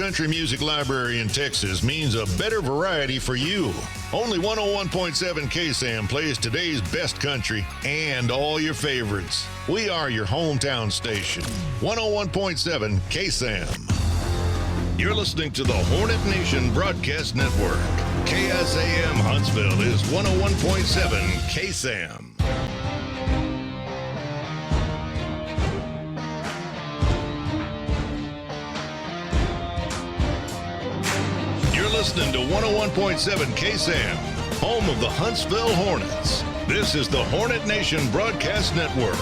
country music library in Texas means a better variety for you. Only 101.7 KSAM plays today's best country and all your favorites. We are your hometown station. 101.7 KSAM. You're listening to the Hornet Nation Broadcast Network. KSAM Huntsville is 101.7 KSAM. Listening to 101.7 KSAM, home of the Huntsville Hornets. This is the Hornet Nation Broadcast Network.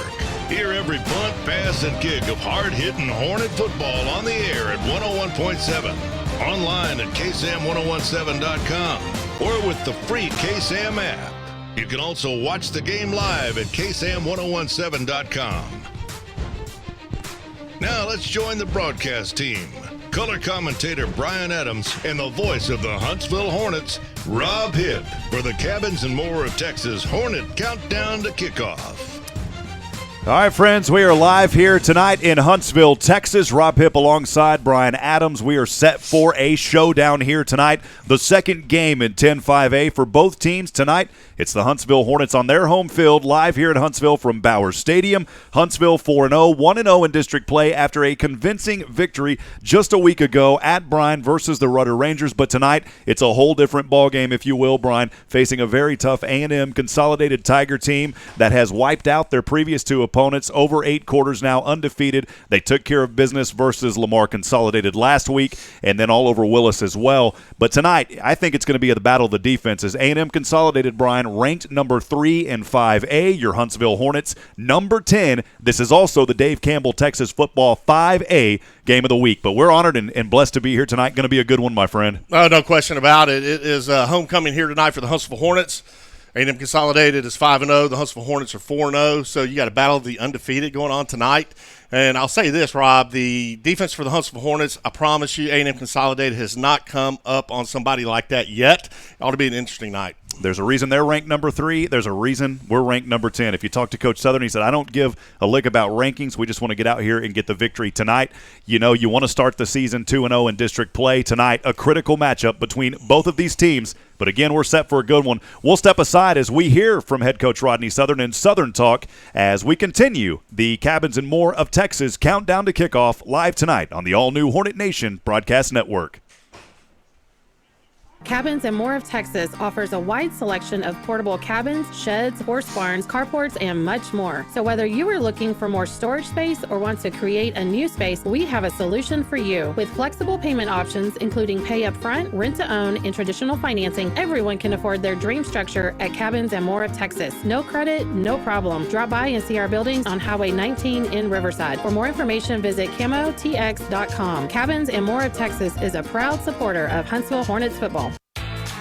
Hear every punt, pass, and kick of hard-hitting Hornet football on the air at 101.7, online at KSAM1017.com, or with the free KSAM app. You can also watch the game live at KSAM1017.com. Now let's join the broadcast team. Color commentator Brian Adams and the voice of the Huntsville Hornets, Rob Hipp, for the Cabins and More of Texas Hornet Countdown to Kickoff. All right, friends, we are live here tonight in Huntsville, Texas. Rob Hipp alongside Brian Adams. We are set for a showdown here tonight. The second game in 10-5A for both teams tonight. It's the Huntsville Hornets on their home field, live here in Huntsville from Bowers Stadium. Huntsville 4-0, 1-0 in district play after a convincing victory just a week ago at Bryan versus the Rudder Rangers. But tonight, it's a whole different ball game, if you will, Brian, facing a very tough A&M Consolidated Tiger team that has wiped out their previous two opponents over 8 quarters now, undefeated. They took care of business versus Lamar Consolidated last week and then all over Willis as well. But tonight, I think it's going to be the battle of the defenses. A&M Consolidated, Brian, ranked number 3 in 5A. Your Huntsville Hornets, number 10. This is also the Dave Campbell Texas Football 5A game of the week. But we're honored and blessed to be here tonight. Going to be a good one, my friend. Oh, no question about it. It is homecoming here tonight for the Huntsville Hornets. A&M Consolidated is 5-0. The Huntsville Hornets are 4-0. So you got a battle of the undefeated going on tonight. And I'll say this, Rob, the defense for the Huntsville Hornets, I promise you, A&M Consolidated has not come up on somebody like that yet. It ought to be an interesting night. There's a reason they're ranked number 3. There's a reason we're ranked number 10. If you talk to Coach Southern, he said, I don't give a lick about rankings. We just want to get out here and get the victory tonight. You know, you want to start the season 2-0 in district play tonight. A critical matchup between both of these teams. But again, we're set for a good one. We'll step aside as we hear from head coach Rodney Southern in Southern Talk as we continue the Cabins and More of Texas Countdown to Kickoff live tonight on the all-new Hornet Nation Broadcast Network. Cabins and More of Texas offers a wide selection of portable cabins, sheds, horse barns, carports, and much more. So whether you are looking for more storage space or want to create a new space, we have a solution for you. With flexible payment options, including pay up front, rent to own, and traditional financing, everyone can afford their dream structure at Cabins and More of Texas. No credit, no problem. Drop by and see our buildings on Highway 19 in Riverside. For more information, visit camotx.com. Cabins and More of Texas is a proud supporter of Huntsville Hornets football.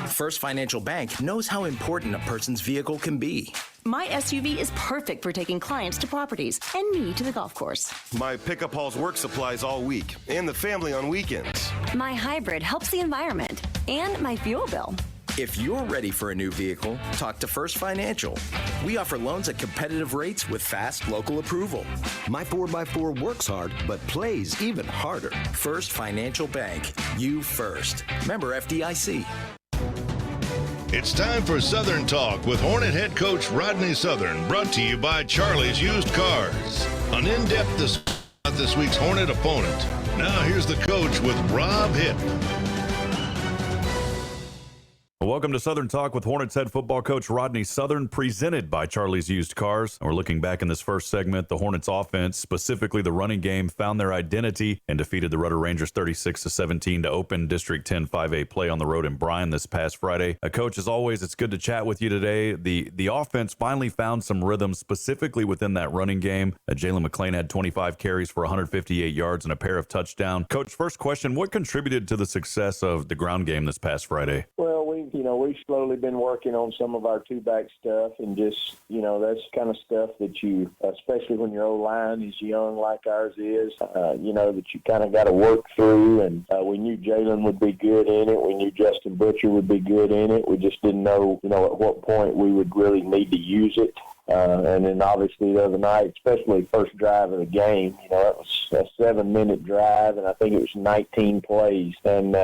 First Financial Bank knows how important a person's vehicle can be. My SUV is perfect for taking clients to properties and me to the golf course. My pickup hauls work supplies all week and the family on weekends. My hybrid helps the environment and my fuel bill. If you're ready for a new vehicle, talk to First Financial. We offer loans at competitive rates with fast local approval. My 4x4 works hard, but plays even harder. First Financial Bank. You first. Member FDIC. It's time for Southern Talk with Hornet head coach Rodney Southern, brought to you by Charlie's Used Cars. An in-depth discussion about this week's Hornet opponent. Now here's the coach with Rob Hipp. Welcome to Southern Talk with Hornets head football coach Rodney Southern, presented by Charlie's Used Cars. And we're looking back in this first segment. The Hornets offense, specifically the running game, found their identity and defeated the Rudder Rangers 36-17 to open District 10 5A play on the road in Bryan this past Friday. Coach, as always, it's good to chat with you today. The offense finally found some rhythm, specifically within that running game. Jalen McClain had 25 carries for 158 yards and a pair of touchdowns. Coach, first question, what contributed to the success of the ground game this past Friday? Well, we've slowly been working on some of our two-back stuff, and just, that's kind of stuff that you, especially when your O-line is young like ours is, that you kind of got to work through. And we knew Jalen would be good in it. We knew Justin Butcher would be good in it. We just didn't know, at what point we would really need to use it. And then obviously the other night, especially first drive of the game, it was a 7-minute drive, and I think it was 19 plays. And,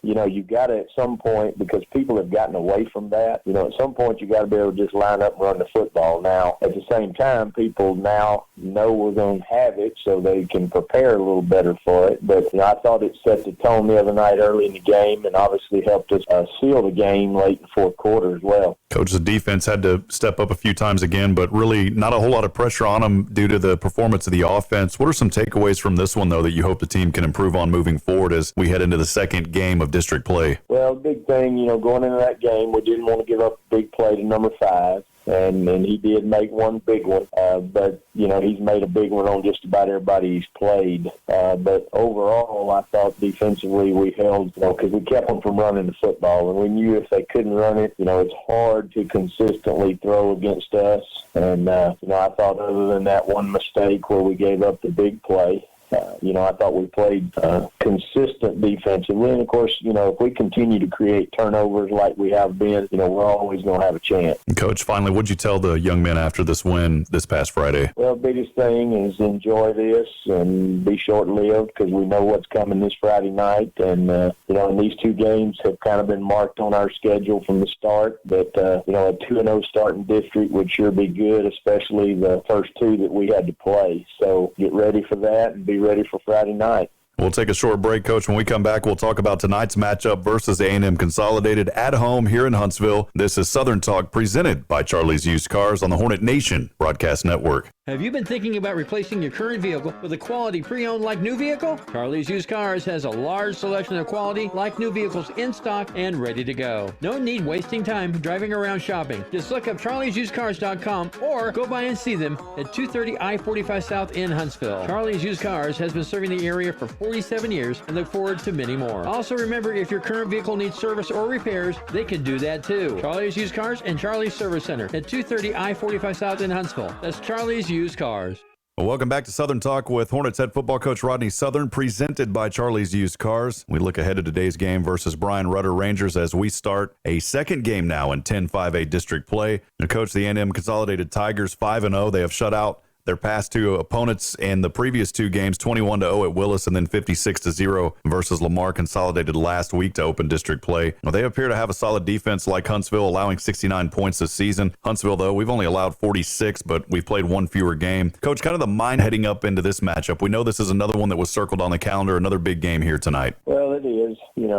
you got to at some point, because people have gotten away from that, at some point you got to be able to just line up and run the football. Now, at the same time, people now know we're going to have it, so they can prepare a little better for it. But I thought it set the tone the other night early in the game and obviously helped us seal the game late in the fourth quarter as well. Coach, the defense had to step up a few times again, but really not a whole lot of pressure on them due to the performance of the offense. What are some takeaways from this one, though, that you hope the team can improve on moving forward as we head into the second game of district play? Well, big thing, going into that game, we didn't want to give up a big play to number 5. And he did make one big one, but, he's made a big one on just about everybody he's played. But overall, I thought defensively we held, because we kept them from running the football. And we knew if they couldn't run it, it's hard to consistently throw against us. And, I thought other than that one mistake where we gave up the big play, I thought we played consistent defensively. And, of course, if we continue to create turnovers like we have been, we're always going to have a chance. Coach, finally, what did you tell the young men after this win this past Friday? Well, the biggest thing is enjoy this and be short-lived because we know what's coming this Friday night. And, and these 2 games have kind of been marked on our schedule from the start. But, a 2-0 start in district would sure be good, especially the first 2 that we had to play. So get ready for that and be ready for Friday night. We'll take a short break, Coach. When we come back, we'll talk about tonight's matchup versus A&M Consolidated at home here in Huntsville. This is Southern Talk presented by Charlie's Used Cars on the Hornet Nation Broadcast Network. Have you been thinking about replacing your current vehicle with a quality pre-owned like new vehicle? Charlie's Used Cars has a large selection of quality like new vehicles in stock and ready to go. No need wasting time driving around shopping. Just look up charliesusedcars.com or go by and see them at 230 I-45 South in Huntsville. Charlie's Used Cars has been serving the area for 47 years and look forward to many more. Also remember, if your current vehicle needs service or repairs, they can do that too. Charlie's Used Cars and Charlie's Service Center at 230 I-45 South in Huntsville. That's Charlie's Used Cars. Well, welcome back to Southern Talk with Hornets head football coach Rodney Southern, presented by Charlie's Used Cars. We look ahead to today's game versus Brian Rudder Rangers as we start a second game now in 10-5A district play. And coach, the A&M Consolidated Tigers 5-0. They have shut out their past 2 opponents in the previous 2 games, 21-0 at Willis and then 56-0 versus Lamar Consolidated last week to open district play. Well, they appear to have a solid defense like Huntsville, allowing 69 points this season. Huntsville, though, we've only allowed 46, but we've played 1 fewer game. Coach, kind of the mind heading up into this matchup. We know this is another one that was circled on the calendar, another big game here tonight. Well, it is.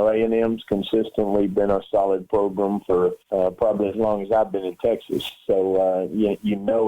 A&M's consistently been a solid program for probably as long as I've been in Texas. So,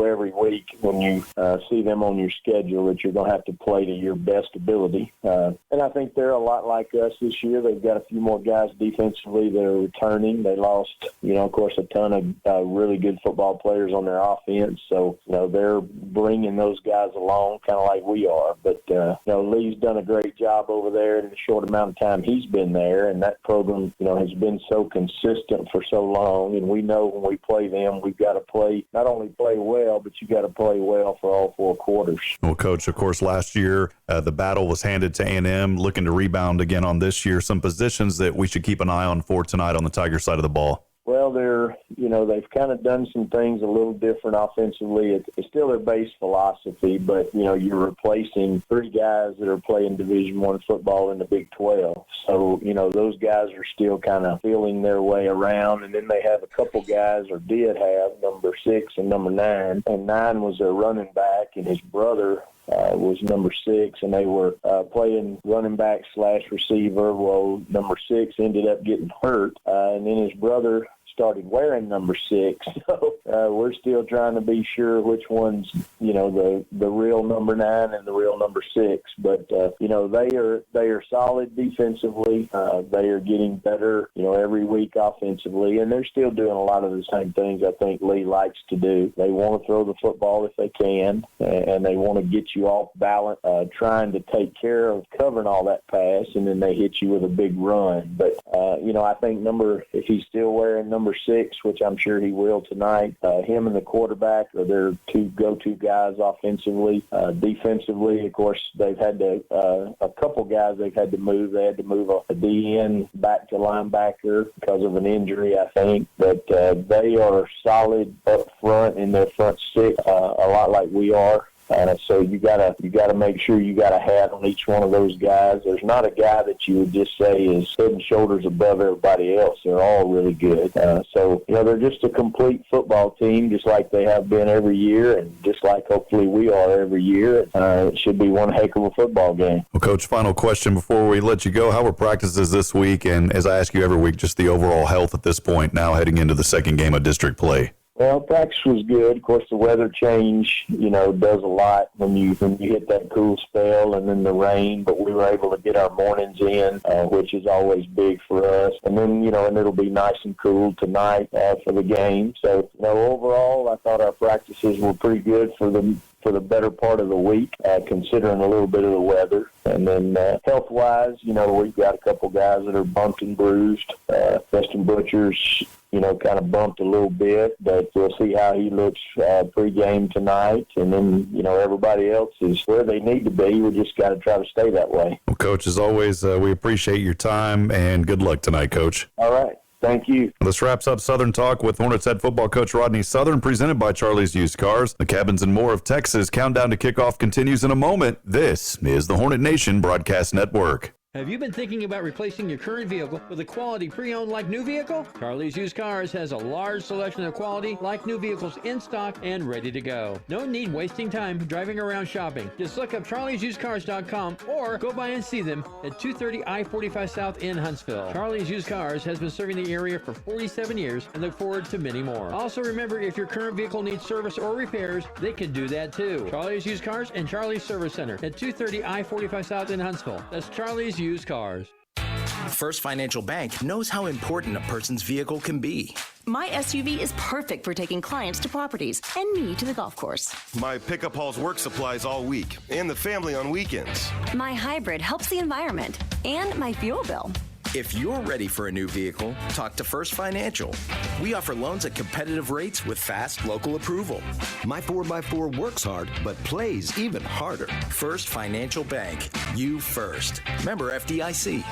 every week when you see them on your schedule that you're going to have to play to your best ability. And I think they're a lot like us this year. They've got a few more guys defensively that are returning. They lost, of course, a ton of really good football players on their offense. So, they're bringing those guys along kind of like we are. But, Lee's done a great job over there in the short amount of time he's been there. And that program, has been so consistent for so long. And we know when we play them, we've got to not only play well, but you got to play well for all 4 quarters. Well, Coach, of course, last year the battle was handed to A&M, looking to rebound again on this year. Some positions that we should keep an eye on for tonight on the Tiger side of the ball. Well, they've kind of done some things a little different offensively. It's still their base philosophy, but, you're replacing 3 guys that are playing Division I football in the Big 12. So, those guys are still kind of feeling their way around. And then they have a couple guys, or did have, number 6 and number 9. And 9 was their running back, and his brother was number 6, and they were playing running back / receiver. Well, number 6 ended up getting hurt, and then his brother started wearing number 6. So we're still trying to be sure which one's, the real number 9 and the real number 6. But, they are solid defensively. They are getting better, every week offensively. And they're still doing a lot of the same things I think Lee likes to do. They want to throw the football if they can, and they want to get you off balance, trying to take care of covering all that pass, and then they hit you with a big run. But, I think if he's still wearing number 6, which I'm sure he will tonight, him and the quarterback are their two go-to guys offensively. Defensively, of course, they've had a couple guys they've had to move. They had to move a DN back to linebacker because of an injury, I think. But they are solid up front in their front 6, a lot like we are. So you gotta make sure you got a hat on each one of those guys. There's not a guy that you would just say is head and shoulders above everybody else. They're all really good. So they're just a complete football team, just like they have been every year, and just like hopefully we are every year. It should be one heck of a football game. Well, Coach, final question before we let you go. How were practices this week? And as I ask you every week, just the overall health at this point now heading into the second game of district play. Well, practice was good. Of course, the weather change, does a lot when you hit that cool spell and then the rain. But we were able to get our mornings in, which is always big for us. And then, and it'll be nice and cool tonight for the game. So, overall, I thought our practices were pretty good for the better part of the week, considering a little bit of the weather. And then health-wise, we've got a couple guys that are bumped and bruised. Preston Butcher's, kind of bumped a little bit, but we'll see how he looks pre-game tonight. And then, everybody else is where they need to be. We just got to try to stay that way. Well, Coach, as always, we appreciate your time, and good luck tonight, Coach. All right. Thank you. This wraps up Southern Talk with Hornets head football coach Rodney Southern, presented by Charlie's Used Cars. The Cabins and More of Texas. Countdown to kickoff continues in a moment. This is the Hornet Nation Broadcast Network. Have you been thinking about replacing your current vehicle with a quality pre-owned like new vehicle? Charlie's Used Cars has a large selection of quality like new vehicles in stock and ready to go. No need wasting time driving around shopping. Just look up charliesusedcars.com or go by and see them at 230 I-45 South in Huntsville. Charlie's Used Cars has been serving the area for 47 years and look forward to many more. Also remember, if your current vehicle needs service or repairs, they can do that too. Charlie's Used Cars and Charlie's Service Center at 230 I-45 South in Huntsville. That's Charlie's Used Cars. First Financial Bank knows how important a person's vehicle can be. My SUV is perfect for taking clients to properties and me to the golf course. My pickup hauls work supplies all week and the family on weekends. My hybrid helps the environment and my fuel bill. If you're ready for a new vehicle, talk to First Financial. We offer loans at competitive rates with fast local approval. My 4x4 works hard, but plays even harder. First Financial Bank. You first. Member FDIC.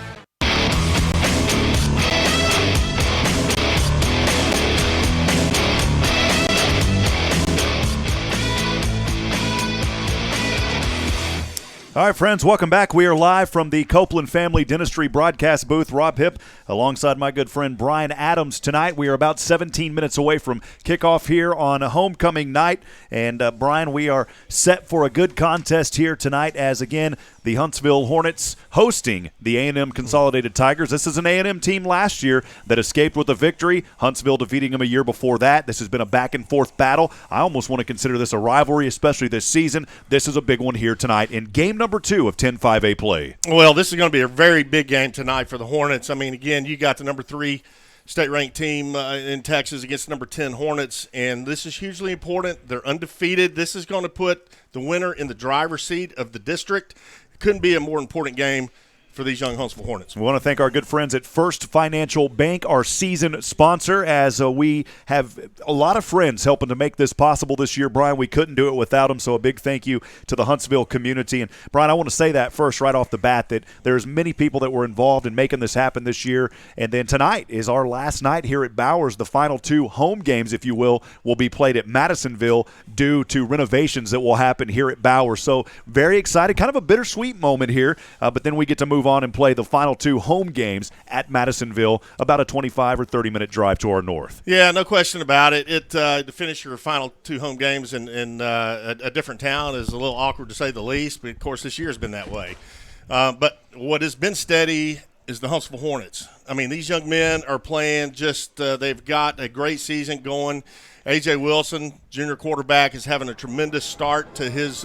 All right, friends, welcome back. We are live from the Copeland Family Dentistry broadcast booth. Rob Hipp alongside my good friend Brian Adams tonight. We are about 17 minutes away from kickoff here on a homecoming night. And, Brian, we are set for a good contest here tonight as, again, the Huntsville Hornets hosting the A&M Consolidated Tigers. This is an A&M team last year that escaped with a victory. Huntsville defeating them a year before that. This has been a back-and-forth battle. I almost want to consider this a rivalry, especially this season. This is a big one here tonight in game number 2 of 10-5A play. Well, this is going to be a very big game tonight for the Hornets. I mean, again, you got the number 3 state-ranked team in Texas against number 10 Hornets, and this is hugely important. They're undefeated. This is going to put the winner in the driver's seat of the district. It couldn't be a more important game for these young Huntsville Hornets. We want to thank our good friends at First Financial Bank, our season sponsor, as we have a lot of friends helping to make this possible this year. Brian, we couldn't do it without them, so a big thank you to the Huntsville community. And, Brian, I want to say that first right off the bat, that there's many people that were involved in making this happen this year. And then tonight is our last night here at Bowers. The final 2 home games, if you will be played at Madisonville due to renovations that will happen here at Bowers. So very excited, kind of a bittersweet moment here, but then we get to move on and play the final 2 home games at Madisonville, about a 25 or 30-minute drive to our north. Yeah, no question about it. To finish your final 2 home games in a different town is a little awkward to say the least, but of course this year has been that way. But what has been steady is the Huntsville Hornets. I mean, these young men are playing they've got a great season going. A.J. Wilson, junior quarterback, is having a tremendous start to his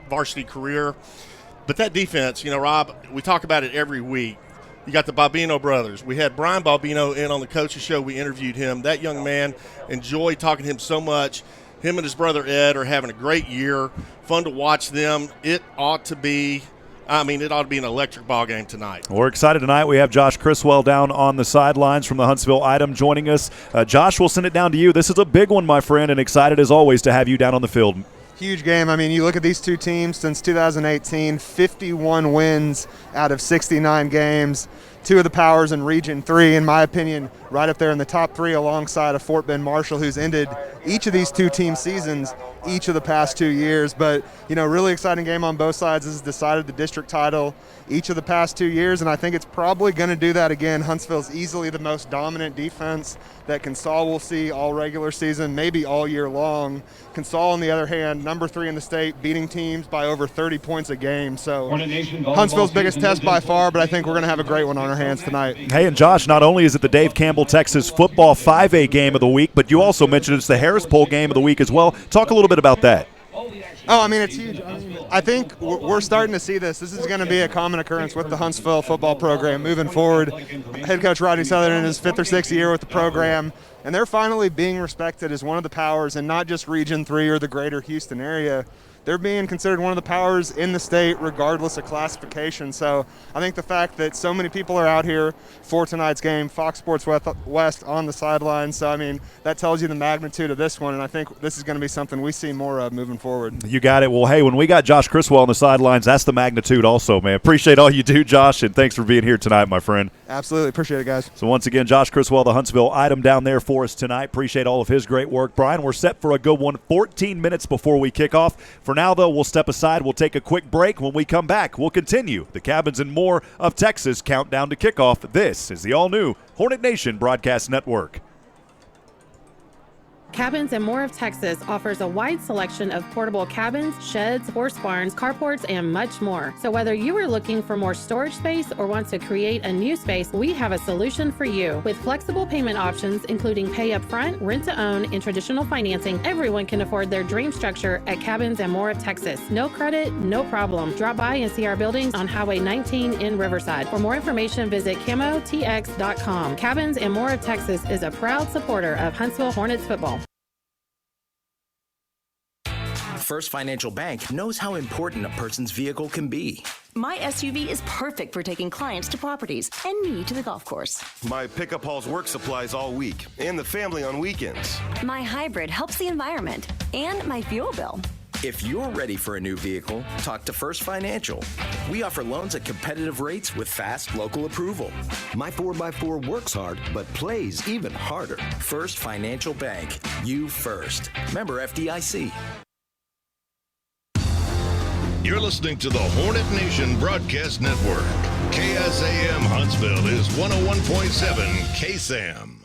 varsity career. But that defense, Rob, we talk about it every week. You got the Bobino brothers. We had Brian Bobino in on the coach's show. We interviewed him. That young man, enjoyed talking to him so much. Him and his brother Ed are having a great year. Fun to watch them. It ought to be, I mean, it ought to be an electric ball game tonight. We're excited tonight. We have Josh Criswell down on the sidelines from the Huntsville Item joining us. Josh, we'll send it down to you. This is a big one, my friend, and excited as always to have you down on the field. Huge game. I mean, you look at these two teams since 2018, 51 wins out of 69 games. Two of the powers in Region 3, in my opinion, right up there in the top 3 alongside of Fort Bend Marshall, who's ended each of these two team seasons each of the past 2 years. But, really exciting game on both sides. This has decided the district title each of the past 2 years, and I think it's probably going to do that again. Huntsville's easily the most dominant defense that Consol will see all regular season, maybe all year long. Consol, on the other hand, number 3 in the state, beating teams by over 30 points a game. So Huntsville's biggest test by far, but I think we're going to have a great one on our hands tonight. Hey, and Josh, not only is it the Dave Campbell Texas Football 5A game of the week, but you also mentioned it's the Harris Poll game of the week as well. Talk a little bit about that. Oh, I mean, it's huge. I think we're starting to see this. This is going to be a common occurrence with the Huntsville football program moving forward. Head coach Rodney Southern in his 5th or 6th year with the program, and they're finally being respected as one of the powers in not just Region 3 or the greater Houston area. They're being considered one of the powers in the state regardless of classification. So I think the fact that so many people are out here for tonight's game, Fox Sports West on the sidelines. So, I mean, that tells you the magnitude of this one, and I think this is going to be something we see more of moving forward. You got it. Well, hey, when we got Josh Criswell on the sidelines, that's the magnitude also, man. Appreciate all you do, Josh, and thanks for being here tonight, my friend. Absolutely. Appreciate it, guys. So once again, Josh Criswell, the Huntsville Item down there for us tonight. Appreciate all of his great work. Brian, we're set for a good one 14 minutes before we kick off. For now, though, we'll step aside. We'll take a quick break. When we come back, we'll continue the Cabins and More of Texas countdown to kickoff. This is the all-new Hornet Nation Broadcast Network. Cabins and More of Texas offers a wide selection of portable cabins, sheds, horse barns, carports, and much more. So whether you are looking for more storage space or want to create a new space, we have a solution for you. With flexible payment options, including pay up front, rent to own, and traditional financing, everyone can afford their dream structure at Cabins and More of Texas. No credit, no problem. Drop by and see our buildings on Highway 19 in Riverside. For more information, visit camotx.com. Cabins and More of Texas is a proud supporter of Huntsville Hornets football. First Financial Bank knows how important a person's vehicle can be. My SUV is perfect for taking clients to properties and me to the golf course. My pickup hauls work supplies all week and the family on weekends. My hybrid helps the environment and my fuel bill. If you're ready for a new vehicle, talk to First Financial. We offer loans at competitive rates with fast local approval. My 4x4 works hard, but plays even harder. First Financial Bank. You first. Member FDIC. You're listening to the Hornet Nation Broadcast Network. KSAM Huntsville is 101.7 KSAM.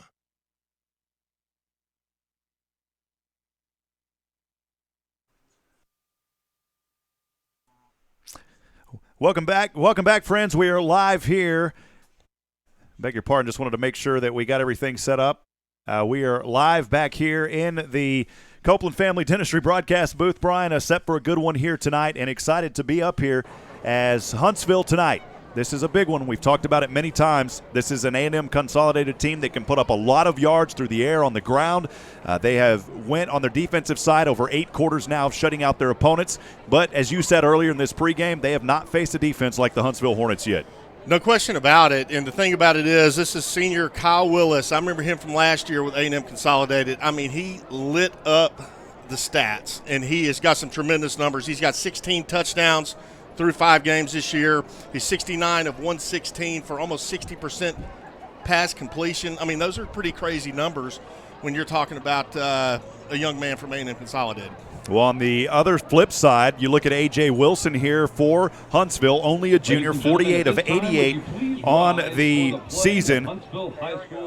Welcome back, friends. We are live here. Beg your pardon, just wanted to make sure that we got everything set up. We are live back here in the Copeland Family Dentistry broadcast booth. Brian, set for a good one here tonight, and excited to be up here as Huntsville tonight. This is a big one. We've talked about it many times. This is an A&M Consolidated team that can put up a lot of yards through the air, on the ground. They have went on their defensive side over 8 quarters now of shutting out their opponents. But as you said earlier in this pregame, they have not faced a defense like the Huntsville Hornets yet. No question about it. And the thing about it is, this is senior Kyle Willis. I remember him from last year with A&M Consolidated. I mean, he lit up the stats, and he has got some tremendous numbers. He's got 16 touchdowns through 5 games this year. He's 69 of 116 for almost 60% pass completion. I mean, those are pretty crazy numbers when you're talking about a young man from A&M Consolidated. Well, on the other flip side, you look at A.J. Wilson here for Huntsville, only a junior, 48 of 88 on the season,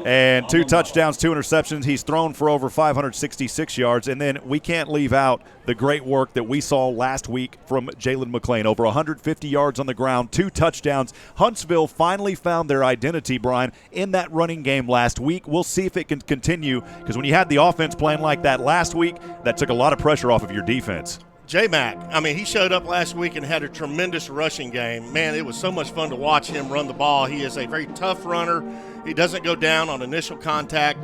and 2 touchdowns, 2 interceptions. He's thrown for over 566 yards, and then we can't leave out the great work that we saw last week from Jalen McClain. Over 150 yards on the ground, 2 touchdowns. Huntsville finally found their identity, Brian, in that running game last week. We'll see if it can continue, because when you had the offense playing like that last week, that took a lot of pressure off of your defense. J-Mac, I mean, he showed up last week and had a tremendous rushing game. Man, it was so much fun to watch him run the ball. He is a very tough runner. He doesn't go down on initial contact.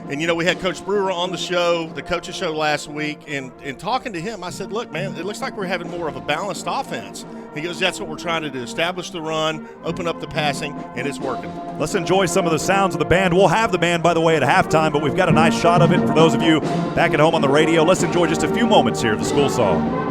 And, you know, we had Coach Brewer on the show, the coaches show last week, and talking to him, I said, look, man, it looks like we're having more of a balanced offense. He goes, that's what we're trying to do, establish the run, open up the passing, and it's working. Let's enjoy some of the sounds of the band. We'll have the band, by the way, at halftime, but we've got a nice shot of it for those of you back at home on the radio. Let's enjoy just a few moments here of the school song.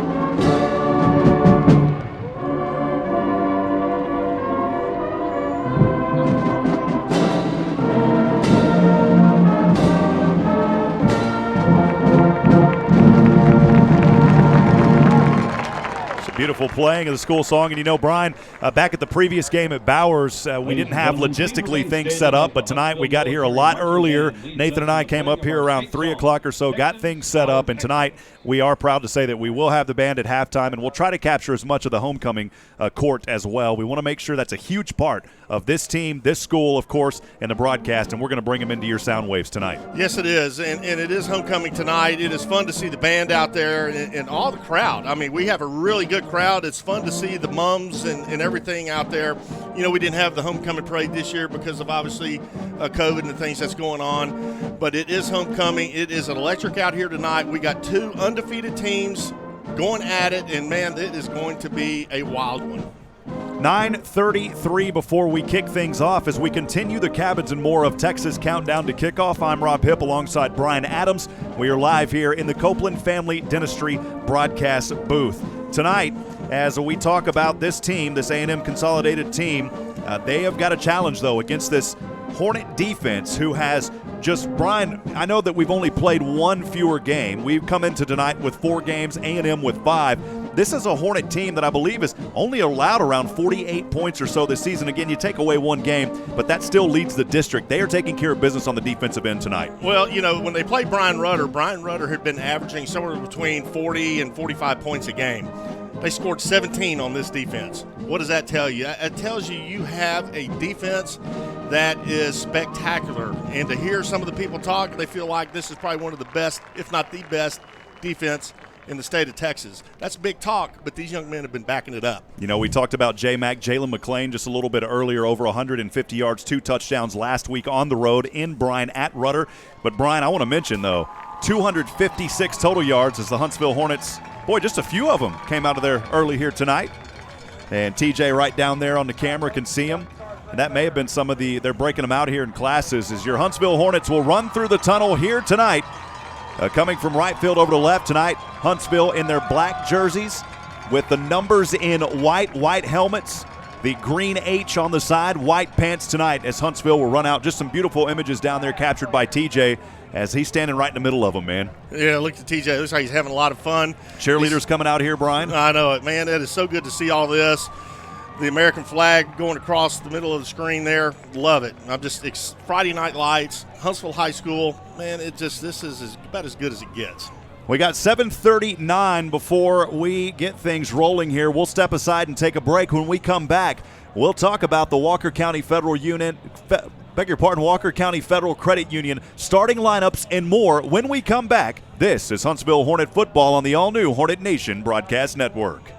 Beautiful playing of the school song. And you know, Brian, back at the previous game at Bowers, we didn't have logistically things set up, but tonight we got here a lot earlier. Nathan and I came up here around 3 o'clock or so, got things set up, and tonight we are proud to say that we will have the band at halftime, and we'll try to capture as much of the homecoming court as well. We want to make sure that's a huge part of this team, this school, of course, and the broadcast, and we're going to bring them into your sound waves tonight. Yes, it is, and it is homecoming tonight. It is fun to see the band out there and all the crowd. I mean, we have a really good crowd. It's fun to see the mums and everything out there. You know, we didn't have the homecoming parade this year because of obviously COVID and the things that's going on, but it is homecoming. It is electric out here tonight. We got 2 undefeated teams going at it, and man, it is going to be a wild one. 9:33 before we kick things off as we continue the Cabins and More of Texas countdown to kickoff. I'm Rob Hipp alongside Brian Adams. We are live here in the Copeland Family Dentistry broadcast booth. Tonight, as we talk about this team, this A&M Consolidated team, they have got a challenge, though, against this Hornet defense who has just, Brian, I know that we've only played 1 fewer game. We've come into tonight with 4 games, A&M with 5. This is a Hornet team that I believe is only allowed around 48 points or so this season. Again, you take away 1 game, but that still leads the district. They are taking care of business on the defensive end tonight. Well, you know, when they played Brian Rudder had been averaging somewhere between 40 and 45 points a game. They scored 17 on this defense. What does that tell you? It tells you have a defense that is spectacular. And to hear some of the people talk, they feel like this is probably one of the best, if not the best, defense in the state of Texas. That's big talk, but these young men have been backing it up. You know, we talked about J-Mac, Jalen McClain just a little bit earlier, over 150 yards, 2 touchdowns last week on the road in Bryan at Rudder. But, Brian, I want to mention, though, 256 total yards as the Huntsville Hornets, boy, just a few of them came out of there early here tonight. And TJ right down there on the camera can see them. And that may have been some of they're breaking them out here in classes as your Huntsville Hornets will run through the tunnel here tonight. Coming from right field over to left tonight, Huntsville in their black jerseys with the numbers in white helmets, the green H on the side, white pants tonight as Huntsville will run out. Just some beautiful images down there captured by TJ as he's standing right in the middle of them, man. Yeah, look at TJ. Looks like he's having a lot of fun. Cheerleaders coming out here, Brian. I know it, man. It is so good to see all this. The American flag going across the middle of the screen there. Love it. Friday Night Lights, Huntsville High School. Man, this is about as good as it gets. We got 7:39 before we get things rolling here. We'll step aside and take a break. When we come back, we'll talk about the Walker County Federal Walker County Federal Credit Union starting lineups and more when we come back. This is Huntsville Hornet football on the all-new Hornet Nation Broadcast Network.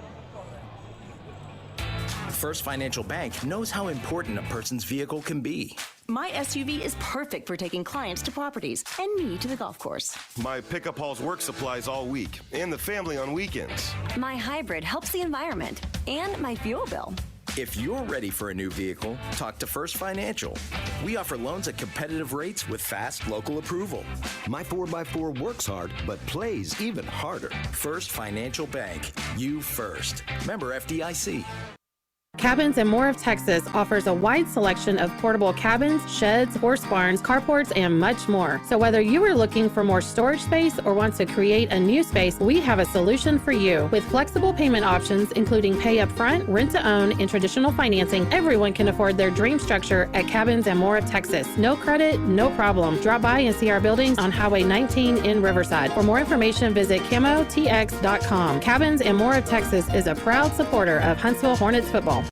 First Financial Bank knows how important a person's vehicle can be. My SUV is perfect for taking clients to properties and me to the golf course. My pickup hauls work supplies all week and the family on weekends. My hybrid helps the environment and my fuel bill. If you're ready for a new vehicle, talk to First Financial. We offer loans at competitive rates with fast local approval. My 4x4 works hard, but plays even harder. First Financial Bank. You first. Member FDIC. Cabins and More of Texas offers a wide selection of portable cabins, sheds, horse barns, carports, and much more. So whether you are looking for more storage space or want to create a new space, we have a solution for you. With flexible payment options, including pay up front, rent to own, and traditional financing, everyone can afford their dream structure at Cabins and More of Texas. No credit, no problem. Drop by and see our buildings on Highway 19 in Riverside. For more information, visit camotx.com. Cabins and More of Texas is a proud supporter of Huntsville Hornets football.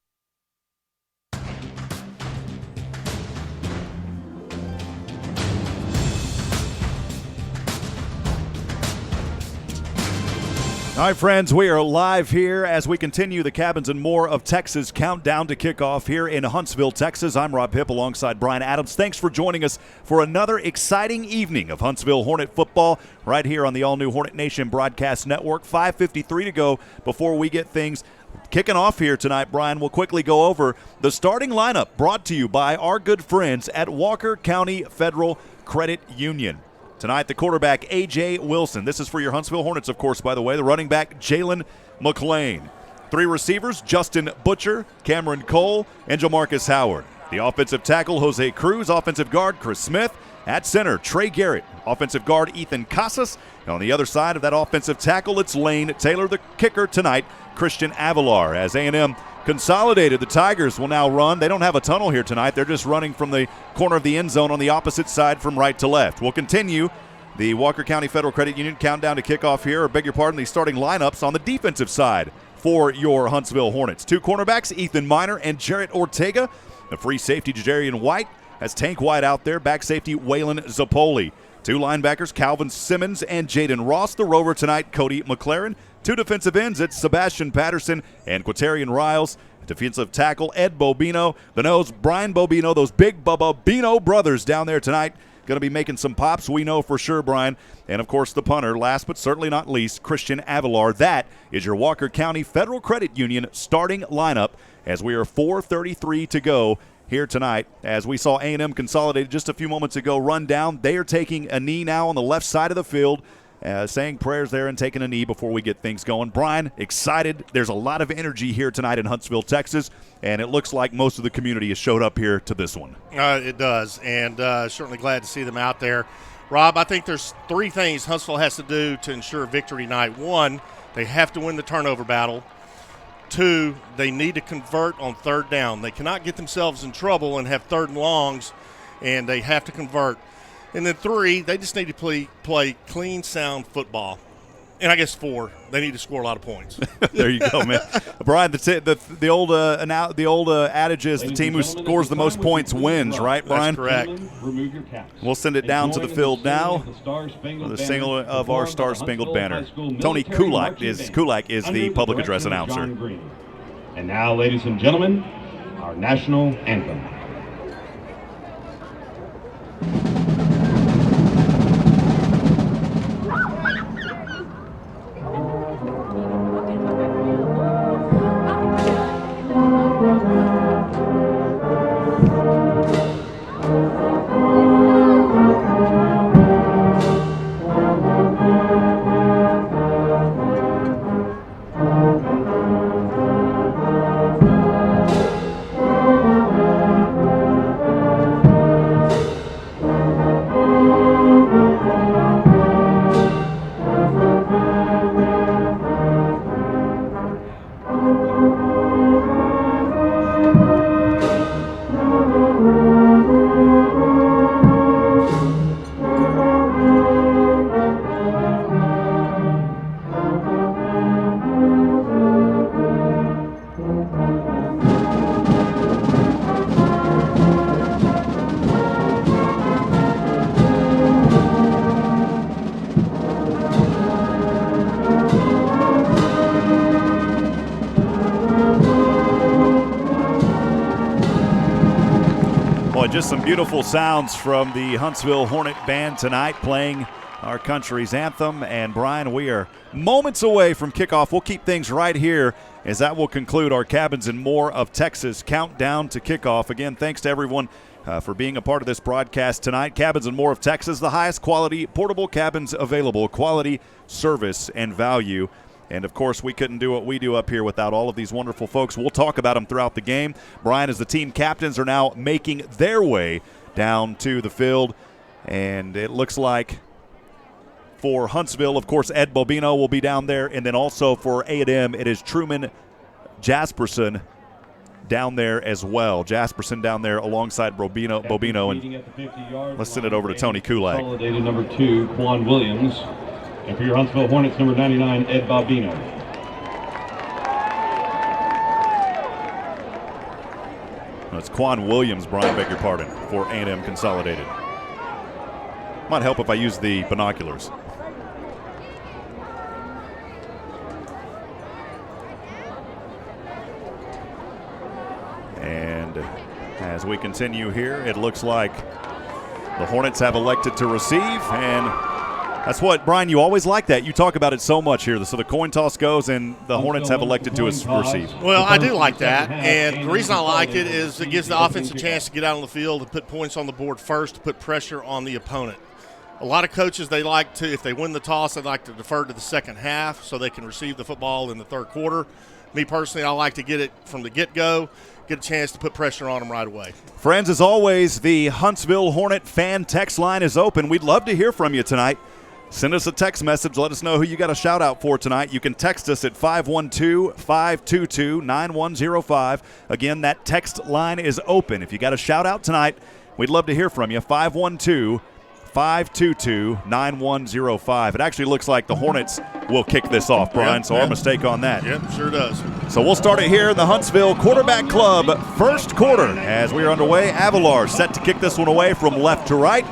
All right, friends, we are live here as we continue the Cabins and More of Texas countdown to kickoff here in Huntsville, Texas. I'm Rob Hipp alongside Brian Adams. Thanks for joining us for another exciting evening of Huntsville Hornet football right here on the all-new Hornet Nation Broadcast Network. 5:53 to go before we get things Kicking off here tonight, Brian, we'll quickly go over the starting lineup brought to you by our good friends at Walker County Federal Credit Union. Tonight, the quarterback, A.J. Wilson. This is for your Huntsville Hornets, of course, by the way. The running back, Jalen McClain. 3 receivers, Justin Butcher, Cameron Cole, and Jamarcus Howard. The offensive tackle, Jose Cruz. Offensive guard, Chris Smith. At center, Trey Garrett. Offensive guard, Ethan Casas. And on the other side of that offensive tackle, it's Lane Taylor. The kicker tonight, Christian Avalar. As A&M Consolidated, the Tigers will now run. They don't have a tunnel here tonight. They're just running from the corner of the end zone on the opposite side from right to left. We'll continue the Walker County Federal Credit Union countdown to kickoff here, or beg your pardon, the starting lineups on the defensive side for your Huntsville Hornets. 2 cornerbacks, Ethan Miner and Jarrett Ortega. The free safety, Jajarian White, has Tank White out there. Back safety, Waylon Zappoli. 2 linebackers, Calvin Simmons and Jaden Ross. The rover tonight, Cody McLaren. 2 defensive ends, it's Sebastian Patterson and Quatarian Riles. Defensive tackle, Ed Bobino. The nose, Brian Bobino. Those big Bubba Bino brothers down there tonight. Going to be making some pops, we know for sure, Brian. And, of course, the punter, last but certainly not least, Christian Avalar. That is your Walker County Federal Credit Union starting lineup as we are 4:33 to go here tonight. As we saw A&M Consolidated just a few moments ago run down, they are taking a knee now on the left side of the field, saying prayers there and taking a knee before we get things going. Brian, excited. There's a lot of energy here tonight in Huntsville, Texas, and it looks like most of the community has showed up here to this one. It does, and certainly glad to see them out there. Rob, I think there's 3 things Huntsville has to do to ensure victory tonight. 1, they have to win the turnover battle. 2, they need to convert on 3rd down. They cannot get themselves in trouble and have 3rd and longs, and they have to convert. And then 3, they just need to play clean, sound football. And I guess 4, they need to score a lot of points. There you go, man. Brian, the old adage is the team who scores the most points wins, right, Brian? That's correct. We'll send it down to the field now for the single of our Star Spangled Banner. Tony Kulak is the public address announcer. And now, ladies and gentlemen, our national anthem. Just some beautiful sounds from the Huntsville Hornet Band tonight playing our country's anthem. And, Brian, we are moments away from kickoff. We'll keep things right here as that will conclude our Cabins and More of Texas countdown to kickoff. Again, thanks to everyone for being a part of this broadcast tonight. Cabins and More of Texas, the highest quality portable cabins available, quality, service, and value. And, of course, we couldn't do what we do up here without all of these wonderful folks. We'll talk about them throughout the game. Brian, as the team captains are now making their way down to the field. And it looks like for Huntsville, of course, Ed Bobino will be down there. And then also for A&M, it is Truman Jasperson down there as well. Jasperson down there alongside Bobino. And let's send it over to Tony Kulak. Consolidated number 2, Quan Williams. And for your Huntsville Hornets, number 99, Ed Bobino. It's Quan Williams, Brian, beg your pardon, for A&M Consolidated. Might help if I use the binoculars. And as we continue here, it looks like the Hornets have elected to receive, and That's what, Brian, you always like that. You talk about it so much here. So the coin toss goes, and the Hornets have elected to receive. Well, I do like that, and the reason I like it is it gives the offense a chance to get out on the field and put points on the board first to put pressure on the opponent. A lot of coaches, they like to, if they win the toss, they like to defer to the second half so they can receive the football in the third quarter. Me personally, I like to get it from the get-go, get a chance to put pressure on them right away. Friends, as always, the Huntsville Hornet fan text line is open. We'd love to hear from you tonight. Send us a text message. Let us know who you got a shout-out for tonight. You can text us at 512-522-9105. Again, that text line is open. If you got a shout-out tonight, we'd love to hear from you. 512-522-9105. It actually looks like the Hornets will kick this off, Brian, so our mistake on that. Yep, sure does. So we'll start it here in the Huntsville Quarterback Club first quarter. As we are underway, Avalar set to kick this one away from left to right.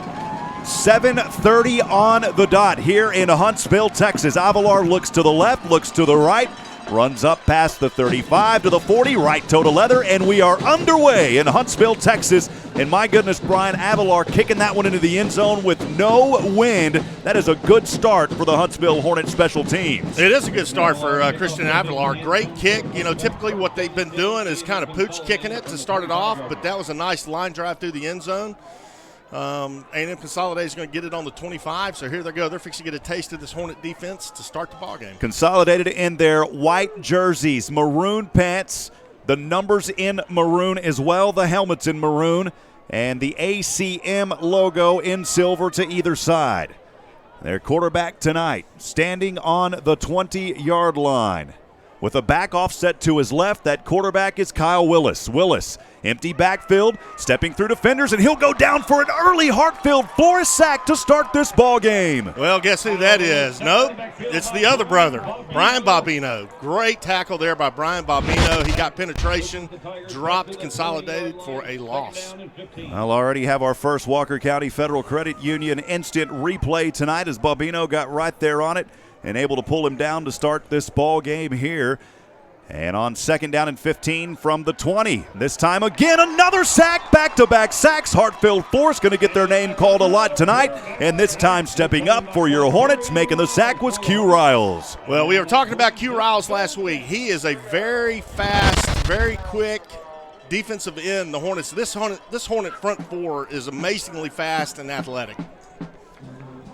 7:30 on the dot here in Huntsville, Texas. Avalar looks to the left, looks to the right, runs up past the 35 to the 40, right toe to leather, and we are underway in Huntsville, Texas. And my goodness, Brian, Avalar kicking that one into the end zone with no wind. That is a good start for the Huntsville Hornet special teams. It is a good start for Christian Avalar. Great kick. You know, typically what they've been doing is kind of pooch kicking it to start it off, but that was a nice line drive through the end zone. A&M Consolidated is going to get it on the 25, so here they go. They're fixing to get a taste of this Hornet defense to start the ballgame. Consolidated in their white jerseys, maroon pants, the numbers in maroon as well, the helmets in maroon, and the ACM logo in silver to either side. Their quarterback tonight standing on the 20-yard line. With a back offset to his left, that quarterback is Kyle Willis. Willis, empty backfield, stepping through defenders, and he'll go down for an early heart-filled Flores sack to start this ball game. Well, guess who that is? Nope, it's the other brother, Brian Bobino. Great tackle there by Brian Bobino. He got penetration, dropped Consolidated for a loss. I'll already have our first Walker County Federal Credit Union instant replay tonight as Bobino got right there on it and able to pull him down to start this ball game here. And on second down and 15 from the 20. This time again, another sack, back-to-back sacks. Hartfield Force going to get their name called a lot tonight. And this time stepping up for your Hornets, making the sack was Q Riles. Well, we were talking about Q Riles last week. He is a very fast, very quick defensive end. The Hornets, this Hornet front four is amazingly fast and athletic.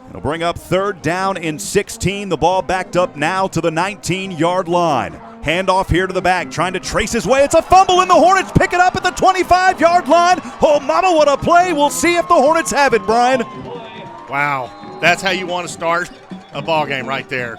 It'll bring up third down and 16. The ball backed up now to the 19-yard line. Handoff here to the back, trying to trace his way. It's a fumble, and the Hornets pick it up at the 25-yard line. Oh, mama, what a play. We'll see if the Hornets have it, Brian. Wow, that's how you want to start a ball game right there.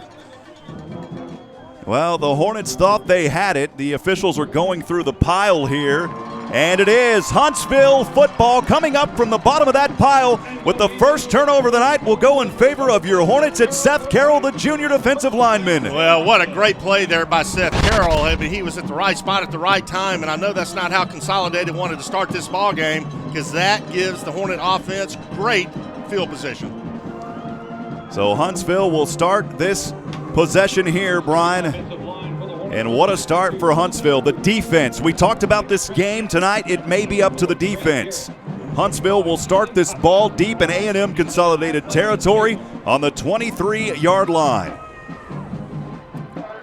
Well, the Hornets thought they had it. The officials are going through the pile here. And it is Huntsville football coming up from the bottom of that pile with the first turnover of the night will go in favor of your Hornets. It's Seth Carroll, the junior defensive lineman. Well, what a great play there by Seth Carroll. I mean, he was at the right spot at the right time, and I know that's not how Consolidated wanted to start this ball game because that gives the Hornet offense great field position. So Huntsville will start this possession here, Brian. And what a start for Huntsville. The defense. We talked about this game tonight. It may be up to the defense. Huntsville will start this ball deep in A&M Consolidated territory on the 23-yard line.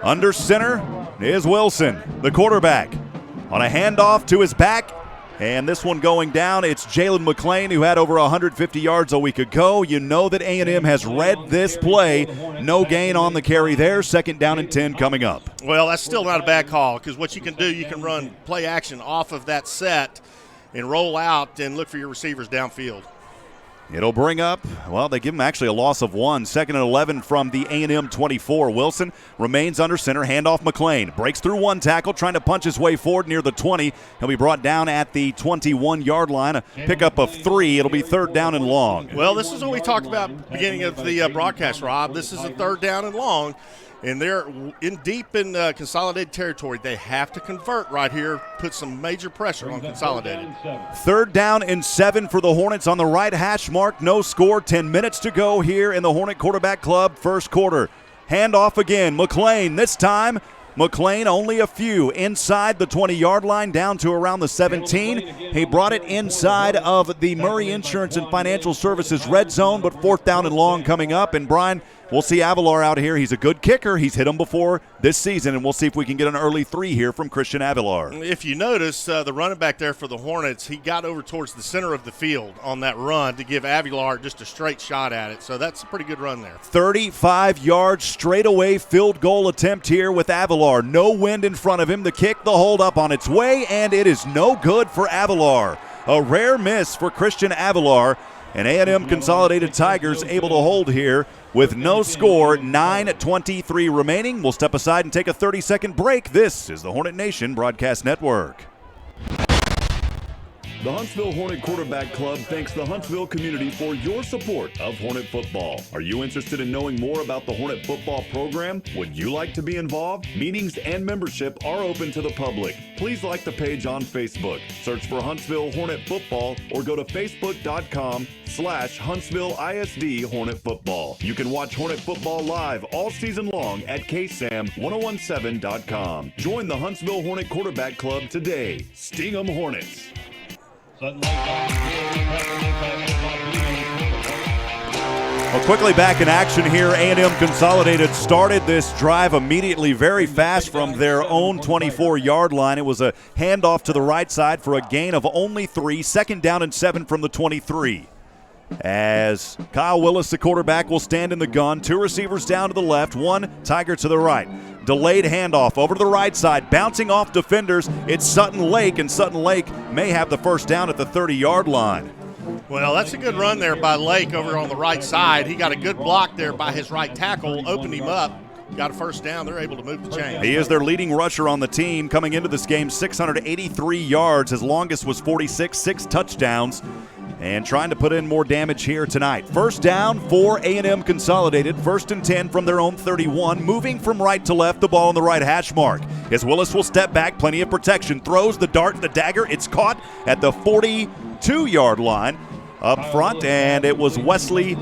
Under center is Wilson, the quarterback. On a handoff to his back. And this one going down, it's Jalen McClain, who had over 150 yards a week ago. You know that A&M has read this play. No gain on the carry there. Second down and 10 coming up. Well, that's still not a bad call because what you can do, you can run play action off of that set and roll out and look for your receivers downfield. It'll bring up, well, they give him actually a loss of 1. Second and 11 from the A&M 24. Wilson remains under center. Handoff McClain. Breaks through one tackle, trying to punch his way forward near the 20. He'll be brought down at the 21-yard line. A pickup of 3. It'll be third down and long. Well, this is what we talked about at the beginning of the broadcast, Rob. This is a third down and long. And they're deep in Consolidated territory. They have to convert right here, put some major pressure on Consolidated. Third down and 7 for the Hornets on the right hash mark. No score. 10 minutes to go here in the Hornet Quarterback Club first quarter. Handoff again. McClain this time McLean only a few inside the 20-yard line down to around the 17. He brought it inside of the Murray Insurance and Financial Services red zone, but 4th down and long coming up. And Brian, we'll see Avilar out here. He's a good kicker. He's hit him before this season, and we'll see if we can get an early 3 here from Christian Avilar. If you notice, the running back there for the Hornets, he got over towards the center of the field on that run to give Avilar just a straight shot at it. So that's a pretty good run there. 35 yards straightaway field goal attempt here with Avilar. No wind in front of him. The kick, the hold up on its way, and it is no good for Avilar. A rare miss for Christian Avilar. And A&M Consolidated Tigers able to hold here with no score, 9:23 remaining. We'll step aside and take a 30-second break. This is the Hornet Nation Broadcast Network. The Huntsville Hornet Quarterback Club thanks the Huntsville community for your support of Hornet football. Are you interested in knowing more about the Hornet football program? Would you like to be involved? Meetings and membership are open to the public. Please like the page on Facebook. Search for Huntsville Hornet Football or go to facebook.com/Huntsville ISD Hornet Football. You can watch Hornet football live all season long at KSAM1017.com. Join the Huntsville Hornet Quarterback Club today. Sting 'em Hornets. Well, quickly back in action here. A&M Consolidated started this drive immediately very fast from their own 24-yard line. It was a handoff to the right side for a gain of only 3. 2nd down and 7 from the 23. As Kyle Willis, the quarterback, will stand in the gun. 2 receivers down to the left, 1 Tiger to the right. Delayed handoff over to the right side, bouncing off defenders. It's Sutton Lake, and Sutton Lake may have the first down at the 30-yard line. Well, that's a good run there by Lake over on the right side. He got a good block there by his right tackle, opened him up, got a first down. They're able to move the chain. He is their leading rusher on the team. Coming into this game, 683 yards. His longest was 46, 6 touchdowns. And trying to put in more damage here tonight. First down for A&M Consolidated. 1st and 10 from their own 31. Moving from right to left, the ball on the right hash mark. As Willis will step back, plenty of protection. Throws the dart, the dagger. It's caught at the 42-yard line up front. And it was Wesley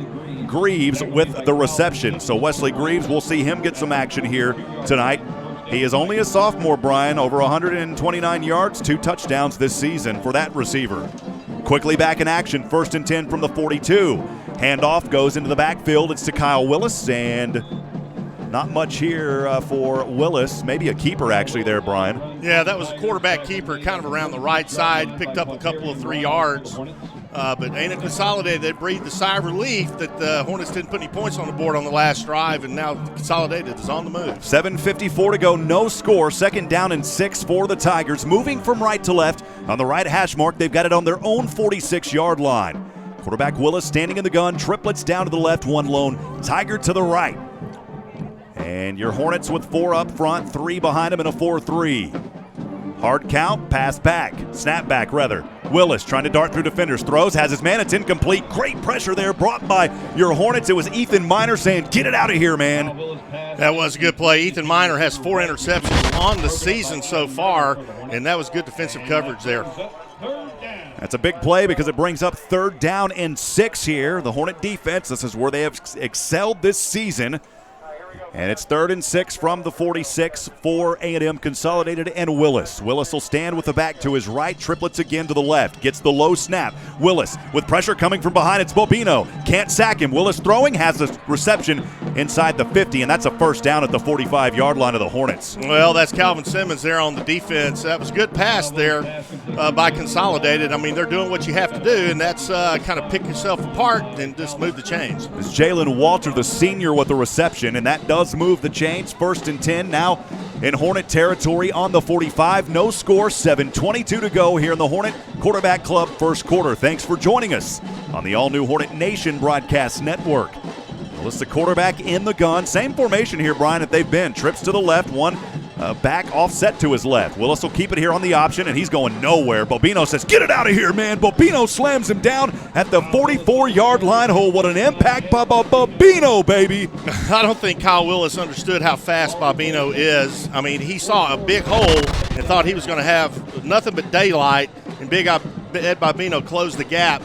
Greaves with the reception. So Wesley Greaves, we'll see him get some action here tonight. He is only a sophomore, Brian. Over 129 yards, 2 touchdowns this season for that receiver. Quickly back in action, 1st and 10 from the 42. Handoff goes into the backfield. It's to Kyle Willis, and not much here for Willis. Maybe a keeper actually there, Brian. Yeah, that was a quarterback keeper kind of around the right side. Picked up a couple of 3 yards. But A&M Consolidated, they breathed a sigh of relief that the Hornets didn't put any points on the board on the last drive, and now Consolidated is on the move. 7:54 to go, no score. 2nd down and 6 for the Tigers. Moving from right to left on the right hash mark. They've got it on their own 46-yard line. Quarterback Willis standing in the gun. Triplets down to the left, 1 lone Tiger to the right. And your Hornets with 4 up front, 3 behind them, and a 4-3. Hard count, pass back, snap back rather. Willis trying to dart through defenders, throws, has his man, it's incomplete. Great pressure there brought by your Hornets. It was Ethan Miner saying, get it out of here, man. That was a good play. Ethan Miner has 4 interceptions on the season so far, and that was good defensive coverage there. That's a big play because it brings up 3rd down and 6 here. The Hornet defense, this is where they have excelled this season. And it's 3rd and 6 from the 46 for A&M Consolidated and Willis. Willis will stand with the back to his right. Triplets again to the left. Gets the low snap. Willis with pressure coming from behind. It's Bobino. Can't sack him. Willis throwing. Has the reception inside the 50. And that's a first down at the 45-yard line of the Hornets. Well, that's Calvin Simmons there on the defense. That was a good pass there by Consolidated. I mean, they're doing what you have to do, and that's kind of pick yourself apart and just move the chains. It's Jalen Walter, the senior, with the reception, and that does move the chains. 1st and 10 now in Hornet territory on the 45. No score, 7:22 to go here in the Hornet Quarterback Club first quarter. Thanks for joining us on the all-new Hornet Nation Broadcast Network. Willis, the quarterback in the gun. Same formation here, Brian, that they've been. Trips to the left, 1 back offset to his left. Willis will keep it here on the option, and he's going nowhere. Bobino says, get it out of here, man. Bobino slams him down at the 44-yard line. Oh, what an impact by Bobino, baby. I don't think Kyle Willis understood how fast Bobino is. I mean, he saw a big hole and thought he was going to have nothing but daylight, and Big Ed Bobino closed the gap.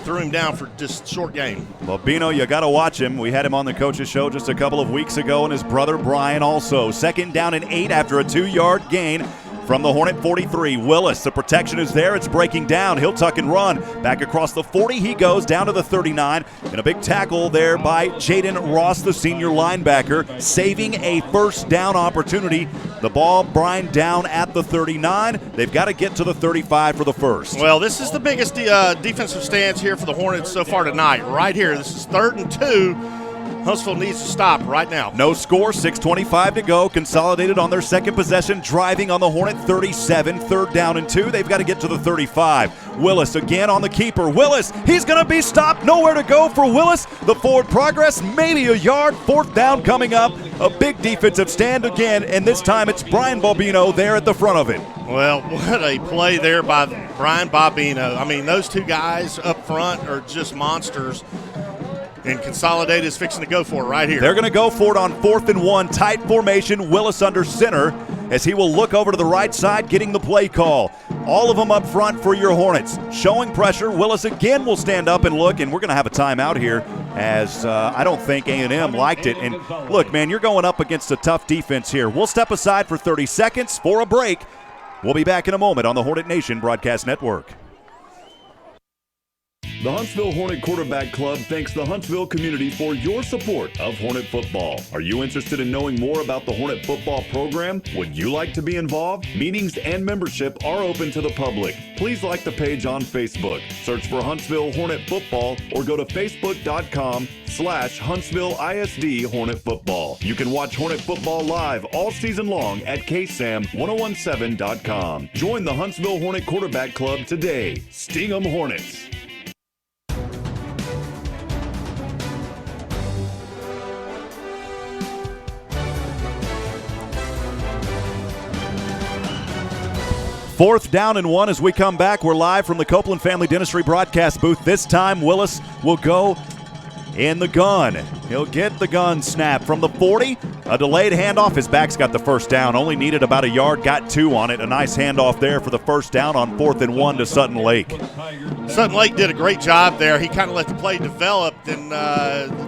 threw him down for just short game. Bobino, you got to watch him. We had him on the coach's show just a couple of weeks ago, and his brother Brian also. 2nd down and 8 after a 2-yard gain from the Hornet 43. Willis, the protection is there. It's breaking down. He'll tuck and run. Back across the 40 he goes, down to the 39. And a big tackle there by Jaden Ross, the senior linebacker, saving a first down opportunity. The ball, Brian, down at the 39. They've got to get to the 35 for the first. Well, this is the biggest defensive stance here for the Hornets so far tonight. Right here, this is 3rd and 2. Huntsville needs to stop right now. No score, 6:25 to go. Consolidated on their second possession, driving on the Hornet 37. 3rd down and 2. They've got to get to the 35. Willis again on the keeper. Willis, he's going to be stopped. Nowhere to go for Willis. The forward progress, maybe a yard. 4th down coming up. A big defensive stand again, and this time it's Brian Bobino there at the front of it. Well, what a play there by Brian Bobino. I mean, those two guys up front are just monsters. And Consolidated is fixing to go for it right here. They're going to go for it on 4th and 1. Tight formation. Willis under center as he will look over to the right side, getting the play call. All of them up front for your Hornets. Showing pressure. Willis again will stand up and look, and we're going to have a timeout here as I don't think A&M liked it. And look, man, you're going up against a tough defense here. We'll step aside for 30 seconds for a break. We'll be back in a moment on the Hornet Nation Broadcast Network. The Huntsville Hornet Quarterback Club thanks the Huntsville community for your support of Hornet football. Are you interested in knowing more about the Hornet football program? Would you like to be involved? Meetings and membership are open to the public. Please like the page on Facebook. Search for Huntsville Hornet Football or go to facebook.com/Huntsville ISD Hornet Football. You can watch Hornet football live all season long at KSAM1017.com. Join the Huntsville Hornet Quarterback Club today. Sting 'em Hornets. Fourth down and 1 as we come back. We're live from the Copeland Family Dentistry broadcast booth. This time, Willis will go in the gun. He'll get the gun snap from the 40. A delayed handoff. His back's got the first down. Only needed about a yard. Got 2 on it. A nice handoff there for the first down on 4th and 1 to Sutton Lake. Sutton Lake did a great job there. He kind of let the play develop and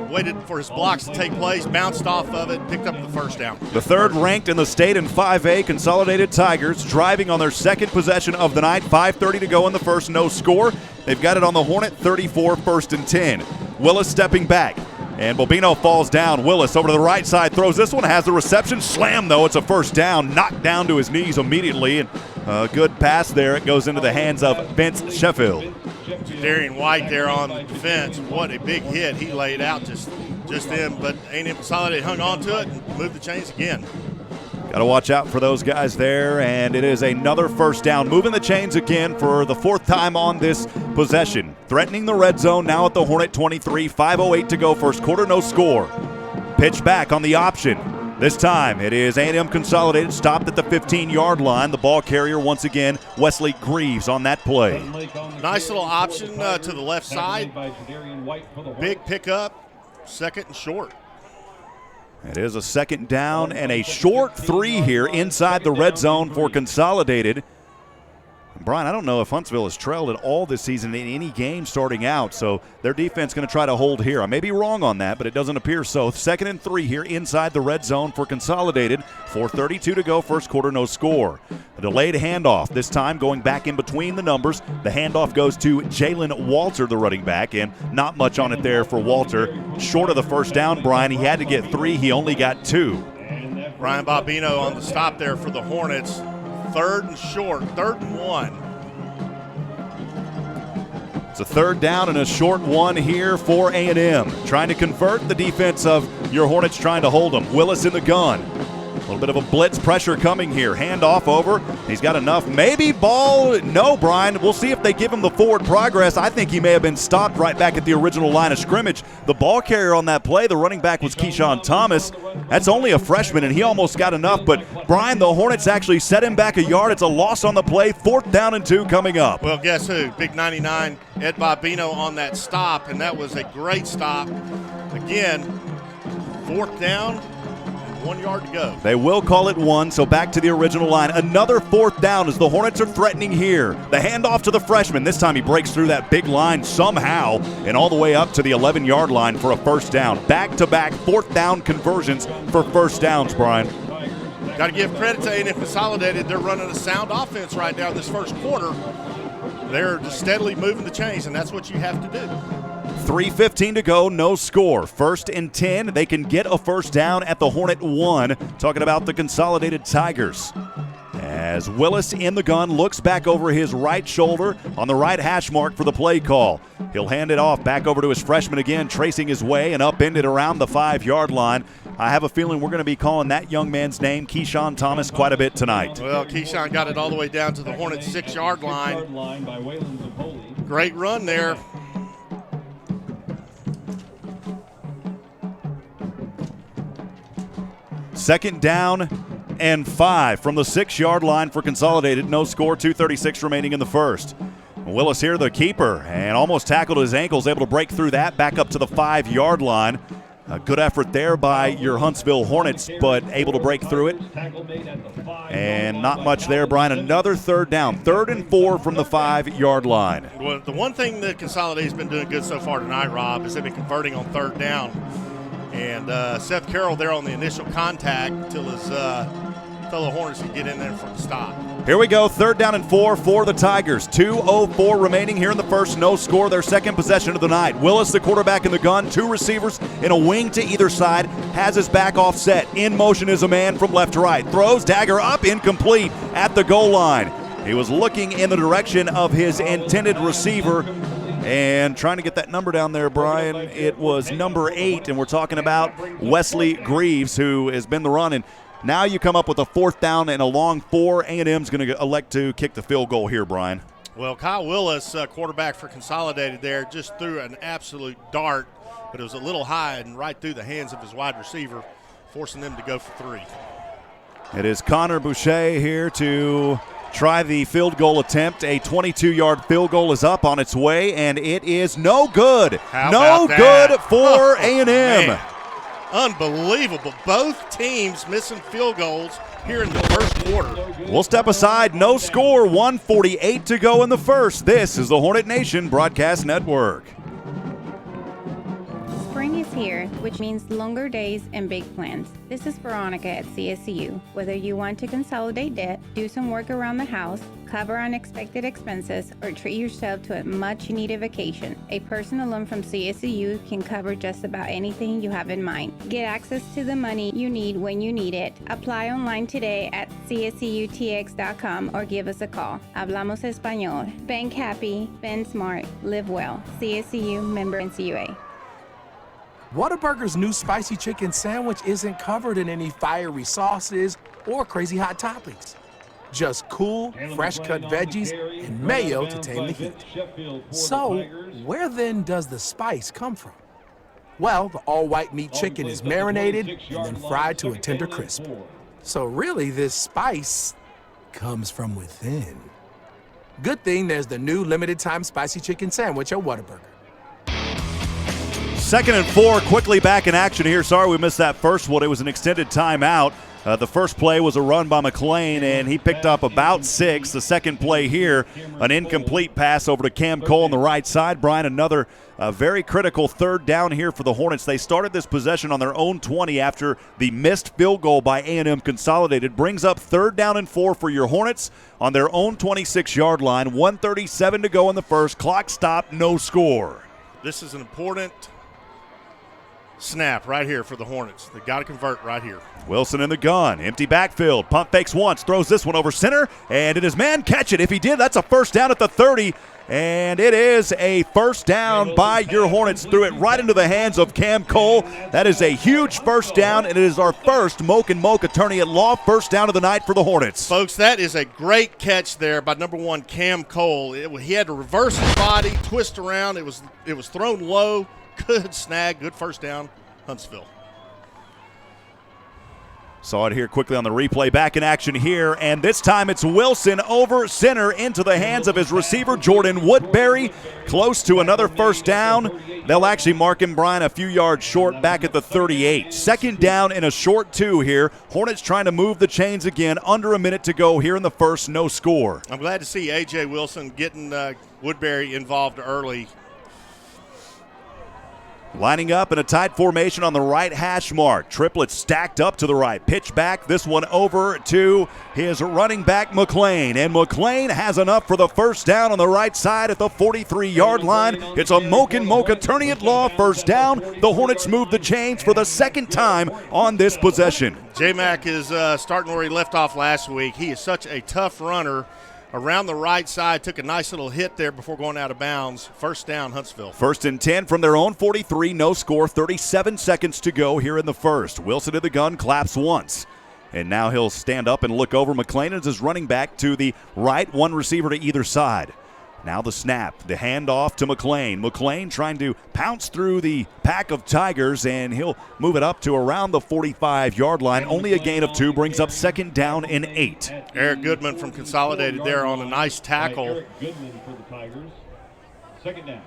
waited for his blocks to take place, bounced off of it, picked up the first down. The 3rd ranked in the state in 5A, Consolidated Tigers, driving on their second possession of the night. 5:30 to go in the first, no score. They've got it on the Hornet 34, 1st and 10. Willis stepping back, and Bobino falls down. Willis over to the right side, throws this one, has the reception. Slam, though, it's a first down. Knocked down to his knees immediately, and a good pass there. It goes into the hands of Vince Sheffield. Darian White there on the defense. What a big hit he laid out just then, but A&M Consolidated hung on to it and moved the chains again. Got to watch out for those guys there, and it is another first down. Moving the chains again for the 4th time on this possession. Threatening the red zone now at the Hornet 23. 5:08 to go, first quarter, no score. Pitch back on the option. This time it is A&M Consolidated, stopped at the 15-yard line. The ball carrier once again, Wesley Greaves on that play. Nice little option to the left side. Big pickup, 2nd and short. It is a 2nd down and a short 3 here inside the red zone for Consolidated. Brian, I don't know if Huntsville has trailed at all this season in any game starting out, so their defense going to try to hold here. I may be wrong on that, but it doesn't appear so. 2nd and 3 here inside the red zone for Consolidated. 4:32 to go, first quarter, no score. A delayed handoff, this time going back in between the numbers. The handoff goes to Jalen Walter, the running back, and not much on it there for Walter. Short of the first down, Brian. He had to get 3. He only got 2. Brian Bobino on the stop there for the Hornets. 3rd and short, 3rd and 1. It's a 3rd down and a short 1 here for A&M. Trying to convert, the defense of your Hornets trying to hold them. Willis in the gun. A little bit of a blitz pressure coming here. Handoff over. He's got enough. Maybe ball. No, Brian. We'll see if they give him the forward progress. I think he may have been stopped right back at the original line of scrimmage. The ball carrier on that play, the running back was Keyshawn Thomas. That's only a freshman, and he almost got enough. But, Brian, the Hornets actually set him back a yard. It's a loss on the play. 4th down and 2 coming up. Well, guess who? Big 99, Ed Bobino on that stop, and that was a great stop. Again, 4th down. 1 yard to go. They will call it one, so back to the original line. Another 4th down as the Hornets are threatening here. The handoff to the freshman. This time he breaks through that big line somehow and all the way up to the 11-yard line for a first down. Back-to-back 4th down conversions for first downs, Brian. Got to give credit to A&M Consolidated. They're running a sound offense right now this first quarter. They're just steadily moving the chains, and that's what you have to do. 3:15 to go, no score. 1st and 10. They can get a first down at the Hornet 1. Talking about the Consolidated Tigers. As Willis in the gun looks back over his right shoulder on the right hash mark for the play call. He'll hand it off back over to his freshman again, tracing his way and upended around the 5-yard line. I have a feeling we're going to be calling that young man's name, Keyshawn Thomas, quite a bit tonight. Well, Keyshawn got it all the way down to the Hornets' 6-yard line. Great run there. Second down and 5 from the 6-yard line for Consolidated. No score, 2:36 remaining in the first. Willis here, the keeper, and almost tackled his ankles, able to break through that, back up to the 5-yard line. A good effort there by your Huntsville Hornets, but able to break through it. And not much there, Brian. Another 3rd down. 3rd and 4 from the 5-yard line. Well, the one thing that Consolidated's been doing good so far tonight, Rob, is they've been converting on 3rd down. And Seth Carroll there on the initial contact until his fellow Hornets can get in there for the stop. Here we go, 3rd down and 4 for the Tigers. 2:04 remaining here in the first. No score, their second possession of the night. Willis, the quarterback in the gun, 2 receivers in a wing to either side, has his back offset. In motion is a man from left to right. Throws, dagger up, incomplete at the goal line. He was looking in the direction of his intended receiver and trying to get that number down there, Brian. It was number 8, and we're talking about Wesley Greaves, who has been the run. And now you come up with a 4th down and a long 4. A&M's going to elect to kick the field goal here, Brian. Well, Kyle Willis, quarterback for Consolidated there, just threw an absolute dart, but it was a little high and right through the hands of his wide receiver, forcing them to go for 3. It is Connor Boucher here to try the field goal attempt. A 22-yard field goal is up on its way, and it is no good. No good for A&M. Man. Unbelievable. Both teams missing field goals here in the first quarter. We'll step aside. No score. 1:48 to go in the first. This is the Hornet Nation Broadcast Network. Spring is here, which means longer days and big plans. This is Veronica at CSU. Whether you want to consolidate debt, do some work around the house, cover unexpected expenses, or treat yourself to a much-needed vacation, a personal loan from CSU can cover just about anything you have in mind. Get access to the money you need when you need it. Apply online today at csutx.com or give us a call. Hablamos Español. Bank happy, spend smart, live well. CSU, member NCUA. Whataburger's new spicy chicken sandwich isn't covered in any fiery sauces or crazy hot toppings. Just cool, fresh-cut veggies and mayo to tame the heat. So, where then does the spice come from? Well, the all-white meat chicken is marinated and then fried to a tender crisp. So really, this spice comes from within. Good thing there's the new limited-time spicy chicken sandwich at Whataburger. 2nd and 4, quickly back in action here. Sorry we missed that first one. It was an extended timeout. The first play was a run by McLean, and he picked up about 6. The second play here, an incomplete pass over to Cam Cole on the right side. Brian, another very critical 3rd down here for the Hornets. They started this possession on their own 20 after the missed field goal by A&M Consolidated. Brings up 3rd down and 4 for your Hornets on their own 26-yard line. 1:37 to go in the first. Clock stopped, no score. This is an important snap right here for the Hornets. They got to convert right here. Wilson in the gun, empty backfield, pump fakes once, throws this one over center, and it is man catch it. If he did, that's a first down at the 30, and it is a first down by your Hornets. Threw it right into the hands of Cam Cole. That is a huge first down, and it is our first Moke and Moke attorney at law first down of the night for the Hornets. Folks, that is a great catch there by number 1 Cam Cole. He had to reverse his body, twist around. It was thrown low. Good snag, good first down, Huntsville. Saw it here quickly on the replay. Back in action here, and this time it's Wilson over center into the hands of his receiver, Jordan Woodbury. Close to another first down. They'll actually mark him, Brian, a few yards short back at the 38. Second down and a short 2 here. Hornets trying to move the chains again. Under a minute to go here in the first. No score. I'm glad to see A.J. Wilson getting Woodbury involved early. Lining up in a tight formation on the right hash mark. Triplets stacked up to the right. Pitch back, this one over to his running back, McLean. And McLean has enough for the first down on the right side at the 43-yard line. It's a Mocha attorney at law first down. The Hornets move the chains for the second time on this possession. J-Mac is starting where he left off last week. He is such a tough runner. Around the right side, took a nice little hit there before going out of bounds. First down, Huntsville. First and 10 from their own 43, no score, 37 seconds to go here in the first. Wilson to the gun, claps once. And now he'll stand up and look over. McLean is his running back to the right, one receiver to either side. Now the snap, the handoff to McLean. McLean trying to pounce through the pack of Tigers, and he'll move it up to around the 45-yard line. Only a gain of 2 brings up second down and 8. Eric Goodman from Consolidated there on a nice tackle. Eric Goodman for the Tigers. Second down.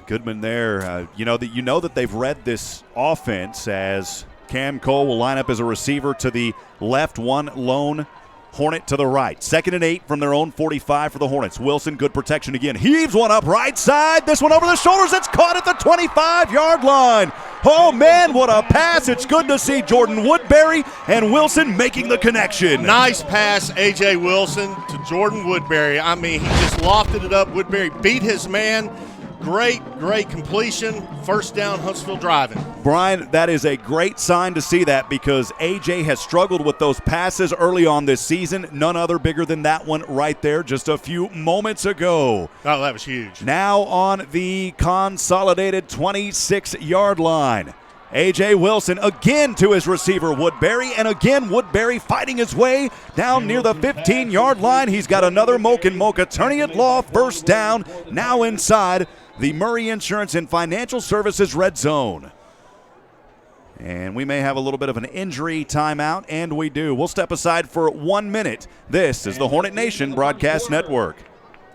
Goodman there. You know that they've read this offense as Cam Cole will line up as a receiver to the left, one lone Hornet to the right. Second and 8 from their own 45 for the Hornets. Wilson, good protection again. Heaves one up right side. This one over the shoulders. It's caught at the 25-yard line. Oh, man, what a pass. It's good to see Jordan Woodbury and Wilson making the connection. Nice pass, A.J. Wilson to Jordan Woodbury. I mean, he just lofted it up. Woodbury beat his man. Great completion. First down, Huntsville driving. Brian, that is a great sign to see that because A.J. has struggled with those passes early on this season. None other bigger than that one right there just a few moments ago. Oh, that was huge. Now on the Consolidated 26-yard line. A.J. Wilson again to his receiver, Woodbury, and again Woodbury fighting his way down near the 15-yard line. He's got another Mocha attorney at law first down, now inside the Murray Insurance and Financial Services red zone. And we may have a little bit of an injury timeout, and we do. We'll step aside for 1 minute. This is the Hornet Nation Broadcast Network.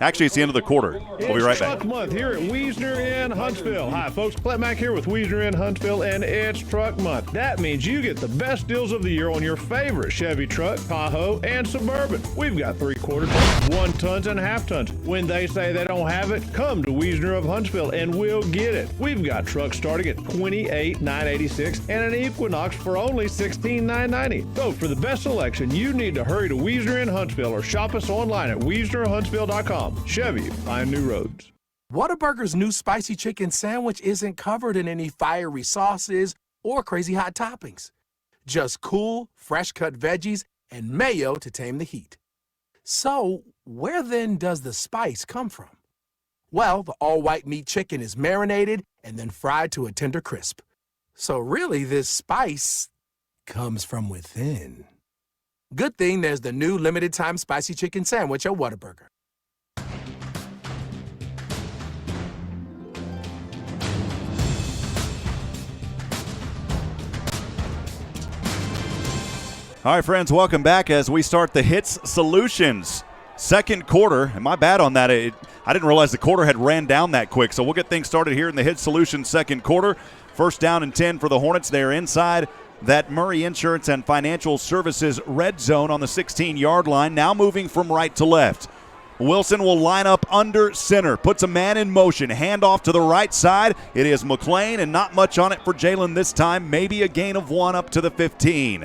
Actually, it's the end of the quarter. We'll be right back. It's Truck Month here at Wiesner in Huntsville. Hi, folks. Clint Mack here with Wiesner in Huntsville, and it's Truck Month. That means you get the best deals of the year on your favorite Chevy truck, Tahoe, and Suburban. We've got 3/4 tons, 1 tons, and half tons. When they say they don't have it, come to Wiesner of Huntsville, and we'll get it. We've got trucks starting at $28,986 and an Equinox for only $16,990. So for the best selection, you need to hurry to Wiesner in Huntsville or shop us online at WiesnerHuntsville.com. Chevy, find new roads. Whataburger's new spicy chicken sandwich isn't covered in any fiery sauces or crazy hot toppings. Just cool, fresh-cut veggies and mayo to tame the heat. So, where then does the spice come from? Well, the all-white meat chicken is marinated and then fried to a tender crisp. So really, this spice comes from within. Good thing there's the new limited-time spicy chicken sandwich at Whataburger. All right, friends, welcome back as we start the Hits Solutions second quarter. And my bad on that. I didn't realize the quarter had ran down that quick. So we'll get things started here in the Hits Solutions second quarter. First down and 10 for the Hornets. They're inside that Murray Insurance and Financial Services red zone on the 16-yard line. Now moving from right to left. Wilson will line up under center, puts a man in motion, handoff to the right side. It is McLean, and not much on it for Jalen this time. Maybe a gain of 1 up to the 15.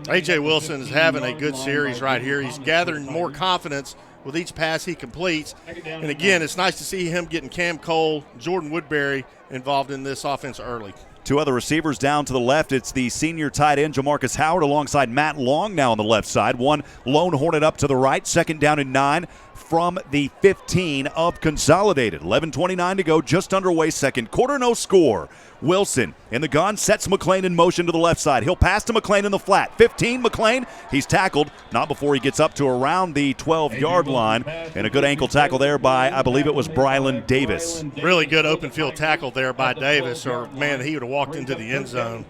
A.J. Wilson is having a good series right here. He's gathering more confidence with each pass he completes. And again, it's nice to see him getting Cam Cole, Jordan Woodbury involved in this offense early. 2 other receivers down to the left. It's the senior tight end, Jamarcus Howard, alongside Matt Long now on the left side. 1 lone Hornet up to the right. Second down and 9. from the 15 of Consolidated. 11:29 to go, just underway, second quarter, no score. Wilson in the gun, sets McLean in motion to the left side. He'll pass to McLean in the flat. 15, McLean, he's tackled, not before he gets up to around the 12-yard line. And a good ankle tackle there by, I believe it was Brylan Davis. Really good open field tackle there by Davis, or, man, he would have walked into the end zone.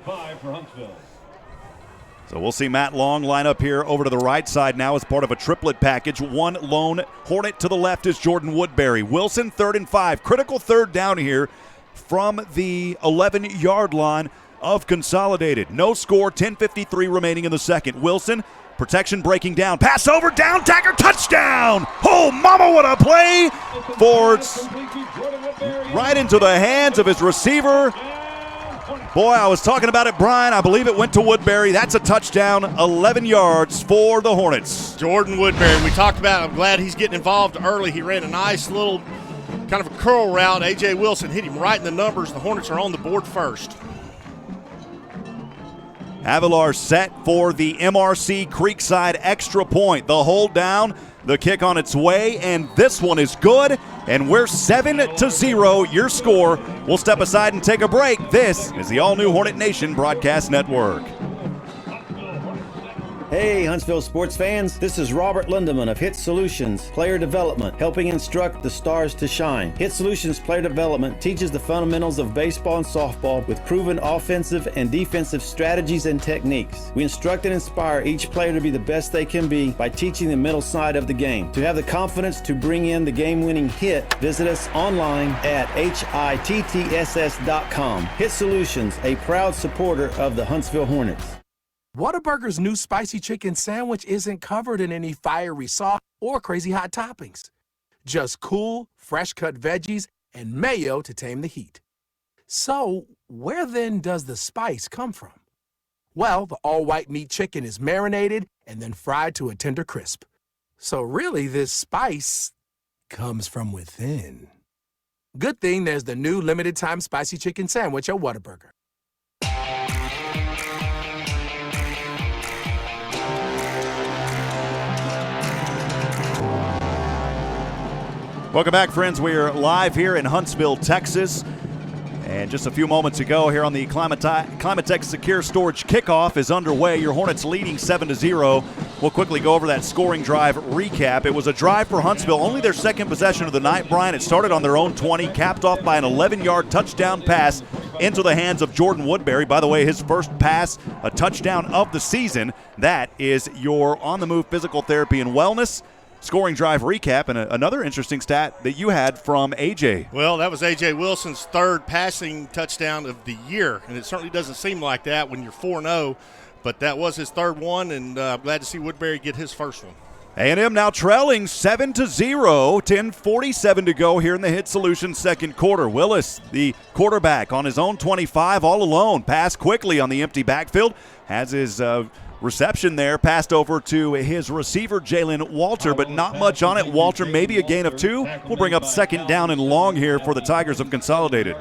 So we'll see Matt Long line up here over to the right side now as part of a triplet package. One lone Hornet to the left is Jordan Woodbury. Wilson, 3rd and 5. Critical third down here from the 11-yard line of Consolidated. No score, 10:53 remaining in the second. Wilson, protection breaking down. Pass over, down, Tacker, touchdown! Oh, mama, what a play! Fords right into the hands of his receiver. Boy, I was talking about it, Brian. I believe it went to Woodbury. That's a touchdown, 11 yards for the Hornets. Jordan Woodbury, we talked about it. I'm glad he's getting involved early. He ran a nice little kind of a curl route. A.J. Wilson hit him right in the numbers. The Hornets are on the board first. Avilar set for the MRC Creekside extra point. The hold down, the kick on its way, and this one is good. And we're 7-0, your score. We'll step aside and take a break. This is the all-new Hornet Nation Broadcast Network. Hey, Huntsville sports fans, this is Robert Lindeman of Hit Solutions Player Development, helping instruct the stars to shine. Hit Solutions Player Development teaches the fundamentals of baseball and softball with proven offensive and defensive strategies and techniques. We instruct and inspire each player to be the best they can be by teaching the mental side of the game. To have the confidence to bring in the game-winning hit, visit us online at hittss.com. Hit Solutions, a proud supporter of the Huntsville Hornets. Whataburger's new spicy chicken sandwich isn't covered in any fiery sauce or crazy hot toppings. Just cool, fresh-cut veggies and mayo to tame the heat. So, where then does the spice come from? Well, the all-white meat chicken is marinated and then fried to a tender crisp. So really, this spice comes from within. Good thing there's the new limited-time spicy chicken sandwich at Whataburger. Welcome back, friends. We are live here in Huntsville, Texas. And just a few moments ago here on the Climatex Secure Storage Kickoff is underway. Your Hornets leading 7-0. We'll quickly go over that scoring drive recap. It was a drive for Huntsville, only their second possession of the night, Brian. It started on their own 20, capped off by an 11-yard touchdown pass into the hands of Jordan Woodbury. By the way, his first pass, a touchdown of the season. That is your on-the-move physical therapy and wellness scoring drive recap, and another interesting stat that you had from A.J. Well, that was A.J. Wilson's third passing touchdown of the year, and it certainly doesn't seem like that when you're 4-0, but that was his third one, and I'm glad to see Woodbury get his first one. A&M now trailing 7-0, 10:47 to go here in the Hit Solutions second quarter. Willis, the quarterback, on his own 25, all alone, passed quickly on the empty backfield, has his reception there, passed over to his receiver, Jalen Walter, but not much on it. Walter, maybe a gain of 2. We'll bring up second down and long here for the Tigers of Consolidated.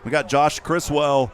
We got Josh Criswell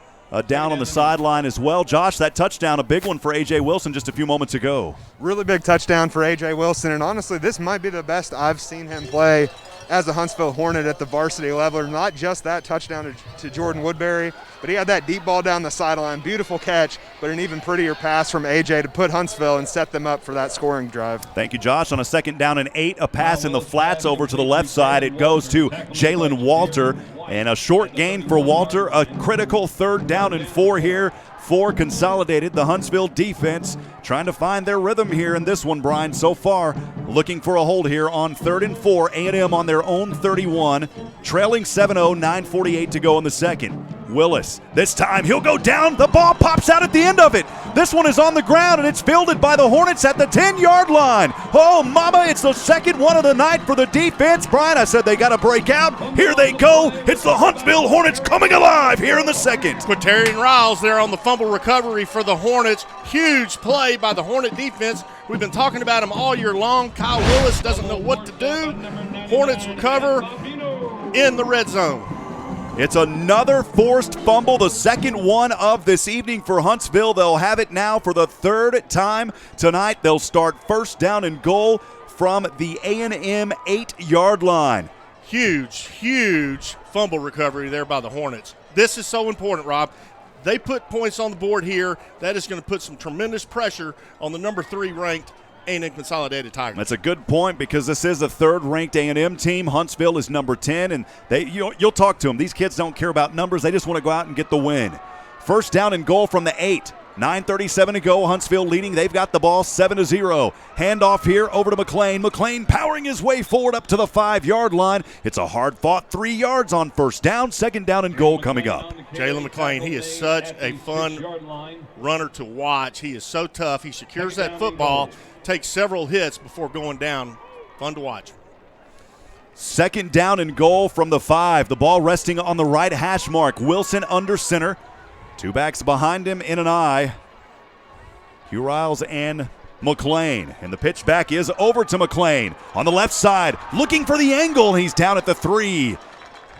down on the sideline as well. Josh, that touchdown, a big one for A.J. Wilson just a few moments ago. Really big touchdown for A.J. Wilson, and honestly, this might be the best I've seen him play as a Huntsville Hornet at the varsity level. Not just that touchdown to Jordan Woodbury, but he had that deep ball down the sideline. Beautiful catch, but an even prettier pass from A.J. to put Huntsville and set them up for that scoring drive. Thank you, Josh. On a second down and 8, a pass in the flats over to the left side. It goes to Jalen Walter, and a short gain for Walter. A critical third down and 4 here for Consolidated. The Huntsville defense trying to find their rhythm here in this one, Brian. So far, looking for a hold here on 3rd and 4. A&M on their own 31, trailing 7-0, 9:48 to go in the second. Willis, this time he'll go down. The ball pops out at the end of it. This one is on the ground, and it's fielded by the Hornets at the 10-yard line. Oh, mama, it's the second one of the night for the defense. Brian, I said they got to break out. Here they go. It's the Huntsville Hornets coming alive here in the second. Quinterian Riles there on the fumble recovery for the Hornets. Huge play by the Hornet defense. We've been talking about him all year long. Kyle Willis doesn't know what to do. Hornets recover in the red zone. It's another forced fumble, the second one of this evening for Huntsville. They'll have it now for the third time tonight. They'll start first down and goal from the A&M 8-yard line. Huge fumble recovery there by the Hornets. This is so important, Rob. They put points on the board here. That is going to put some tremendous pressure on the number 3 ranked A&M Consolidated Tigers. That's a good point because this is a 3rd-ranked A&M team. Huntsville is number 10, and you'll talk to them. These kids don't care about numbers. They just want to go out and get the win. First down and goal from the 8. 9:37 to go. Huntsville leading. They've got the ball 7-0. Handoff here over to McLean. McLean powering his way forward up to the 5-yard line. It's a hard-fought 3 yards on first down. Second down and goal coming up. Jalen McLean, he is such a fun runner to watch. He is so tough. He secures that football, takes several hits before going down. Fun to watch. Second down and goal from the 5. The ball resting on the right hash mark. Wilson under center. 2 backs behind him in an eye. Hugh Riles and McLean. And the pitch back is over to McLean. On the left side, looking for the angle. He's down at the 3.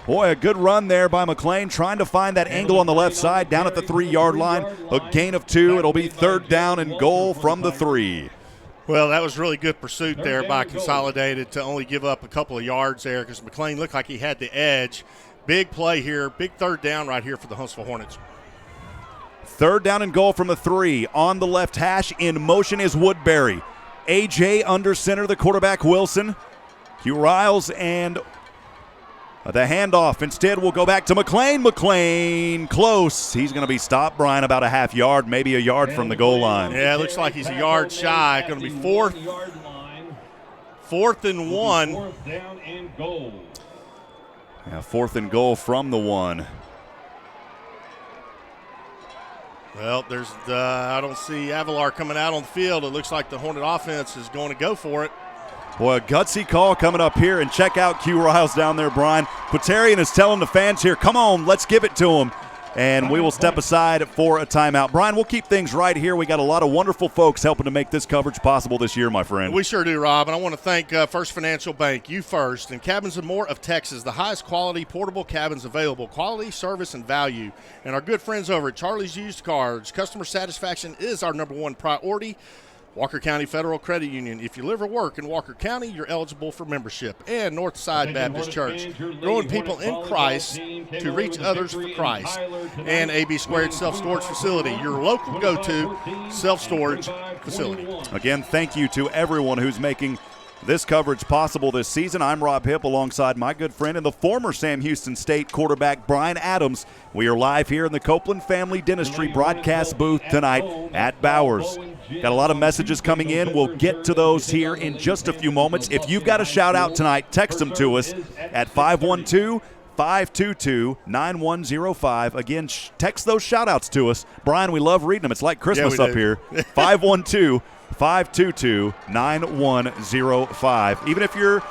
Boy, a good run there by McLean, trying to find that angle on the left side, down at the 3-yard line. A gain of 2. It'll be third down and goal from the 3. Well, that was really good pursuit there by Consolidated to only give up a couple of yards there because McLean looked like he had the edge. Big play here. Big third down right here for the Huntsville Hornets. Third down and goal from the 3. On the left hash, in motion is Woodbury. A.J. under center, the quarterback Wilson. Hugh Riles and the handoff instead will go back to McLean. McLean close. He's going to be stopped, Brian, about a half yard, maybe a yard from the goal line. Yeah, it looks like he's a yard shy. Going to be fourth and 1. Fourth down and goal. Yeah, 4th and goal from the 1. Well, there's I don't see Avalar coming out on the field. It looks like the Hornet offense is going to go for it. Boy, a gutsy call coming up here, and check out Q Riles down there, Brian. Quatarian is telling the fans here, come on, let's give it to him. And we will step aside for a timeout. Brian, we'll keep things right here. We got a lot of wonderful folks helping to make this coverage possible this year, my friend. We sure do, Rob. And I want to thank First Financial Bank, You First, and Cabins and More of Texas, the highest quality portable cabins available, quality, service, and value. And our good friends over at Charlie's Used Cars. Customer satisfaction is our number 1 priority. Walker County Federal Credit Union. If you live or work in Walker County, you're eligible for membership. And Northside Baptist Church, growing people in Christ to reach others for Christ. And AB Squared Self-Storage Facility, your local go-to self-storage facility. Again, thank you to everyone who's making this coverage possible this season. I'm Rob Hipp alongside my good friend and the former Sam Houston State quarterback Brian Adams. We are live here in the Copeland Family Dentistry broadcast booth tonight at Bowers. Got a lot of messages coming in. We'll get to those here in just a few moments. If you've got a shout out tonight, text them to us at 512-522-9105. Again, text those shout outs to us. Brian, we love reading them. It's like Christmas up here. 512-522-9105. Even if you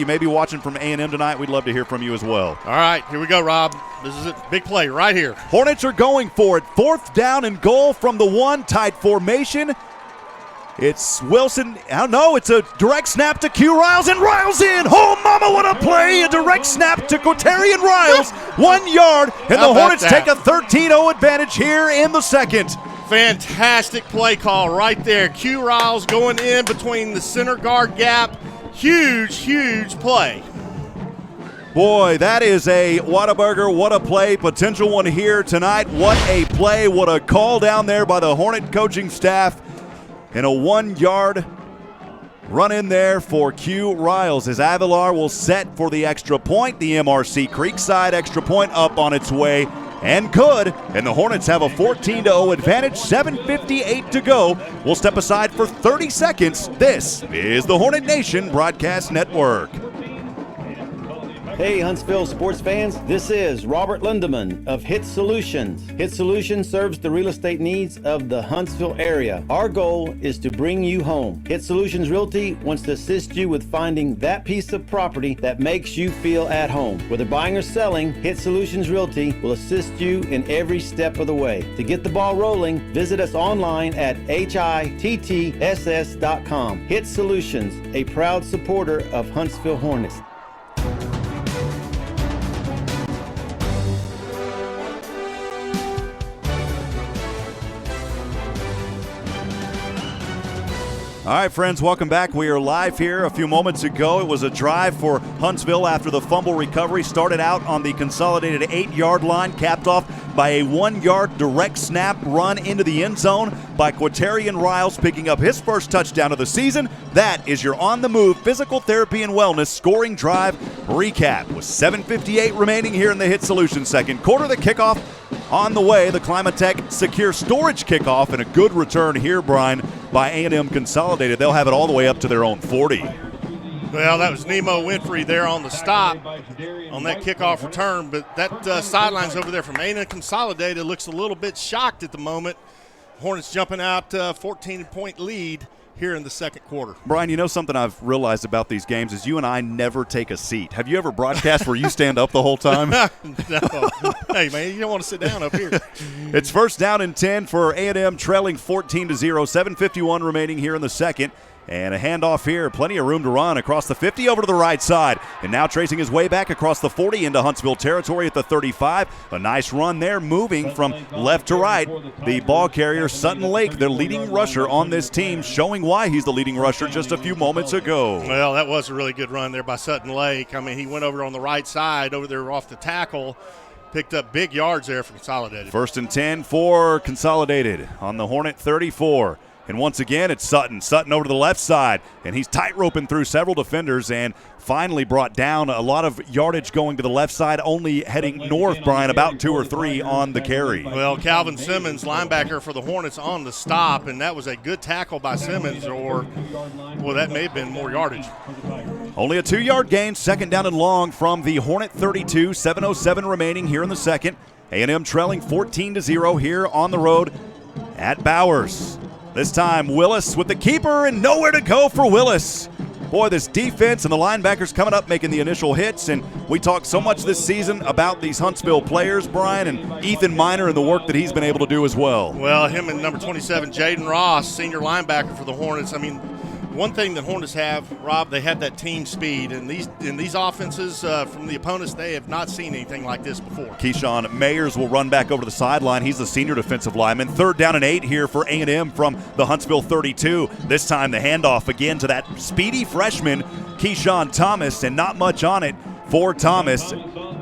may be watching from A&M tonight, we'd love to hear from you as well. All right, here we go, Rob. This is a big play right here. Hornets are going for it. 4th down and goal from the 1, tight formation. It's Wilson. Oh, no, it's a direct snap to Q Riles, and Riles in. Oh, mama, what a play. A direct snap to Quatarian Riles. 1 yard, and the Hornets take a 13-0 advantage here in the second. Fantastic play call right there. Q Riles going in between the center guard gap. Huge play. Boy, that is a Whataburger, what a play, potential one here tonight. What a play, what a call down there by the Hornet coaching staff. And a 1-yard run in there for Q Riles as Avalar will set for the extra point. The MRC Creekside extra point up on its way and good. And the Hornets have a 14-0 advantage, 7:58 to go. We'll step aside for 30 seconds. This is the Hornet Nation Broadcast Network. Hey Huntsville sports fans, this is Robert Lindeman of Hit Solutions. Hit Solutions serves the real estate needs of the Huntsville area. Our goal is to bring you home. Hit Solutions Realty wants to assist you with finding that piece of property that makes you feel at home. Whether buying or selling, Hit Solutions Realty will assist you in every step of the way. To get the ball rolling, visit us online at HITTSS.com. Hit Solutions, a proud supporter of Huntsville Hornets. All right, friends, welcome back. We are live here. A few moments ago, it was a drive for Huntsville after the fumble recovery. Started out on the consolidated 8-yard line, capped off by a 1-yard direct snap run into the end zone by Quatarian Riles, picking up his first touchdown of the season. That is your on-the-move physical therapy and wellness scoring drive recap. With 7:58 remaining here in the Hit Solutions second quarter, the kickoff on the way, the Climatech Secure Storage kickoff, and a good return here, Brian, by A&M Consolidated. They'll have it all the way up to their own 40. Well, that was Nemo Winfrey there on the stop on that kickoff return, but that sideline's over there from A&M Consolidated looks a little bit shocked at the moment. Hornets jumping out 14-point lead here in the second quarter. Brian, you know something I've realized about these games is you and I never take a seat. Have you ever broadcast where you stand up the whole time? No. Hey, man, you don't want to sit down up here. It's first down and 10 for A&M, trailing 14-0. 7:51 remaining here in the second. And a handoff here, plenty of room to run across the 50 over to the right side. And now tracing his way back across the 40 into Huntsville territory at the 35. A nice run there, moving from left to right. The ball carrier, Sutton Lake, their leading rusher on this team, showing why he's the leading rusher just a few moments ago. Well, that was a really good run there by Sutton Lake. I mean, he went over on the right side, over there off the tackle. Picked up big yards there for Consolidated. First and 10 for Consolidated on the Hornet 34. And once again, it's Sutton. Sutton over to the left side, and he's tight-roping through several defenders and finally brought down. A lot of yardage going to the left side, only heading north, Brian, about 2 or 3 on the carry. Well, Calvin Simmons, linebacker for the Hornets, on the stop, and that was a good tackle by Simmons, or, well, that may have been more yardage. Only a 2-yard gain, second down and long from the Hornet 32, 7:07 remaining here in the second. A&M trailing 14-0 here on the road at Bowers. This time, Willis with the keeper, and nowhere to go for Willis. Boy, this defense and the linebackers coming up making the initial hits, and we talked so much this season about these Huntsville players, Brian, and Ethan Miner and the work that he's been able to do as well. Well, him and number 27, Jaden Ross, senior linebacker for the Hornets. I mean, one thing that Hornets have, Rob, they have that team speed, and these offenses from the opponents, they have not seen anything like this before. Keyshawn Mayers will run back over to the sideline. He's the senior defensive lineman. Third down and 8 here for A&M from the Huntsville 32. This time the handoff again to that speedy freshman, Keyshawn Thomas, and not much on it for Thomas,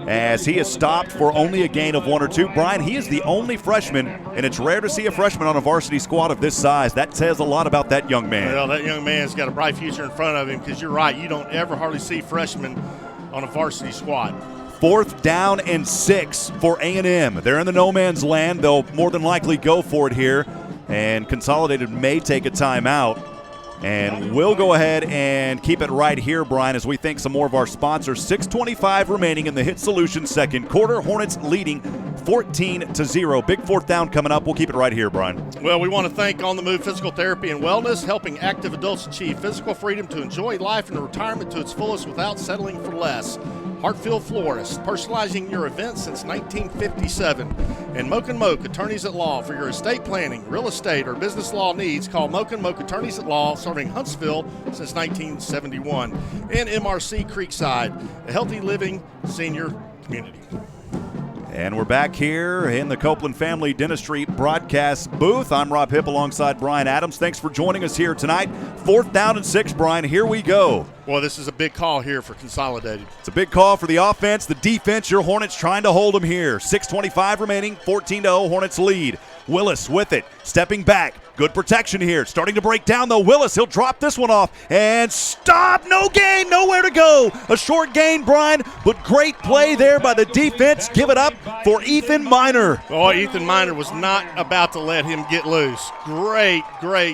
as he is stopped for only a gain of 1 or 2. Brian, he is the only freshman, and it's rare to see a freshman on a varsity squad of this size. That says a lot about that young man. Well, that young man's got a bright future in front of him, because you're right, you don't ever hardly see freshmen on a varsity squad. Fourth down and 6 for A&M. They're in the no man's land. They'll more than likely go for it here, and Consolidated may take a timeout. And we'll go ahead and keep it right here, Brian, as we thank some more of our sponsors. 6:25 remaining in the Hit Solutions second quarter. Hornets leading 14-0. Big fourth down coming up. We'll keep it right here, Brian. Well, we want to thank On the Move Physical Therapy and Wellness, helping active adults achieve physical freedom to enjoy life and retirement to its fullest without settling for less. Hartfield Florist, personalizing your event since 1957. And Moak & Moak, attorneys at law. For your estate planning, real estate, or business law needs, call Moak & Moak Attorneys at Law, serving Huntsville since 1971. And MRC Creekside, a healthy living senior community. And we're back here in the Copeland Family Dentistry broadcast booth. I'm Rob Hipp alongside Brian Adams. Thanks for joining us here tonight. Fourth down and 6, Brian. Here we go. Well, this is a big call here for Consolidated. It's a big call for the offense. The defense, your Hornets trying to hold them here. 6:25 remaining, 14-0, Hornets lead. Willis with it, stepping back. Good protection here. Starting to break down, though. Willis, he'll drop this one off. And stop. No gain. Nowhere to go. A short gain, Brian, but great play there by the defense. Give it up for Ethan Miner. Oh, Ethan Miner was not about to let him get loose. Great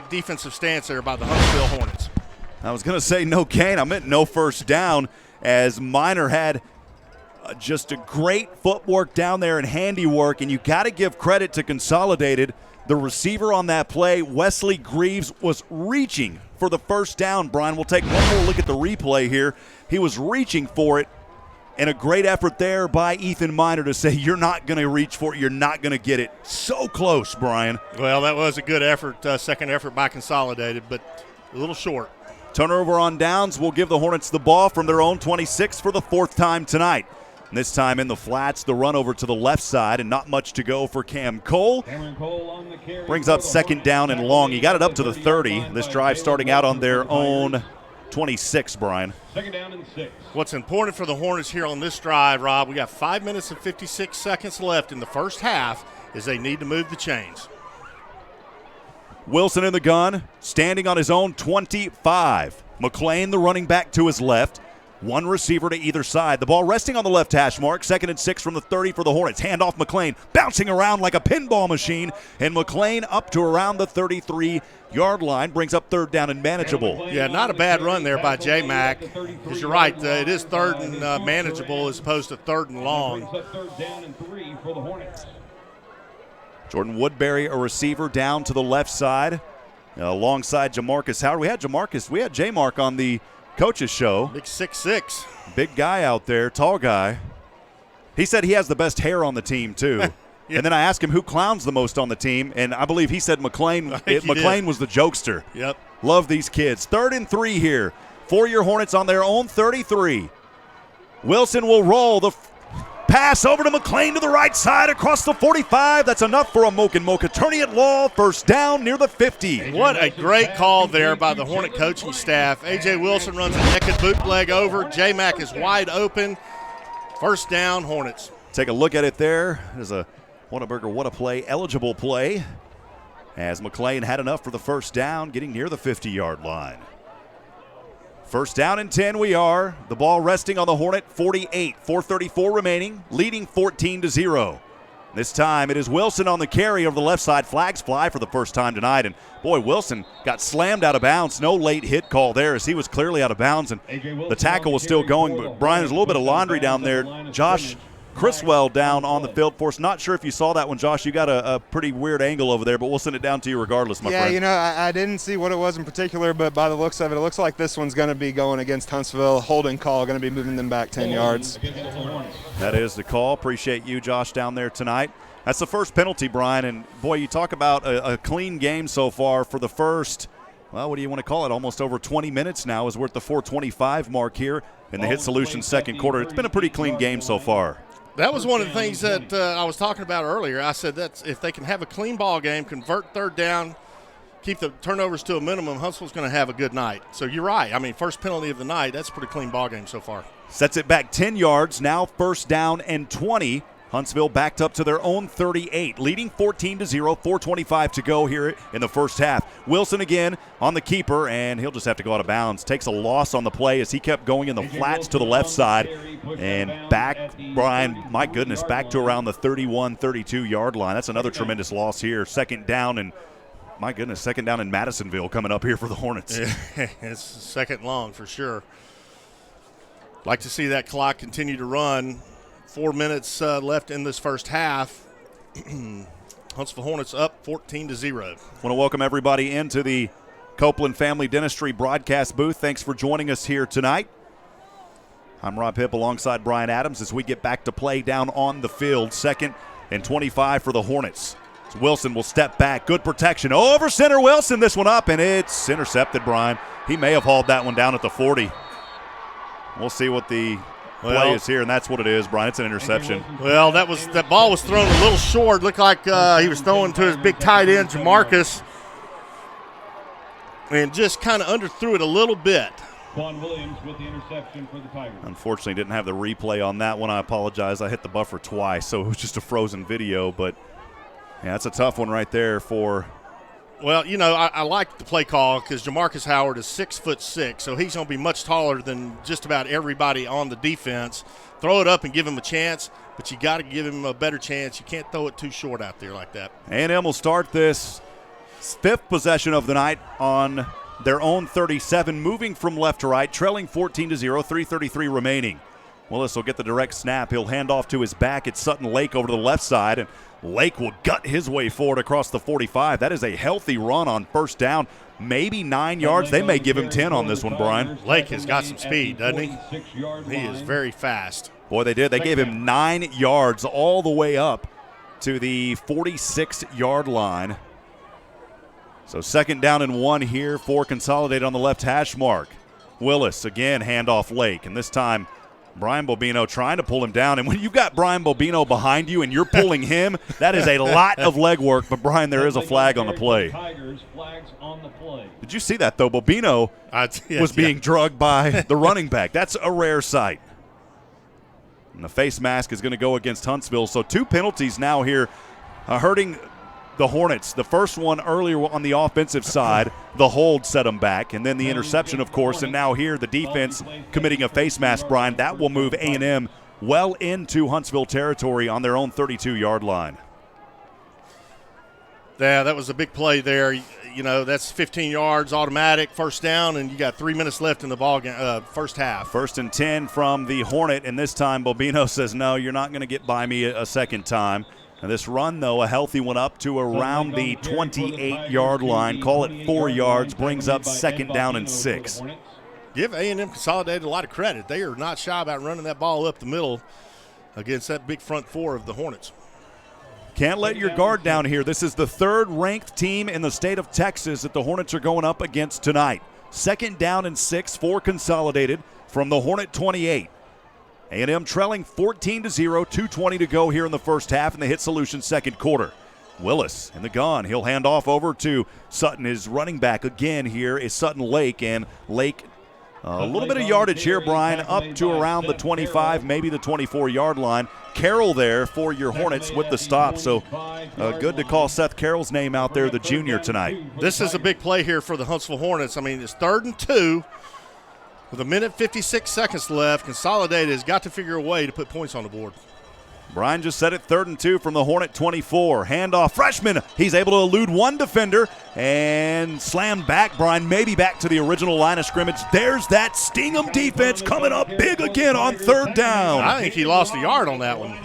defensive stance there by the Huntsville Hornets. I was going to say no gain. I meant no first down, as Miner had just a great footwork down there and handiwork, and you got to give credit to Consolidated. The receiver on that play, Wesley Greaves, was reaching for the first down. Brian, we'll take one more look at the replay here. He was reaching for it, and a great effort there by Ethan Miner to say, you're not going to reach for it, you're not going to get it. So close, Brian. Well, that was a good effort, second effort by Consolidated, but a little short. Turnover on downs will give the Hornets the ball from their own 26 for the fourth time tonight. And this time in the flats, the run over to the left side, and not much to go for Cam Cole. Brings up second down and long. He got it up to the 30. This drive starting out on their own 26, Brian. Second down and 6. What's important for the Hornets here on this drive, Rob, we got 5 minutes and 56 seconds left in the first half, is they need to move the chains. Wilson in the gun, standing on his own 25. McClain, the running back, to his left. One receiver to either side. The ball resting on the left hash mark. 2nd and 6 from the 30 for the Hornets. Handoff McClain, bouncing around like a pinball machine. And McClain up to around the 33-yard line. Brings up 3rd down and manageable. Yeah, not a bad run there by J-Mac. Because you're right, it is 3rd and manageable as opposed to 3rd and long. Third down and 3 for the Hornets. Jordan Woodbury, a receiver, down to the left side. Alongside Jamarcus Howard. We had J-Mark on the coach's show. Big 6'6". Big guy out there, tall guy. He said he has the best hair on the team, too. Yeah. And then I asked him who clowns the most on the team, and I believe he said McClain. McClain was the jokester. Yep. Love these kids. 3rd and 3 here for your Hornets on their own 33. Wilson will roll the pass over to McClain to the right side across the 45. That's enough for a Mocha attorney at law. First down near the 50. What a great call there by the Hornet coaching staff. A.J. Wilson runs a naked bootleg over. J-Mac is wide open. First down, Hornets. Take a look at it there. There's a Whataburger, what a play, eligible play. As McClain had enough for the first down, getting near the 50-yard line. First down and 10 we are. The ball resting on the Hornet 48. 4:34 remaining, leading 14-0. This time it is Wilson on the carry over the left side. Flags fly for the first time tonight. And, boy, Wilson got slammed out of bounds. No late hit call there as he was clearly out of bounds. And the tackle was still going. But, Brian, there's a little bit of laundry down there. Josh Criswell down on the field for us. Not sure if you saw that one, Josh. You got a pretty weird angle over there, but we'll send it down to you regardless, my friend. Yeah, I didn't see what it was in particular, but by the looks of it, it looks like this one's going to be going against Huntsville. Holding call, going to be moving them back 10 yards. That is the call. Appreciate you, Josh, down there tonight. That's the first penalty, Brian, and, boy, you talk about a clean game so far for the first, well, what do you want to call it, almost over 20 minutes now as we're at the 4:25 mark here in the Hit Solutions second quarter. It's been a pretty clean game so far. That was one of the things that I was talking about earlier. I said that if they can have a clean ball game, convert 3rd down, keep the turnovers to a minimum, Huntsville's going to have a good night. So you're right. I mean, first penalty of the night, that's a pretty clean ball game so far. Sets it back 10 yards, now 1st down and 20. Huntsville backed up to their own 38, leading 14-0, 4:25 to go here in the first half. Wilson again on the keeper, and he'll just have to go out of bounds. Takes a loss on the play as he kept going in the flats to the left side. And back, Brian, my goodness, back to around the 31, 32-yard line. That's another tremendous loss here. Second down, and my goodness, second down in Madisonville coming up here for the Hornets. Yeah, it's second long for sure. Like to see that clock continue to run. 4 minutes left in this first half. Huntsville Hornets up 14-0. Want to welcome everybody into the Copeland Family Dentistry broadcast booth. Thanks for joining us here tonight. I'm Rob Hipp alongside Brian Adams as we get back to play down on the field. 2nd and 25 for the Hornets. So Wilson will step back. Good protection. Over center Wilson. This one up, and it's intercepted, Brian. He may have hauled that one down at the 40. We'll see what the play is here, and that's what it is, Brian. It's an interception. Well, that ball was thrown a little short. Looked like he was throwing to his big tight end, Jamarcus, and just kind of underthrew it a little bit. Quan Williams with the interception for the Tigers. Unfortunately, didn't have the replay on that one. I apologize. I hit the buffer twice, so it was just a frozen video. But, yeah, that's a tough one right there for – well, you know, I like the play call because Jamarcus Howard is 6'6", so he's going to be much taller than just about everybody on the defense. Throw it up and give him a chance, but you got to give him a better chance. You can't throw it too short out there like that. A&M will start this 5th possession of the night on their own 37, moving from left to right, trailing 14-0, 3:33 remaining. Willis will get the direct snap. He'll hand off to his back. It's Sutton Lake over to the left side, and Lake will gut his way forward across the 45. That is a healthy run on first down. Maybe 9 yards. They may give him 10 on this one, Brian. Lake has got some speed, doesn't he? He is very fast. Boy, they did. They gave him 9 yards all the way up to the 46-yard line. So 2nd down and 1 here for Consolidated on the left hash mark. Willis again, handoff Lake, and this time Brian Bobino trying to pull him down. And when you've got Brian Bobino behind you and you're pulling him, that is a lot of leg work. But, Brian, there is a flag on the play. Did you see that, though? Bobino was being drugged by the running back. That's a rare sight. And the face mask is going to go against Huntsville. So 2 penalties now here hurting the Hornets. The first one earlier on the offensive side, the hold set them back, and then the interception, of course, and now here the defense committing a face mask, Brian. That will move A&M well into Huntsville territory on their own 32-yard line. Yeah, that was a big play there. You know, that's 15 yards automatic, first down, and you got 3 minutes left in the ball game, first half. 1st and 10 from the Hornet, and this time Bobino says, no, you're not going to get by me a second time. And this run, though, a healthy one up to around the 28-yard line. Call it 4 yards, brings up 2nd down and 6. Give A&M Consolidated a lot of credit. They are not shy about running that ball up the middle against that big front four of the Hornets. Can't let your guard down here. This is the 3rd-ranked team in the state of Texas that the Hornets are going up against tonight. 2nd down and 6 for Consolidated from the Hornet 28. A&M trailing 14-0, 2:20 to go here in the first half in the Hit Solutions second quarter. Willis in the gun. He'll hand off over to Sutton. His running back again here is Sutton Lake, and Lake a little bit of yardage here, Brian, up to around the 25, maybe the 24-yard line. Carroll there for your Hornets with the stop, so good to call Seth Carroll's name out there, the junior, tonight. This is a big play here for the Huntsville Hornets. I mean, it's 3rd and 2. With 1:56 seconds left, Consolidated has got to figure a way to put points on the board. Brian just said it, 3rd and 2 from the Hornet 24. Handoff, freshman. He's able to elude one defender and slam back, Brian, maybe back to the original line of scrimmage. There's that Stingham defense coming up big again on 3rd down. I think he lost a yard on that one.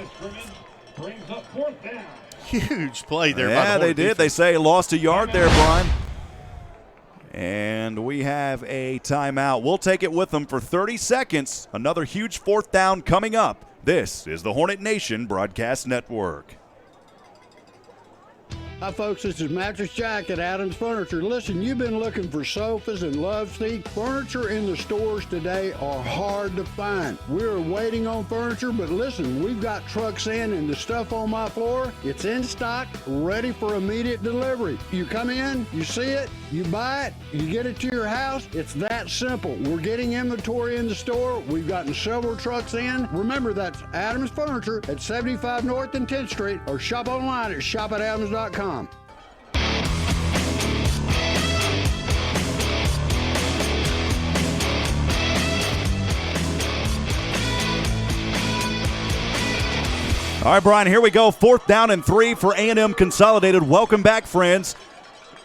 Huge play there by the Hornet they did. defense. They say lost a yard there, Brian. And we have a timeout. We'll take it with them for 30 seconds. Another huge 4th down coming up. This is the Hornet Nation Broadcast Network. Hi, folks. This is Mattress Jack at Adams Furniture. Listen, you've been looking for sofas and love seats. Furniture in the stores today are hard to find. We're waiting on furniture, but listen, we've got trucks in, and the stuff on my floor, it's in stock, ready for immediate delivery. You come in, you see it, you buy it, you get it to your house. It's that simple. We're getting inventory in the store. We've gotten several trucks in. Remember, that's Adams Furniture at 75 North and 10th Street, or shop online at shop@adams.com. All right, Brian, here we go. 4th down and 3 for A&M Consolidated. Welcome back, friends.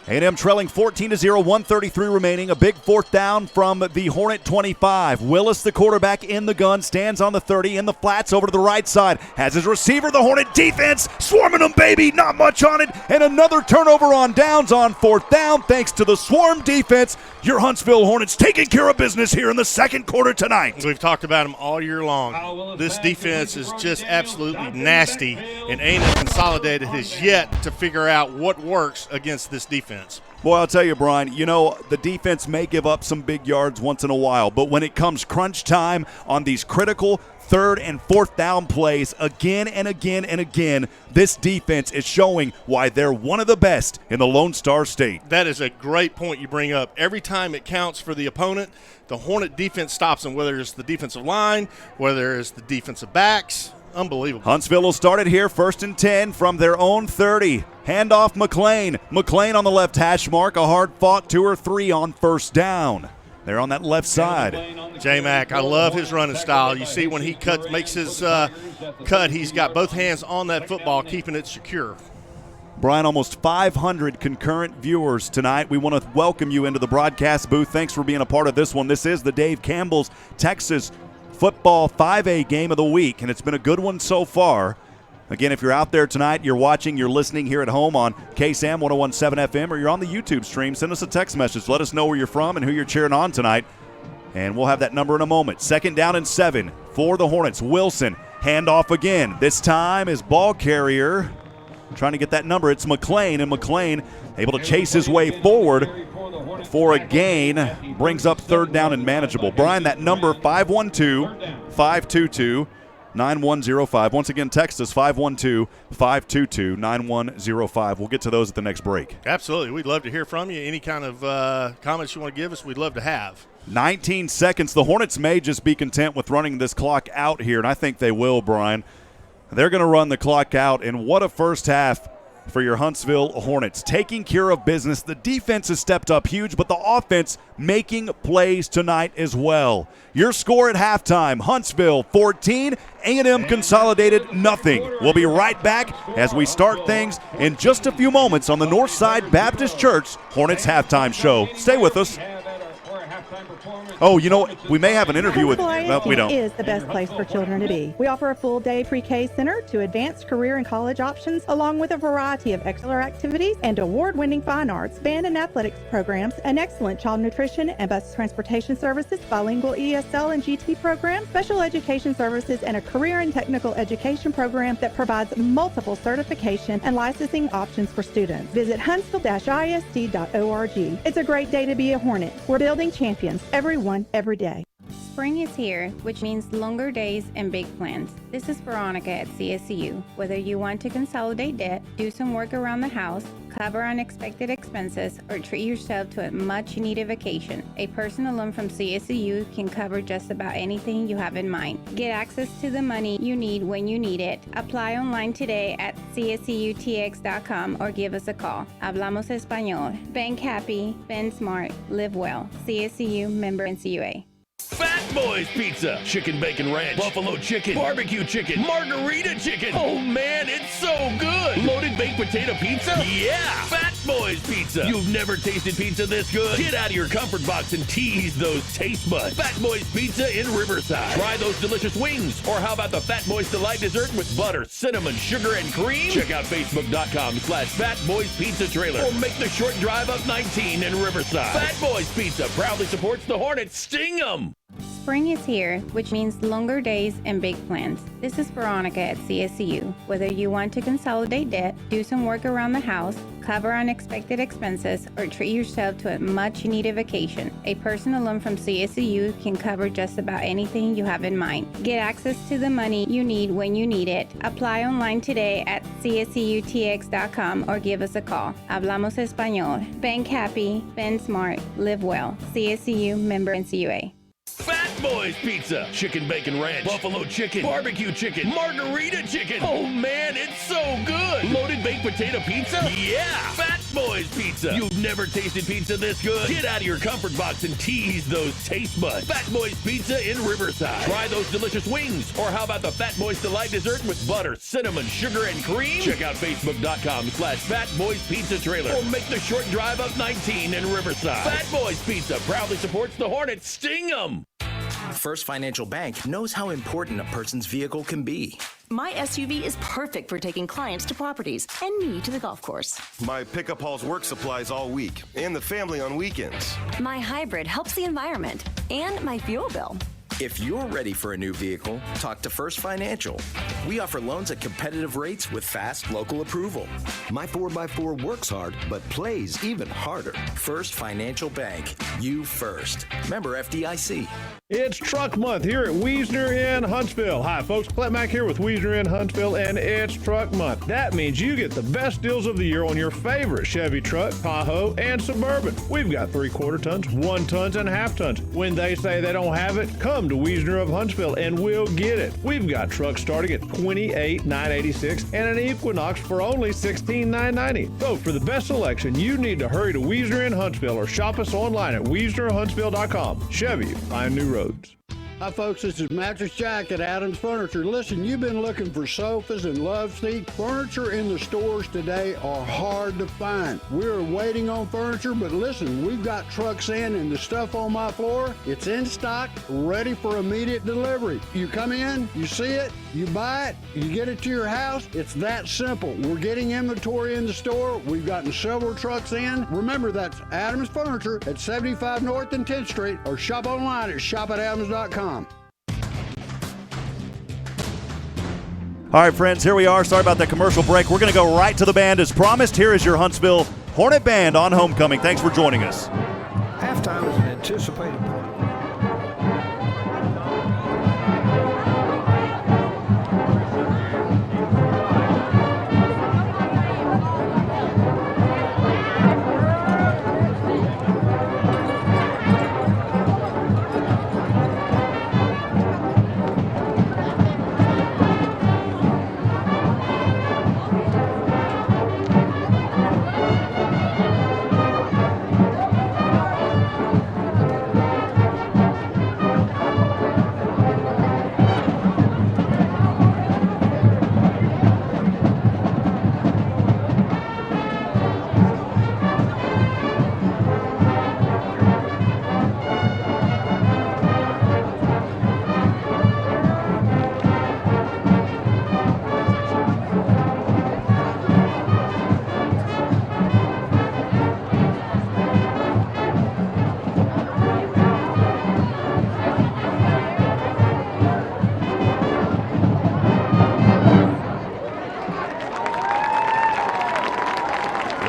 A&M trailing 14-0, 1:33 remaining. A big 4th down from the Hornet 25. Willis, the quarterback, in the gun, stands on the 30, in the flats over to the right side. Has his receiver, the Hornet defense, swarming them, baby. Not much on it. And another turnover on downs on 4th down thanks to the swarm defense. Your Huntsville Hornets taking care of business here in the second quarter tonight. We've talked about them all year long. This defense is just absolutely nasty, and A&M Consolidated has yet to figure out what works against this defense. Boy, I'll tell you, Brian, you know, the defense may give up some big yards once in a while, but when it comes crunch time on these critical 3rd and 4th down plays again and again and again, this defense is showing why they're one of the best in the Lone Star State. That is a great point you bring up. Every time it counts for the opponent, the Hornet defense stops them, whether it's the defensive line, whether it's the defensive backs. Unbelievable. Huntsville will start it here, 1st and 10 from their own 30. Handoff McLean. McLean on the left hash mark, a hard-fought 2 or 3 on 1st down. They're on that left side. J-Mac, I love his running style. You see when he makes his cut, he's got both hands on that football, keeping it secure. Brian, almost 500 concurrent viewers tonight. We want to welcome you into the broadcast booth. Thanks for being a part of this one. This is the Dave Campbell's Texas Football 5A game of the week, and it's been a good one so far. Again, if you're out there tonight, you're watching, you're listening here at home on KSAM 101.7 FM, or you're on the YouTube stream, send us a text message. Let us know where you're from and who you're cheering on tonight, and we'll have that number in a moment. 2nd down and 7 for the Hornets. Wilson, handoff again. This time is ball carrier trying to get that number. It's McLean, and McLean able to chase his way forward for a gain. Brings up 3rd down and manageable. Brian, that number 512 512-522-9105. Once again, text us 512-522-9105. We'll get to those at the next break. Absolutely. We'd love to hear from you. Any kind of comments you want to give us, we'd love to have. 19 seconds. The Hornets may just be content with running this clock out here, and I think they will, Brian. They're going to run the clock out, and what a first half for your Huntsville Hornets. Taking care of business. The defense has stepped up huge, but the offense making plays tonight as well. Your score at halftime, Huntsville 14, A&M Consolidated nothing. We'll be right back as we start things in just a few moments on the Northside Baptist Church Hornets halftime show. Stay with us. Oh, you know, we may have an interview with, well, we don't. Is the best place for children to be. We offer a full-day pre-K center to advanced career and college options, along with a variety of extracurricular activities and award-winning fine arts, band and athletics programs, an excellent child nutrition and bus transportation services, bilingual ESL and GT programs, special education services, and a career and technical education program that provides multiple certification and licensing options for students. Visit huntsville-isd.org. It's a great day to be a Hornet. We're building champions, everyone, every day. Spring is here, which means longer days and big plans. This is Veronica at CSU. Whether you want to consolidate debt, do some work around the house, cover unexpected expenses, or treat yourself to a much-needed vacation, a personal loan from CSU can cover just about anything you have in mind. Get access to the money you need when you need it. Apply online today at csutx.com or give us a call. Hablamos Español. Bank happy, spend smart, live well. CSU, member NCUA. Fat Boys Pizza, chicken bacon ranch, buffalo chicken, barbecue chicken, margarita chicken. Oh man, it's so good. Loaded baked potato pizza? Yeah, Fat Boys Pizza. You've never tasted pizza this good? Get out of your comfort box and tease those taste buds. Fat Boys Pizza in Riverside. Try those delicious wings. Or how about the Fat Boys Delight dessert with butter, cinnamon, sugar, and cream? Check out Facebook.com/Fat Boys Pizza Trailer. Or make the short drive up 19 in Riverside. Fat Boys Pizza proudly supports the Hornets. Sting 'em! Spring is here, which means longer days and big plans. This is Veronica at CSU. Whether you want to consolidate debt, do some work around the house, cover unexpected expenses, or treat yourself to a much-needed vacation, a personal loan from CSU can cover just about anything you have in mind. Get access to the money you need when you need it. Apply online today at csutx.com or give us a call. Hablamos Español. Bank happy, spend smart, live well. CSU, member NCUA. Fat Boys Pizza, chicken bacon ranch, buffalo chicken, barbecue chicken, margarita chicken. Oh man, it's so good. Loaded baked potato pizza? Yeah, Fat Boys Pizza. You've never tasted pizza this good? Get out of your comfort box and tease those taste buds. Fat Boys Pizza in Riverside. Try those delicious wings. Or how about the Fat Boys Delight dessert with butter, cinnamon, sugar, and cream? Check out Facebook.com/Fat Boys Pizza Trailer. Or make the short drive up 19 in Riverside. Fat Boys Pizza proudly supports the Hornets. Sting 'em! First Financial Bank knows how important a person's vehicle can be. My SUV is perfect for taking clients to properties and me to the golf course. My pickup hauls work supplies all week and the family on weekends. My hybrid helps the environment and my fuel bill. If you're ready for a new vehicle, talk to First Financial. We offer loans at competitive rates with fast local approval. My 4x4 works hard, but plays even harder. First Financial Bank. You first. Member FDIC. It's Truck Month here at Wiesner in Huntsville. Hi, folks. Clint Mack here with Wiesner in Huntsville, and it's Truck Month. That means you get the best deals of the year on your favorite Chevy truck, Tahoe, and Suburban. We've got 3/4 tons, 1 tons, and half tons. When they say they don't have it, come to Wiesner of Huntsville, and we'll get it. We've got trucks starting at $28,986 and an Equinox for only $16,990. So for the best selection, you need to hurry to Wiesner in Huntsville or shop us online at WiesnerHuntsville.com. Chevy, find new roads. Hi folks, this is Mattress Jack at Adams Furniture. Listen, you've been looking for sofas and love seats. Furniture in the stores today are hard to find. We're waiting on furniture, but listen, we've got trucks in and the stuff on my floor, it's in stock, ready for immediate delivery. You come in, you see it, you buy it, you get it to your house. It's that simple. We're getting inventory in the store. We've gotten several trucks in. Remember, that's Adams Furniture at 75 North and 10th Street, or shop online at shop@adams.com. All right, friends, here we are. Sorry about that commercial break. We're going to go right to the band as promised. Here is your Huntsville Hornet Band on homecoming. Thanks for joining us. Halftime is an anticipated part.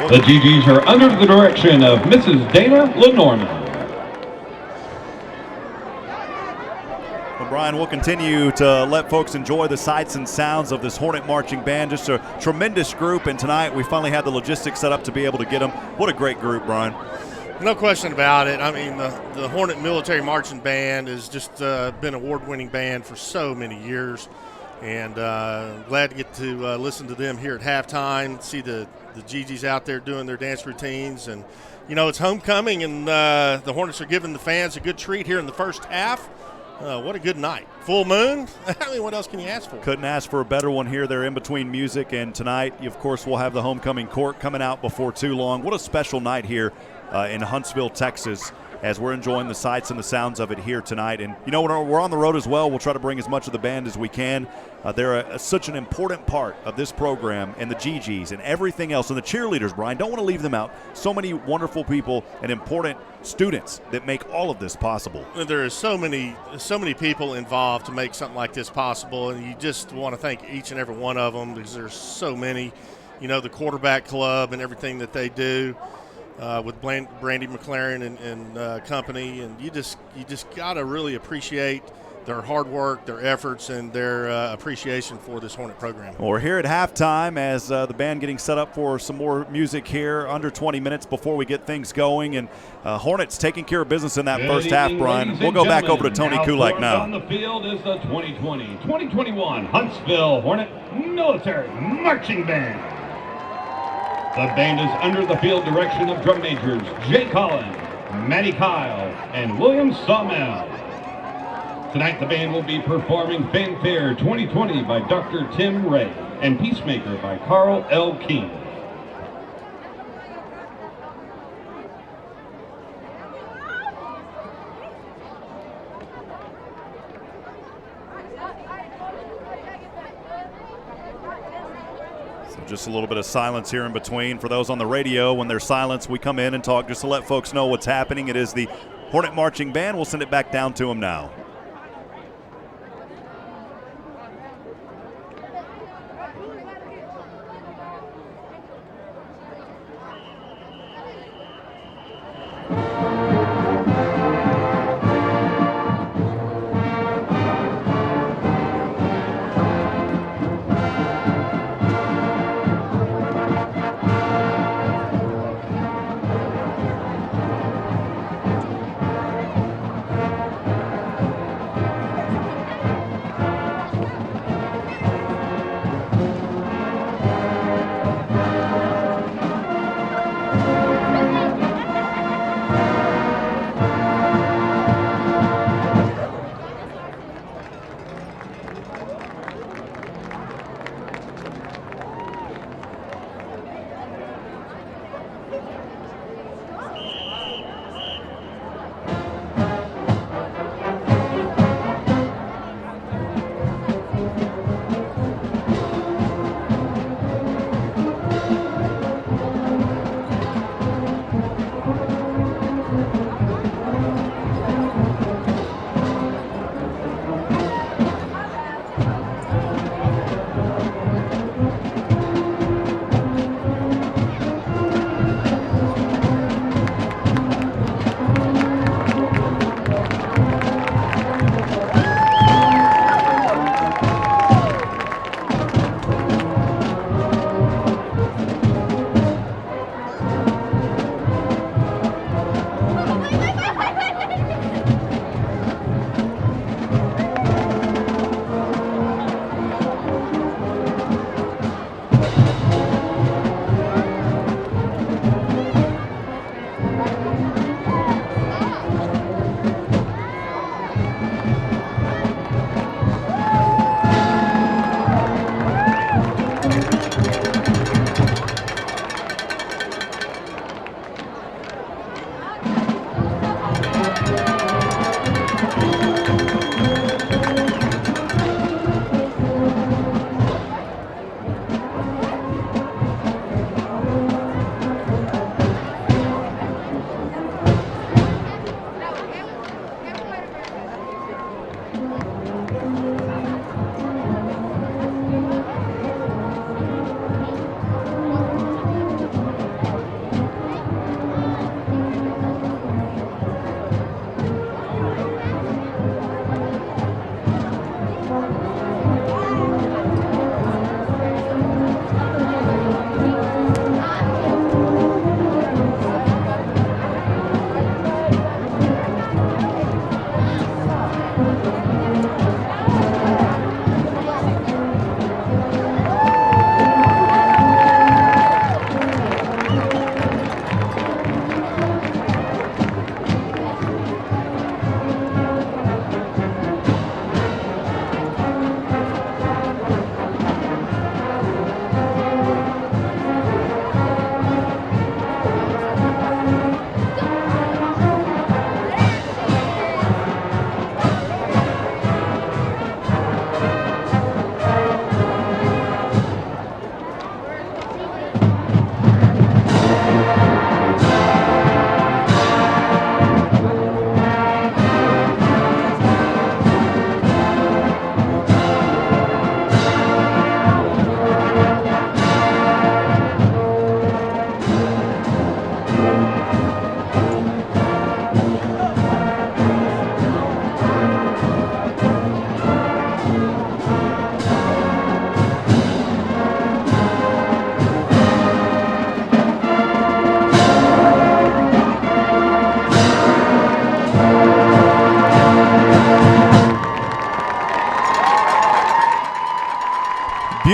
The GGs are under the direction of Mrs. Dana Lenormand. Well, Brian, we'll continue to let folks enjoy the sights and sounds of this Hornet Marching Band. Just a tremendous group, and tonight we finally had the logistics set up to be able to get them. What a great group, Brian. No question about it. I mean, the Hornet Military Marching Band has just been an award-winning band for so many years, and glad to get to listen to them here at halftime, see the GGs out there doing their dance routines. And, you know, it's homecoming, and the Hornets are giving the fans a good treat here in the first half. What a good night. Full moon. I mean, what else can you ask for? Couldn't ask for a better one here. They're in between music, and tonight, of course, we'll have the homecoming court coming out before too long. What a special night here in Huntsville, Texas, as we're enjoying the sights and the sounds of it here tonight. And, you know, when we're on the road as well, we'll try to bring as much of the band as we can. They're such an important part of this program, and the GGs and everything else. And the cheerleaders, Brian, don't want to leave them out. So many wonderful people and important students that make all of this possible. There is so many people involved to make something like this possible, and you just want to thank each and every one of them because there's so many. You know, the quarterback club and everything that they do. With Brandy McLaren and company, and you just got to really appreciate their hard work, their efforts, and their appreciation for this Hornet program. Well, we're here at halftime as the band getting set up for some more music here, under 20 minutes before we get things going, and Hornets taking care of business in that first half, Brian. We'll go back over to Tony Kulak now. On the field is the 2020-2021 Huntsville Hornet Military Marching Band. The band is under the field direction of drum majors Jay Collins, Matty Kyle, and William Sawmell. Tonight the band will be performing Fanfare 2020 by Dr. Tim Ray and Peacemaker by Carl L. King. Just a little bit of silence here in between. For those on the radio, when there's silence, we come in and talk just to let folks know what's happening. It is the Hornet Marching Band. We'll send it back down to them now.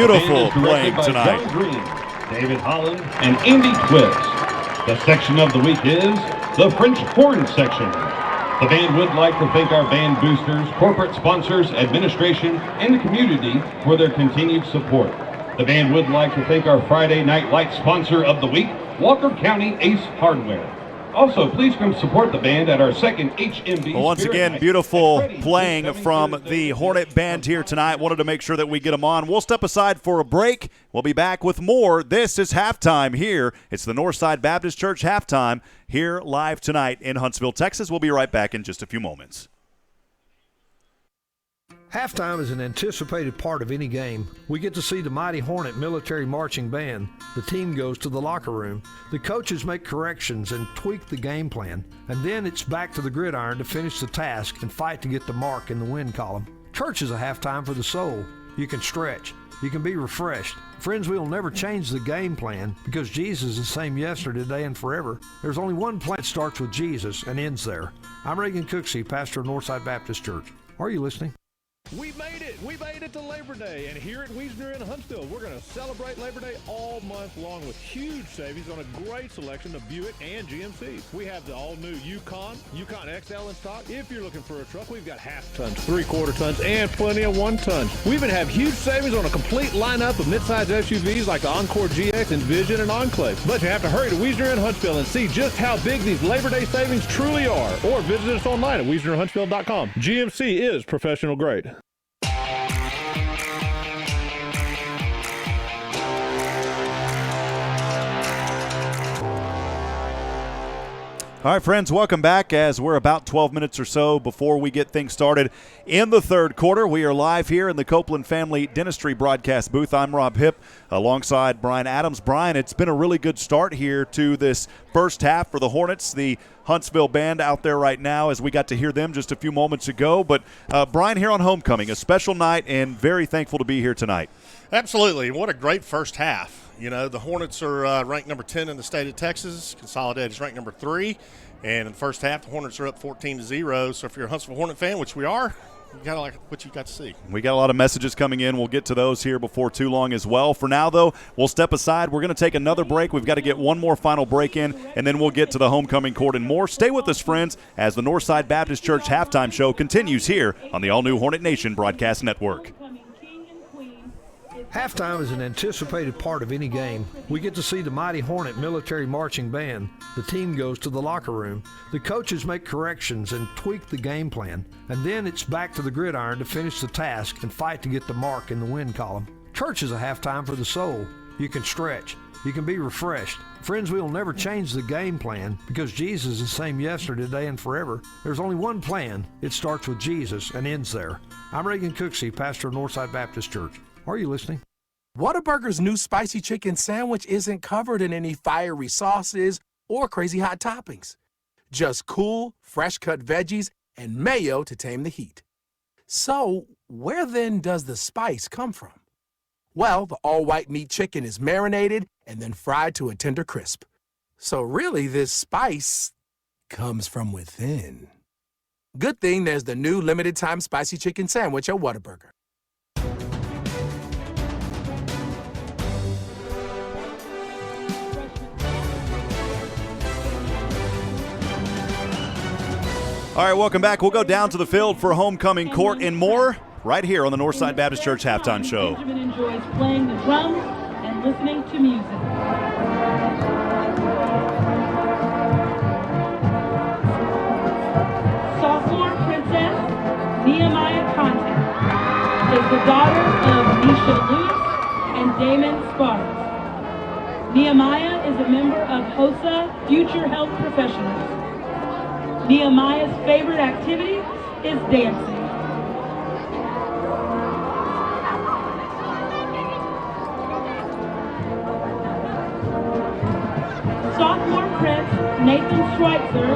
beautiful playing tonight. John Green, David Holland, and Andy Twist. The section of the week is the French Horn section. The band would like to thank our band boosters, corporate sponsors, administration, and the community for their continued support. The band would like to thank our Friday Night Light sponsor of the week, Walker County Ace Hardware. Also, please come support the band at our second HMB. Well, once again, beautiful playing from the Hornet band here tonight. Wanted to make sure that we get them on. We'll step aside for a break. We'll be back with more. This is halftime here. It's the Northside Baptist Church halftime here live tonight in Huntsville, Texas. We'll be right back in just a few moments. Halftime is an anticipated part of any game. We get to see the mighty Hornet military marching band. The team goes to the locker room. The coaches make corrections and tweak the game plan. And then it's back to the gridiron to finish the task and fight to get the mark in the win column. Church is a halftime for the soul. You can stretch. You can be refreshed. Friends, we will never change the game plan because Jesus is the same yesterday, today, and forever. There's only one plan that starts with Jesus and ends there. I'm Reagan Cooksey, pastor of Northside Baptist Church. Are you listening? We made it! We made it to Labor Day, and here at Wiesner in Huntsville, we're going to celebrate Labor Day all month long with huge savings on a great selection of Buick and GMCs. We have the all-new Yukon XL in stock. If you're looking for a truck, we've got half tons, 3/4 tons, and plenty of 1 tons. We even have huge savings on a complete lineup of midsize SUVs like the Encore GX, Envision, and Enclave. But you have to hurry to Wiesner in Huntsville and see just how big these Labor Day savings truly are, or visit us online at WiesnerHuntsville.com. GMC is professional grade. All right, friends, welcome back as we're about 12 minutes or so before we get things started in the third quarter. We are live here in the Copeland Family Dentistry broadcast booth. I'm Rob Hipp alongside Brian Adams. Brian, it's been a really good start here to this first half for the Hornets, the Huntsville band out there right now, as we got to hear them just a few moments ago. But, Brian, here on homecoming, a special night and very thankful to be here tonight. Absolutely. What a great first half. You know, the Hornets are ranked number 10 in the state of Texas. Consolidated is ranked number 3. And in the first half, the Hornets are up 14-0. So if you're a Huntsville Hornet fan, which we are, you got to like what you got to see. We got a lot of messages coming in. We'll get to those here before too long as well. For now, though, we'll step aside. We're going to take another break. We've got to get one more final break in, and then we'll get to the homecoming court and more. Stay with us, friends, as the Northside Baptist Church halftime show continues here on the all-new Hornet Nation Broadcast Network. Halftime is an anticipated part of any game. We get to see the mighty Hornet military marching band. The team goes to the locker room. The coaches make corrections and tweak the game plan. And then it's back to the gridiron to finish the task and fight to get the mark in the win column. Church is a halftime for the soul. You can stretch. You can be refreshed. Friends, we will never change the game plan because Jesus is the same yesterday, today, and forever. There's only one plan. It starts with Jesus and ends there. I'm Reagan Cooksey, pastor of Northside Baptist Church. Are you listening? Whataburger's new spicy chicken sandwich isn't covered in any fiery sauces or crazy hot toppings. Just cool, fresh-cut veggies and mayo to tame the heat. So, where then does the spice come from? Well, the all-white meat chicken is marinated and then fried to a tender crisp. So really, this spice comes from within. Good thing there's the new limited-time spicy chicken sandwich at Whataburger. All right, welcome back. We'll go down to the field for homecoming court and more right here on the Northside Baptist Church halftime show. Benjamin enjoys playing the drums and listening to music. Sophomore princess Nehemiah Content is the daughter of Nisha Lewis and Damon Sparks. Nehemiah is a member of HOSA Future Health Professionals. Nehemiah's favorite activity is dancing. Sophomore Prince Nathan Schweitzer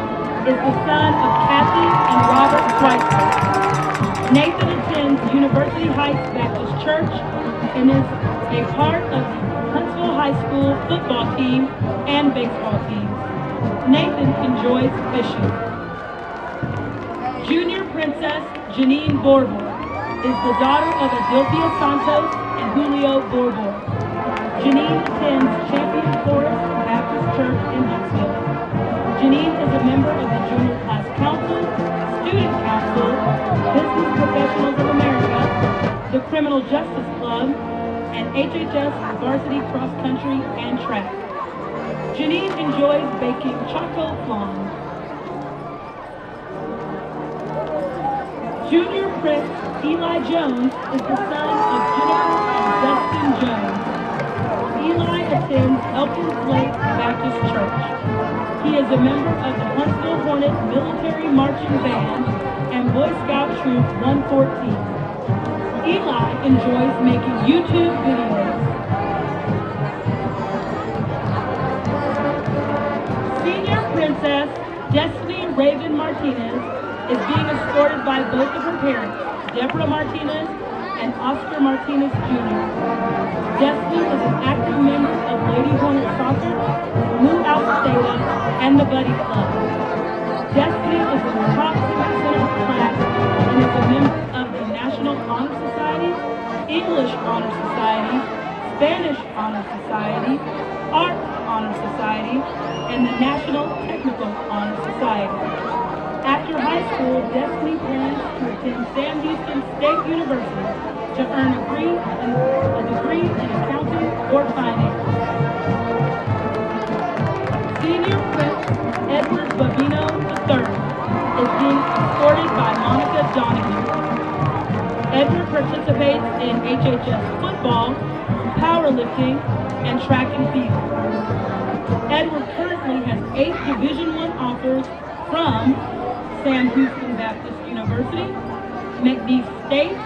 is the son of Kathy and Robert Schweitzer. Nathan attends University Heights Baptist Church and is a part of the Huntsville High School football team and baseball teams. Nathan enjoys fishing. Junior Princess Janine Borbor is the daughter of Adelphia Santos and Julio Borbor. Janine attends Champion Forest Baptist Church in Huntsville. Janine is a member of the Junior Class Council, Student Council, Business Professionals of America, the Criminal Justice Club, and HHS Varsity Cross Country and Track. Janine enjoys baking choco flan. Junior Prince Eli Jones is the son of Jennifer and Dustin Jones. Eli attends Elkins Lake Baptist Church. He is a member of the Huntsville Hornet Military Marching Band and Boy Scout Troop 114. Eli enjoys making YouTube videos. Senior Princess Destiny Raven Martinez is being escorted by both of her parents, Deborah Martinez and Oscar Martinez Jr. Destiny is an active member of Lady Hornet Soccer, Blue Alpha Theta, and the Buddy Club. Destiny is in the top 6% of her class and is a member of the National Honor Society, English Honor Society, Spanish Honor Society, Art Honor Society, and the National Technical Honor Society. After high school, Destiny plans to attend Sam Houston State University to earn a degree in accounting or finance. Senior Prince Edward Babino III is being escorted by Monica Donahue. Edward participates in HHS football, powerlifting, and track and field. Edward currently has 8 Division I offers from Sam Houston Baptist University, McNeese State,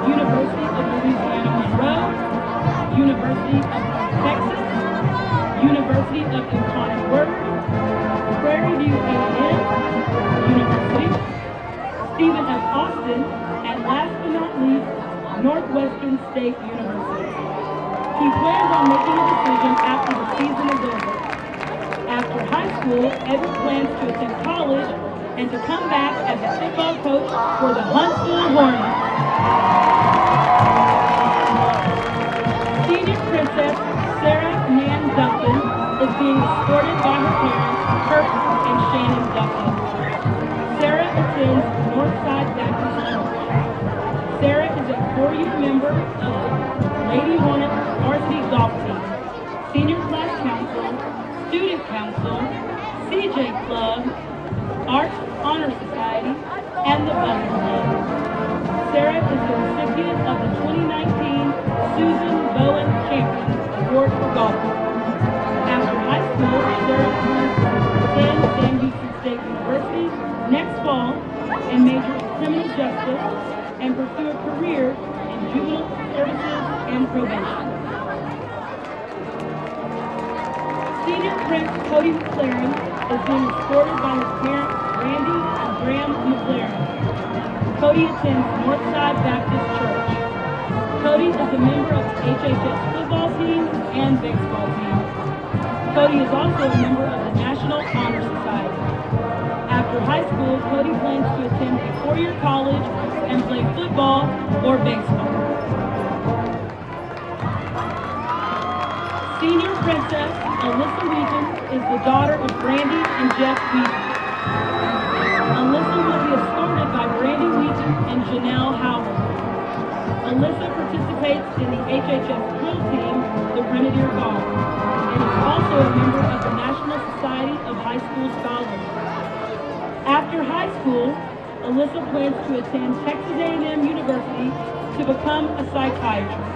University of Louisiana Monroe, University of Texas, University of Incarnate Word, Prairie View A&M University, Stephen F. Austin, and last but not least, Northwestern State University. He plans on making a decision after the season is over. After high school, Edward plans to attend college and to come back as a football coach for the Huntsville Hornets. Senior Princess Sarah Nan Duncan is being escorted by her parents, Kurt and Shannon Duncan. Sarah attends Northside Baptist Church. Sarah is a 4-year member of the Lady Hornet varsity golf team, Senior Class Council, Student Council, CJ Club, Art Honor Society, and the Buddy Club. Sarah is the recipient of the 2019 Susan Bowen Champion Award for Golf. After high school, Sarah plans to attend Sam Houston State University next fall and major in criminal justice and pursue a career in juvenile services and probation. Senior Prince Cody McLaren is being escorted by his parents, Randy and Graham McLaren. Cody attends Northside Baptist Church. Cody is a member of the HHS football team and baseball team. Cody is also a member of the National Honor Society. After high school, Cody plans to attend a 4-year college and play football or baseball. Senior Princess Alyssa Wheaton is the daughter of Brandy and Jeff Wheaton. Alyssa will be escorted by Brandy Wheaton and Janelle Howard. Alyssa participates in the HHS drill team, the Grenadier Guard, and is also a member of the National Society of High School Scholars. After high school, Alyssa plans to attend Texas A&M University to become a psychiatrist.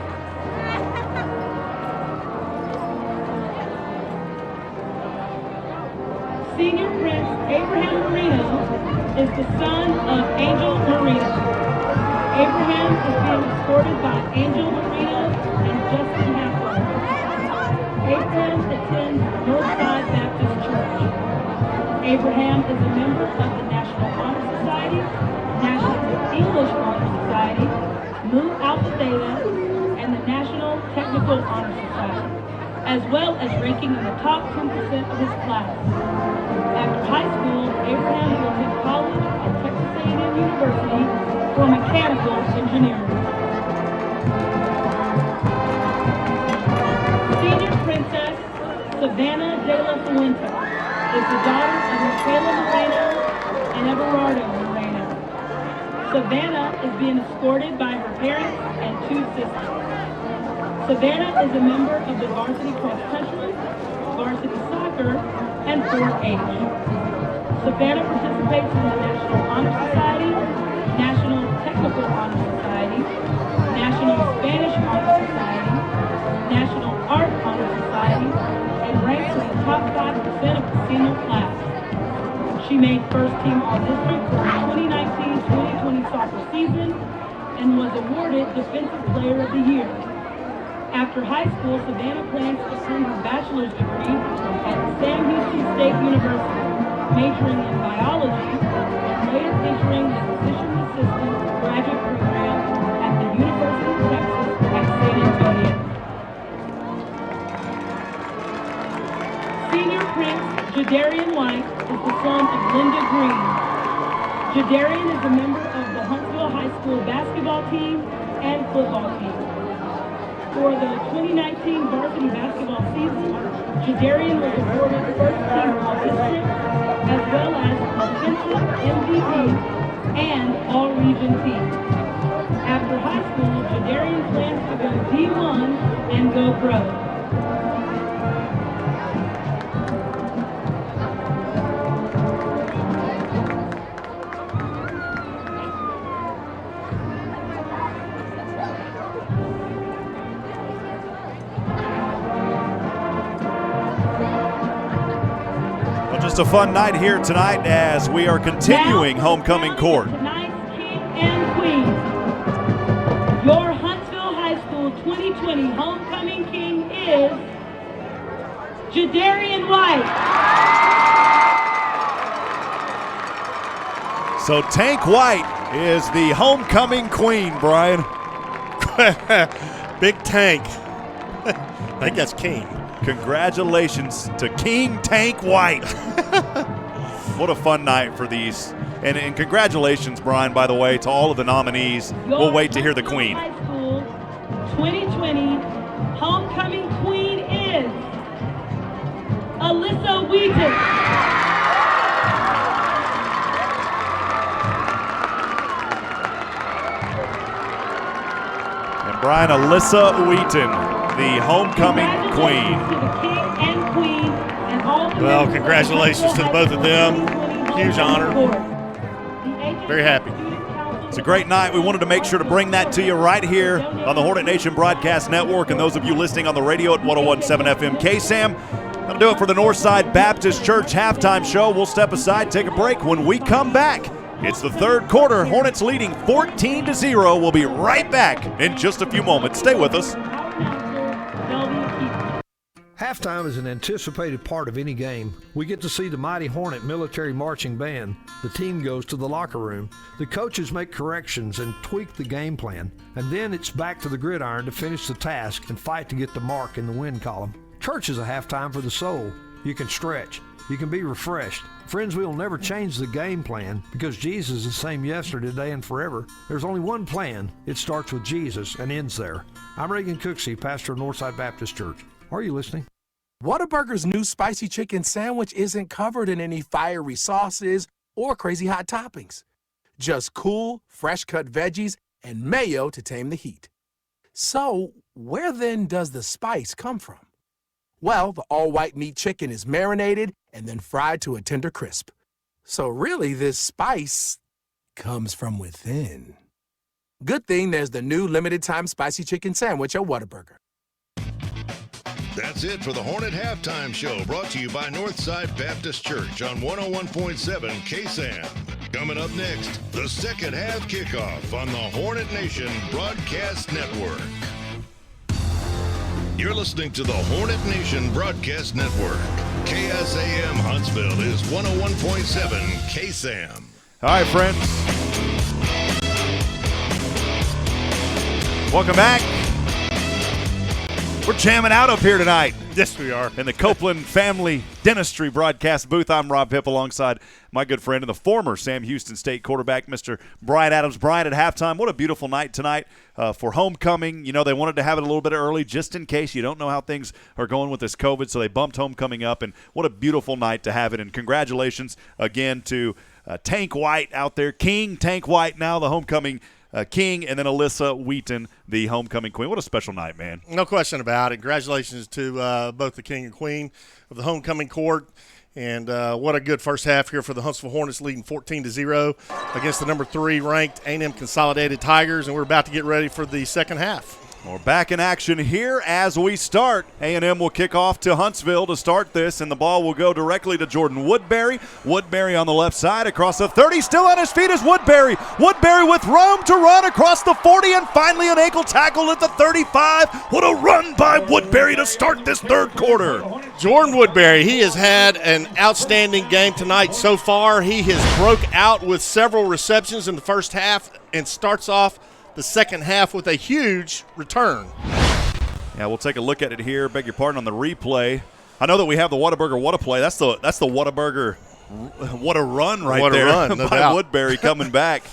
Senior Prince Abraham Marino is the son of Angel Marino. Abraham is being escorted by Angel Marino and Justin Haffler. Abraham attends Northside Baptist Church. Abraham is a member of the National Honor Society, National English Honor Society, Mu Alpha Theta, and the National Technical Honor Society, as well as ranking in the top 10% of his class. After high school, Abraham will attend college at Texas A&M University to or mechanical engineering. Senior Princess Savannah De La Fuente is the daughter of Michaela Moreno and Everardo Moreno. Savannah is being escorted by her parents and 2 sisters. Savannah is a member of the varsity cross country, varsity soccer, and 4-H. Savannah participates in the National Honor Society, National Technical Honor Society, National Spanish Honor Society, National Art Honor Society, and ranks in the top 5% of the senior class. She made first team All-District for the 2019-2020 soccer season and was awarded Defensive Player of the Year. After high school, Savannah plans to earn her bachelor's degree at Sam Houston State University, majoring in biology and later entering the physician assistant graduate program at the University of Texas at San Antonio. Senior Prince Jadarian White is the son of Linda Green. Jadarian is a member of the Huntsville High School basketball team and football team. For the 2019 varsity basketball season, Jadarian was awarded first team All-District as well as Defensive MVP and All-Region team. After high school, Jadarian plans to go D1 and go pro. Just a fun night here tonight as we are continuing homecoming court. Tonight's king and queen. Your Huntsville High School 2020 homecoming king is Jadarian White. So Tank White is the homecoming queen, Brian. Big Tank. I think that's King. Congratulations to King Tank White. What a fun night for these. And congratulations, Brian, by the way, to all of the nominees. We'll wait to hear the queen. High School 2020 homecoming queen is Alyssa Wheaton. And Brian, Alyssa Wheaton, the homecoming queen. Well, congratulations to the both of them. Huge honor. Very happy. It's a great night. We wanted to make sure to bring that to you right here on the Hornet Nation Broadcast Network, and those of you listening on the radio at 101.7 FM KSAM. That'll do it for the Northside Baptist Church halftime show. We'll step aside, take a break. When we come back, it's the third quarter. Hornets leading 14-0. We'll be right back in just a few moments. Stay with us. Halftime is an anticipated part of any game. We get to see the mighty Hornet military marching band. The team goes to the locker room. The coaches make corrections and tweak the game plan. And then it's back to the gridiron to finish the task and fight to get the mark in the win column. Church is a halftime for the soul. You can stretch. You can be refreshed. Friends, we will never change the game plan because Jesus is the same yesterday, today, and forever. There's only one plan. It starts with Jesus and ends there. I'm Reagan Cooksey, pastor of Northside Baptist Church. Are you listening? Whataburger's new spicy chicken sandwich isn't covered in any fiery sauces or crazy hot toppings. Just cool, fresh-cut veggies and mayo to tame the heat. So, where then does the spice come from? Well, the all-white meat chicken is marinated and then fried to a tender crisp. So really, this spice comes from within. Good thing there's the new limited-time spicy chicken sandwich at Whataburger. That's it for the Hornet Halftime Show, brought to you by Northside Baptist Church on 101.7 KSAM. Coming up next, the second half kickoff on the Hornet Nation Broadcast Network. You're listening to the Hornet Nation Broadcast Network. KSAM Huntsville is 101.7 KSAM. All right, friends. Welcome back. We're jamming out up here tonight. Yes, we are. In the Copeland Family Dentistry broadcast booth, I'm Rob Hipp alongside my good friend and the former Sam Houston State quarterback, Mr. Brian Adams. Brian, at halftime, what a beautiful night tonight for homecoming. You know, they wanted to have it a little bit early just in case. You don't know how things are going with this COVID, so they bumped homecoming up, and what a beautiful night to have it. And congratulations again to Tank White out there, King Tank White, now the homecoming King, and then Alyssa Wheaton, the homecoming queen. What a special night, man. No question about it. Congratulations to both the king and queen of the homecoming court. And what a good first half here for the Huntsville Hornets, leading 14-0 against the number 3 ranked A&M Consolidated Tigers. And we're about to get ready for the second half. We're back in action here as we start. A&M will kick off to Huntsville to start this, and the ball will go directly to Jordan Woodbury. Woodbury on the left side across the 30. Still on his feet is Woodbury. Woodbury with room to run across the 40, and finally an ankle tackle at the 35. What a run by Woodbury to start this third quarter. Jordan Woodbury, he has had an outstanding game tonight so far. He has broke out with several receptions in the first half and starts off the second half with a huge return. Yeah, we'll take a look at it here. Beg your pardon on the replay. I know that we have the Whataburger What a Play. That's the Whataburger What a Run right what there a run, no by doubt. Woodbury coming back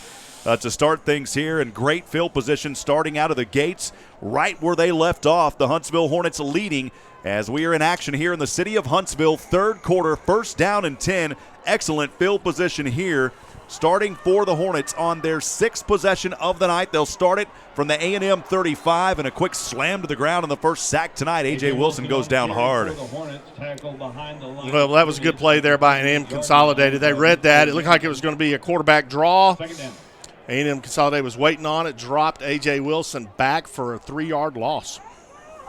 to start things here. And great field position starting out of the gates right where they left off. The Huntsville Hornets leading as we are in action here in the city of Huntsville. Third quarter, first down and 10. Excellent field position here. Starting for the Hornets on their 6th possession of the night. They'll start it from the A&M 35, and a quick slam to the ground on the first sack tonight. A.J. Wilson goes down hard. Well, that was a good play there by A&M Consolidated. They read that. It looked like it was going to be a quarterback draw. A&M Consolidated was waiting on it, dropped A.J. Wilson back for a 3-yard loss.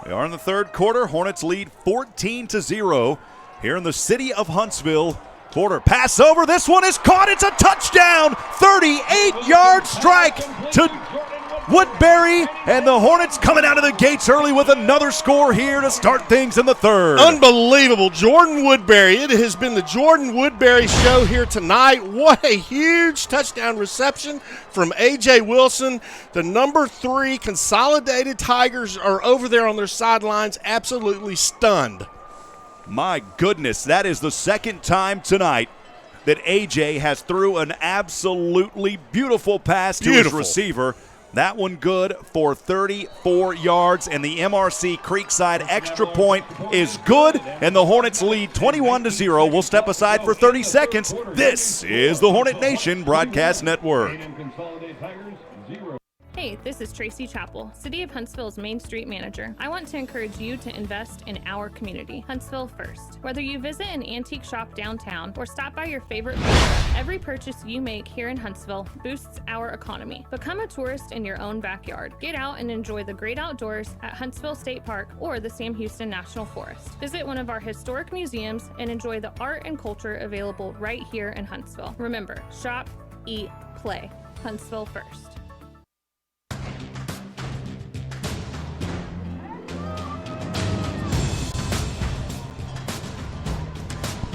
We are in the third quarter. Hornets lead 14-0 here in the city of Huntsville. Quarter pass over. This one is caught. It's a touchdown. 38-yard strike to Woodbury, and the Hornets coming out of the gates early with another score here to start things in the third. Unbelievable. Jordan Woodbury. It has been the Jordan Woodbury show here tonight. What a huge touchdown reception from A.J. Wilson. The number 3 Consolidated Tigers are over there on their sidelines absolutely stunned. My goodness, that is the second time tonight that A.J. has threw an absolutely beautiful pass to his receiver. That one good for 34 yards, and the MRC Creekside extra point is good, and the Hornets lead 21-0. We'll step aside for 30 seconds. This is the Hornet Nation Broadcast Network. Hey, this is Tracy Chappell, City of Huntsville's Main Street Manager. I want to encourage you to invest in our community, Huntsville First. Whether you visit an antique shop downtown or stop by your favorite food truck, every purchase you make here in Huntsville boosts our economy. Become a tourist in your own backyard. Get out and enjoy the great outdoors at Huntsville State Park or the Sam Houston National Forest. Visit one of our historic museums and enjoy the art and culture available right here in Huntsville. Remember, shop, eat, play. Huntsville First.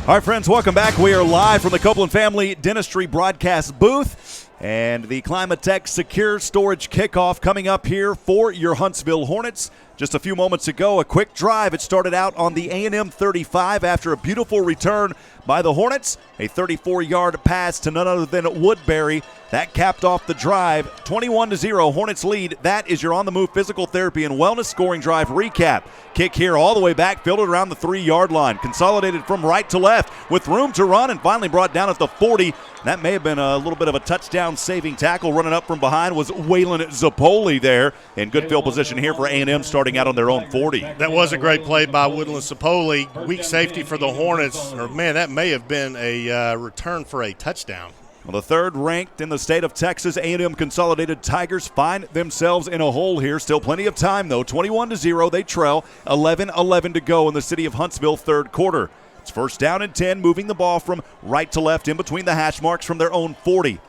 All right, friends, welcome back. We are live from the Copeland Family Dentistry broadcast booth, and the Climatech Secure Storage Kickoff coming up here for your Huntsville Hornets. Just a few moments ago, a quick drive. It started out on the A&M 35 after a beautiful return by the Hornets. A 34-yard pass to none other than Woodbury. That capped off the drive. 21-0, Hornets lead. That is your on-the-move physical therapy and wellness scoring drive recap. Kick here all the way back, fielded around the 3-yard line. Consolidated from right to left with room to run and finally brought down at the 40. That may have been a little bit of a touchdown-saving tackle. Running up from behind was Waylon Zapoli there. In good field position here for A&M starting out on their own 40. That was a great play by Woodland Zapoli. Weak safety for the Hornets. Or, man, that may have been a return for a touchdown. Well, the third ranked in the state of Texas, A&M Consolidated Tigers find themselves in a hole here. Still plenty of time, though. 21-0, they trail. 11-11 to go in the city of Huntsville third quarter. It's first down and 10, moving the ball from right to left in between the hash marks from their own 40.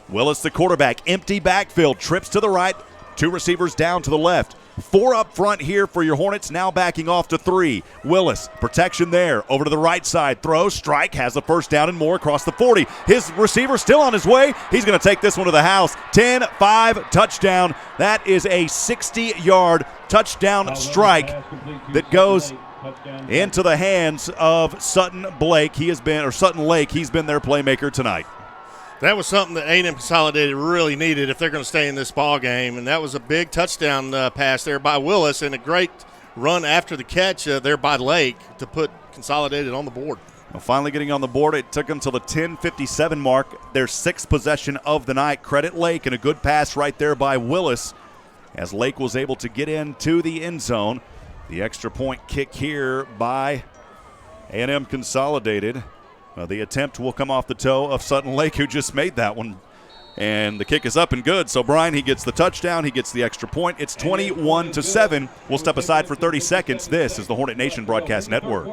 Willis, the quarterback, empty backfield, trips to the right, 2 receivers down to the left. 4 up front here for your Hornets, now backing off to 3. Willis, protection there, over to the right side, throw, strike, has the first down and more across the 40. His receiver still on his way. He's going to take this one to the house. 10-5 touchdown. That is a 60-yard touchdown strike that goes into the hands of Sutton Lake. He's been their playmaker tonight. That was something that A&M Consolidated really needed if they're going to stay in this ball game, and that was a big touchdown pass there by Willis and a great run after the catch there by Lake to put Consolidated on the board. Well, finally getting on the board, it took them till the 10:57 mark, their sixth possession of the night. Credit Lake, and a good pass right there by Willis as Lake was able to get into the end zone. The extra point kick here by A&M Consolidated. The attempt will come off the toe of Sutton Lake, who just made that one. And the kick is up and good. So, Brian, he gets the touchdown. He gets the extra point. It's 21-7. We'll step aside for 30 seconds. This is the Hornet Nation Broadcast Network.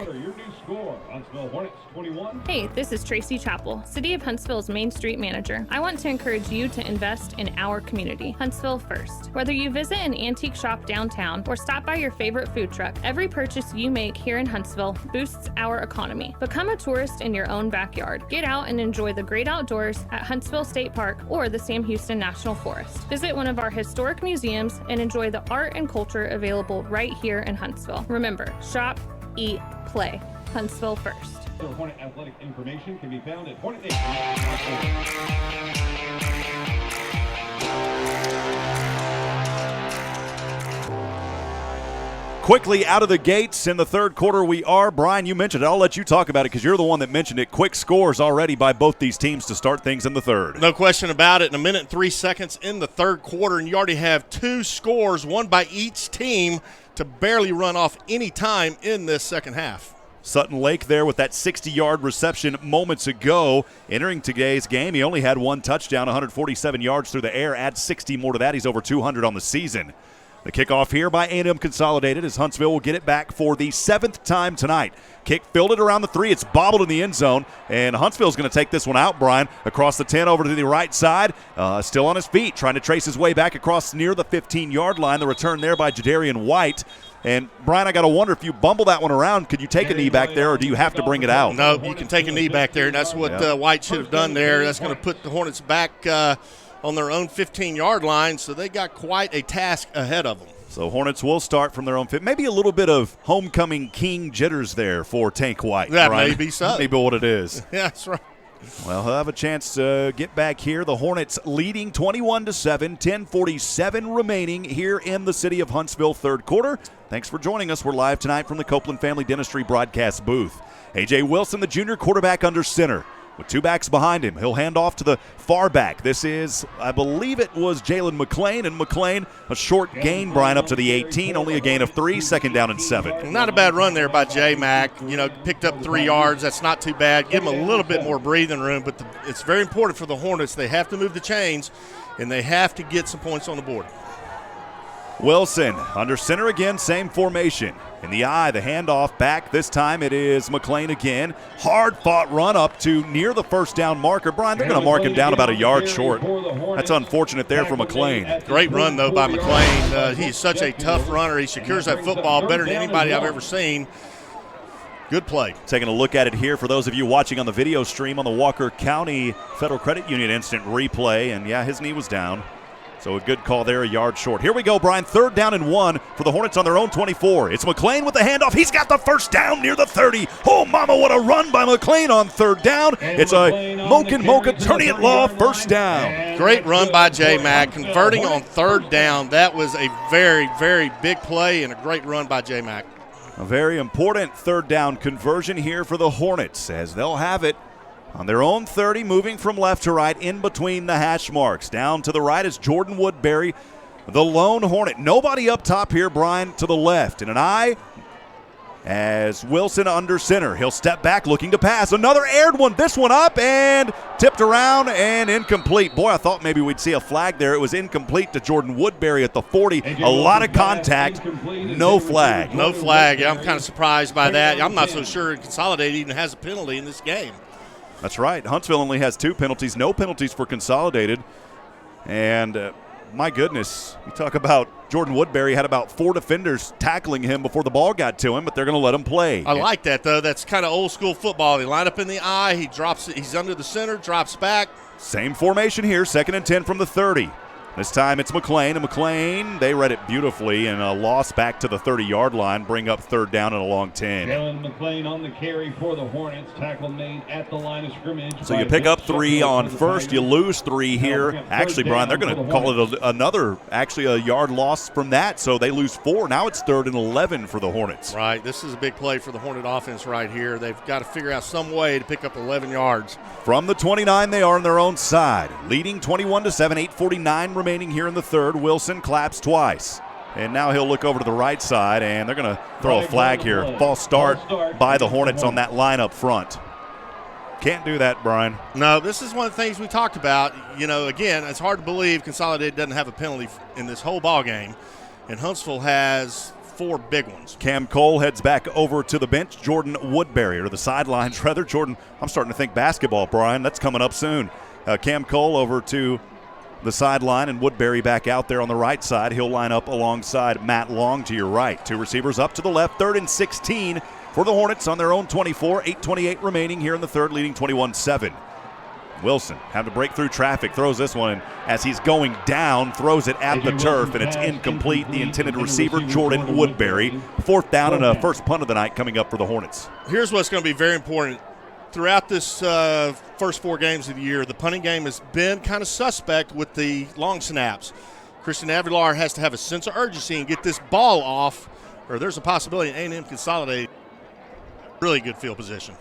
Hey, this is Tracy Chappell, City of Huntsville's Main Street Manager. I want to encourage you to invest in our community, Huntsville First. Whether you visit an antique shop downtown or stop by your favorite food truck, every purchase you make here in Huntsville boosts our economy. Become a tourist in your own backyard. Get out and enjoy the great outdoors at Huntsville State Park or the Sam Houston National Forest. Visit one of our historic museums and enjoy the art and culture available right here in Huntsville. Remember, shop, eat, play. Huntsville First. Hornet athletic information can be found at Hornet Quickly out of the gates in the third quarter we are. Brian, you mentioned it. I'll let you talk about it because you're the one that mentioned it. Quick scores already by both these teams to start things in the third. No question about it. In a minute and 3 seconds in the third quarter, and you already have two scores, one by each team, to barely run off any time in this second half. Sutton Lake there with that 60-yard reception moments ago. Entering today's game, he only had one touchdown, 147 yards through the air. Add 60 more to that, he's over 200 on the season. The kickoff here by A&M Consolidated as Huntsville will get it back for the seventh time tonight. Kick fielded around the 3. It's bobbled in the end zone, and Huntsville's going to take this one out, Brian, across the 10 over to the right side. Still on his feet, trying to trace his way back across near the 15-yard line. The return there by Jadarian White. And, Brian, I got to wonder, if you bumble that one around, could you take a knee back there, or do you have to bring it out? No, you can take a knee back there, and that's what White should have done there. That's going to put the Hornets back on their own 15-yard line, so they got quite a task ahead of them. So Hornets will start from their own fit. Maybe a little bit of homecoming king jitters there for Tank White. That Brian. may be so. Maybe what it is. Yeah, that's right. Well, he'll have a chance to get back here. The Hornets leading 21-7, 10:47 remaining here in the city of Huntsville, third quarter. Thanks for joining us. We're live tonight from the Copeland Family Dentistry broadcast booth. A.J. Wilson, the junior quarterback, under center. With two backs behind him, he'll hand off to the far back. This is, I believe it was Jalen McClain, and McClain, a short gain, Brian, up to the 18, only a gain of 3, second down and 7. Not a bad run there by J-Mac. Picked up 3 yards. That's not too bad. Give him a little bit more breathing room, but it's very important for the Hornets. They have to move the chains, and they have to get some points on the board. Wilson under center again, same formation. In the eye, the handoff back. This time it is McClain again. Hard-fought run up to near the first down marker. Brian, they're going to mark him down about a yard short. That's unfortunate there for McClain. Great run, though, by McClain. He's such a tough runner. He secures that football better than anybody I've ever seen. Good play. Taking a look at it here for those of you watching on the video stream on the Walker County Federal Credit Union instant replay. And, yeah, his knee was down. So a good call there, a yard short. Here we go, Brian. 3rd down and 1 for the Hornets on their own 24. It's McClain with the handoff. He's got the first down near the 30. Oh, mama, what a run by McClain on 3rd down. It's a Mocha turning it law first down. Great run by J-Mac, converting on 3rd down. That was a very, very big play and a great run by J-Mac. A very important 3rd down conversion here for the Hornets as they'll have it on their own 30, moving from left to right in between the hash marks. Down to the right is Jordan Woodbury, the lone Hornet. Nobody up top here, Brian, to the left. And an eye as Wilson under center. He'll step back looking to pass. Another aired one. This one up and tipped around and incomplete. Boy, I thought maybe we'd see a flag there. It was incomplete to Jordan Woodbury at the 40. A lot of contact. No flag. No flag. I'm kind of surprised by that. I'm not so sure Consolidated even has a penalty in this game. That's right. Huntsville only has 2 penalties. No penalties for Consolidated. And my goodness, you talk about Jordan Woodbury had about 4 defenders tackling him before the ball got to him, but they're going to let him play. I like that, though. That's kind of old school football. They line up in the eye. He drops it. He's under the center, drops back. Same formation here, 2nd and 10 from the 30. This time it's McLean, and McLean, they read it beautifully, and a loss back to the 30-yard line, bring up third down and a long 10. Jalen McLean on the carry for the Hornets. Tackle made at the line of scrimmage. So you pick up 3 on first, you lose 3 here. Actually, Brian, they're going to call it a yard loss from that, so they lose 4. Now it's 3rd and 11 for the Hornets. Right, this is a big play for the Hornet offense right here. They've got to figure out some way to pick up 11 yards. From the 29, they are on their own side, leading 21-7, 8:49 remaining here in the third. Wilson claps twice. And now he'll look over to the right side, and they're going to throw a flag here. False start by the Hornets on that line up front. Can't do that, Brian. No, this is one of the things we talked about. You know, again, it's hard to believe Consolidated doesn't have a penalty in this whole ball game, and Huntsville has 4 big ones. Cam Cole heads back over to the bench. Jordan Woodbury, or the sidelines, rather. Jordan, I'm starting to think basketball, Brian. That's coming up soon. Cam Cole over to the sideline, and Woodbury back out there on the right side. He'll line up alongside Matt Long to your right. 2 receivers up to the left. 3rd and 16 for the Hornets on their own 24. 8:28 remaining here in the third, leading 21-7. Wilson had to break through traffic, throws this one, and as he's going down, throws it at the turf, and it's incomplete. The intended receiver, Jordan Woodbury. 4th down and a first punt of the night coming up for the Hornets. Here's what's going to be very important. Throughout this first 4 games of the year, the punting game has been kind of suspect with the long snaps. Christian Aguilar has to have a sense of urgency and get this ball off, or there's a possibility A&M Consolidated really good field position.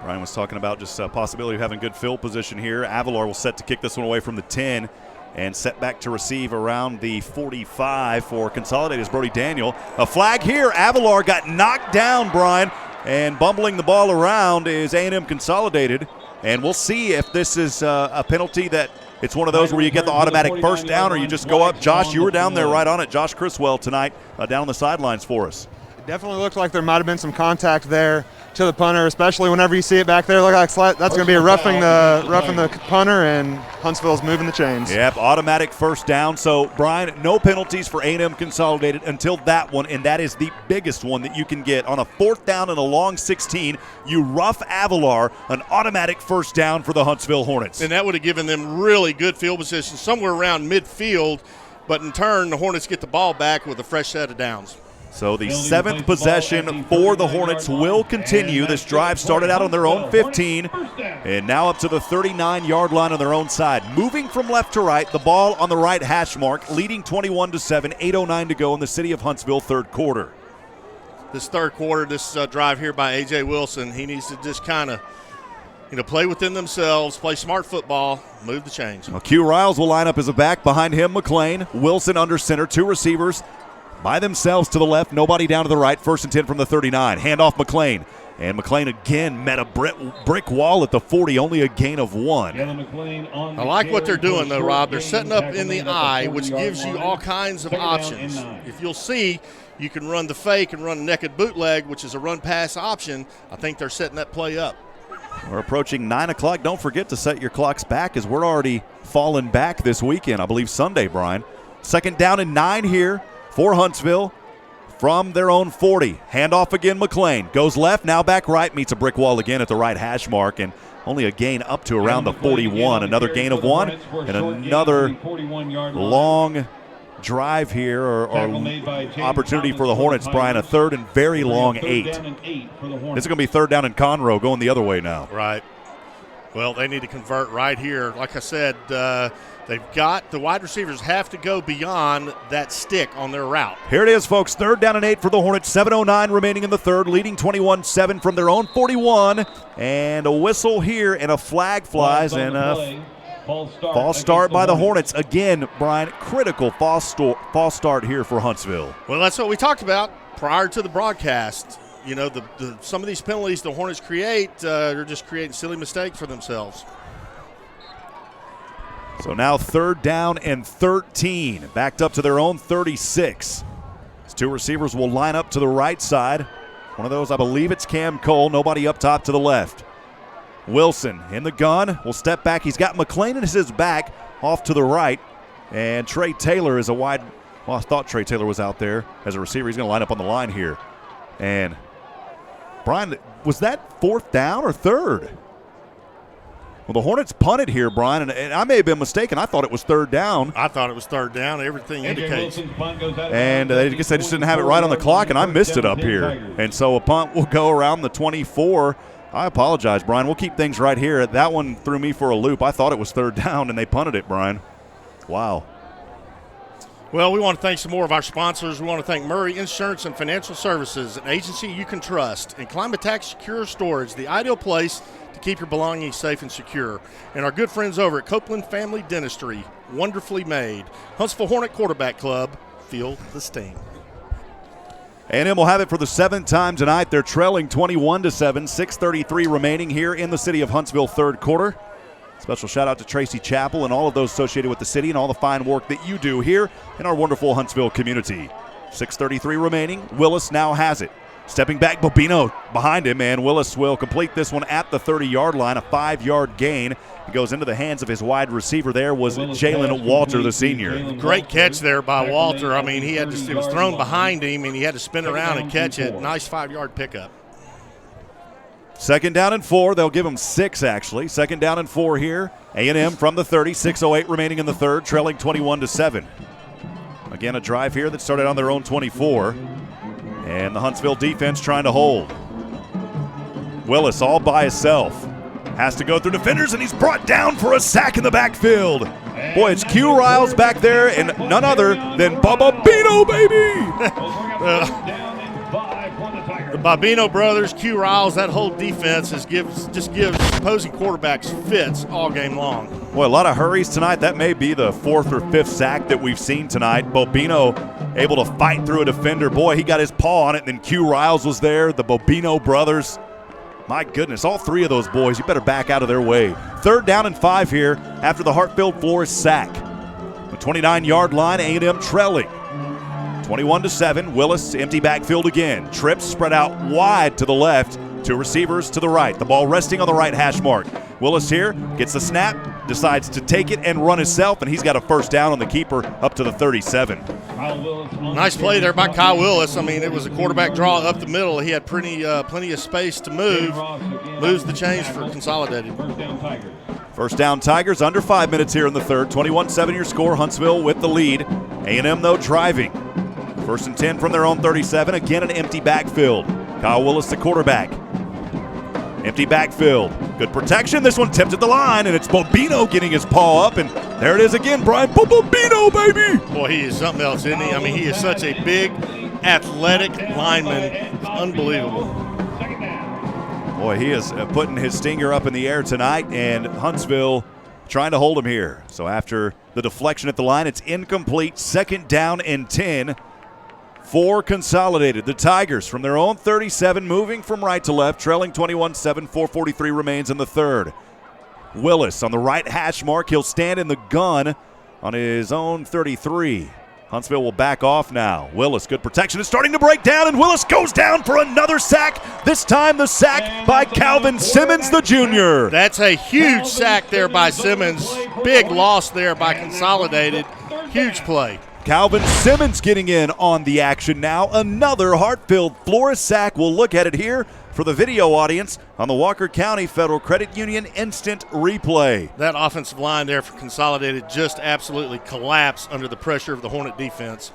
Ryan was talking about just a possibility of having good field position here. Aguilar will set to kick this one away from the 10 and set back to receive around the 45 for Consolidated is Brody Daniel. A flag here. Aguilar got knocked down, Brian. And bumbling the ball around is A&M Consolidated. And we'll see if this is a penalty that it's one of those where you get the automatic first down or you just go up. Josh, you were down there right on it. Josh Criswell tonight down on the sidelines for us. It definitely looked like there might have been some contact there to the punter, especially whenever you see it back there. Look like that's going to be a roughing the punter, and Huntsville's moving the chains. Yep, automatic first down. So, Brian, no penalties for A&M Consolidated until that one, and that is the biggest one that you can get. On a 4th down and a long 16, you rough Aguilar, an automatic first down for the Huntsville Hornets. And that would have given them really good field position somewhere around midfield, but in turn, the Hornets get the ball back with a fresh set of downs. So the 7th possession for the Hornets will continue. This drive started out on their own 15 and now up to the 39-yard line on their own side. Moving from left to right, the ball on the right hash mark, leading 21-7, 8:09 to go in the city of Huntsville, third quarter. This third quarter, this drive here by A.J. Wilson, he needs to just kind of play within themselves, play smart football, move the chains. Well, Q Riles will line up as a back. Behind him, McLean. Wilson under center, 2 receivers by themselves to the left, nobody down to the right. 1st and 10 from the 39. Handoff McLean. And McLean again met a brick wall at the 40, only a gain of 1. I like what they're doing, though, Rob. They're setting up in the eye, which gives you all kinds of options. If you'll see, you can run the fake and run a naked bootleg, which is a run-pass option. I think they're setting that play up. We're approaching 9 o'clock. Don't forget to set your clocks back as we're already falling back this weekend. I believe Sunday, Brian. 2nd down and 9 here for Huntsville from their own 40. Handoff again, McLean. Goes left, now back right, meets a brick wall again at the right hash mark, and only a gain up to around the 41. Another gain of 1, and another long drive here or opportunity for the Hornets, Brian. A 3rd and very long 8. This is going to be 3rd down in Conroe going the other way now. Right. Well, they need to convert right here. Like I said, they've got the wide receivers have to go beyond that stick on their route. Here it is, folks. 3rd down and 8 for the Hornets. 7:09 remaining in the third, leading 21-7 from their own 41. And a whistle here, and a flag flies, and a false start by the Hornets. Again, Brian, critical false start here for Huntsville. Well, that's what we talked about prior to the broadcast. Some of these penalties the Hornets create, they're just creating silly mistakes for themselves. So now 3rd down and 13, backed up to their own 36. These 2 receivers will line up to the right side. One of those, I believe it's Cam Cole, nobody up top to the left. Wilson in the gun, will step back. He's got McLean in his back off to the right. And Trey Taylor is a wide, well, I thought Trey Taylor was out there as a receiver. He's going to line up on the line here. And Brian, was that 4th down or 3rd? Well, the Hornets punted here, Brian, and I may have been mistaken. I thought it was third down. I thought it was third down. Everything indicates. And I guess they just didn't have it right on the clock, and I missed it up here. And so a punt will go around the 24. I apologize, Brian. We'll keep things right here. That one threw me for a loop. I thought it was third down, and they punted it, Brian. Wow. Well, we want to thank some more of our sponsors. We want to thank Murray Insurance and Financial Services, an agency you can trust, and Climatech Secure Storage, the ideal place to keep your belongings safe and secure. And our good friends over at Copeland Family Dentistry, wonderfully made. Huntsville Hornet Quarterback Club, feel the sting. A&M will have it for the 7th time tonight. They're trailing 21-7, 6:33 remaining here in the city of Huntsville, third quarter. Special shout out to Tracy Chappell and all of those associated with the city and all the fine work that you do here in our wonderful Huntsville community. 6:33 remaining. Willis now has it. Stepping back, Bobino behind him, and Willis will complete this one at the 30-yard line, a 5-yard gain. It goes into the hands of his wide receiver there was Jalen Walter, the senior. Great catch there by Walter. I mean, it was thrown behind him, and he had to spin around and catch it. Nice 5-yard pickup. 2nd down and 4. They'll give him 6, actually. 2nd down and 4 here. A&M from the 30, 6:08 remaining in the third, trailing 21-7. Again, a drive here that started on their own 24. And the Huntsville defense trying to hold. Willis all by himself. Has to go through defenders, and he's brought down for a sack in the backfield. Boy, it's Q Riles back there, and none other than Bobino, baby! The Bobino brothers, Q Riles, that whole defense just gives opposing quarterbacks fits all game long. Boy, a lot of hurries tonight. That may be the 4th or 5th sack that we've seen tonight. Bobino able to fight through a defender. Boy, he got his paw on it, and then Q Riles was there, the Bobino brothers. My goodness, all 3 of those boys, you better back out of their way. 3rd down and 5 here after the Hartfield-Flores sack. The 29-yard line, A&M trailing. 21-7, Willis, empty backfield again. Trips spread out wide to the left, 2 receivers to the right. The ball resting on the right hash mark. Willis here gets the snap, decides to take it and run himself, and he's got a first down on the keeper up to the 37. Nice play there by Kyle Willis. I mean, it was a quarterback draw up the middle. He had plenty of space to move. Moves the change for Consolidated. First down Tigers, under 5 minutes here in the third. 21-7 your score, Huntsville with the lead. A&M, though, driving. 1st and 10 from their own 37. Again, an empty backfield. Kyle Willis, the quarterback. Empty backfield. Good protection. This one tipped at the line, and it's Bobino getting his paw up, and there it is again, Brian. Bobino, baby! Boy, he is something else, isn't he? I mean, he is such a big, athletic lineman. It's unbelievable. Boy, he is putting his stinger up in the air tonight, and Huntsville trying to hold him here. So after the deflection at the line, it's incomplete. 2nd down and 10. For Consolidated. The Tigers from their own 37, moving from right to left, trailing 21-7, 4:43 remains in the third. Willis on the right hash mark. He'll stand in the gun on his own 33. Huntsville will back off now. Willis, good protection, is starting to break down, and Willis goes down for another sack. This time the sack by Calvin Simmons, the junior. That's a huge sack there by Simmons. Big loss there by Consolidated. Huge play. Calvin Simmons getting in on the action now. Another Hartfield-Flores sack. We'll look at it here for the video audience on the Walker County Federal Credit Union instant replay. That offensive line there for Consolidated just absolutely collapsed under the pressure of the Hornet defense.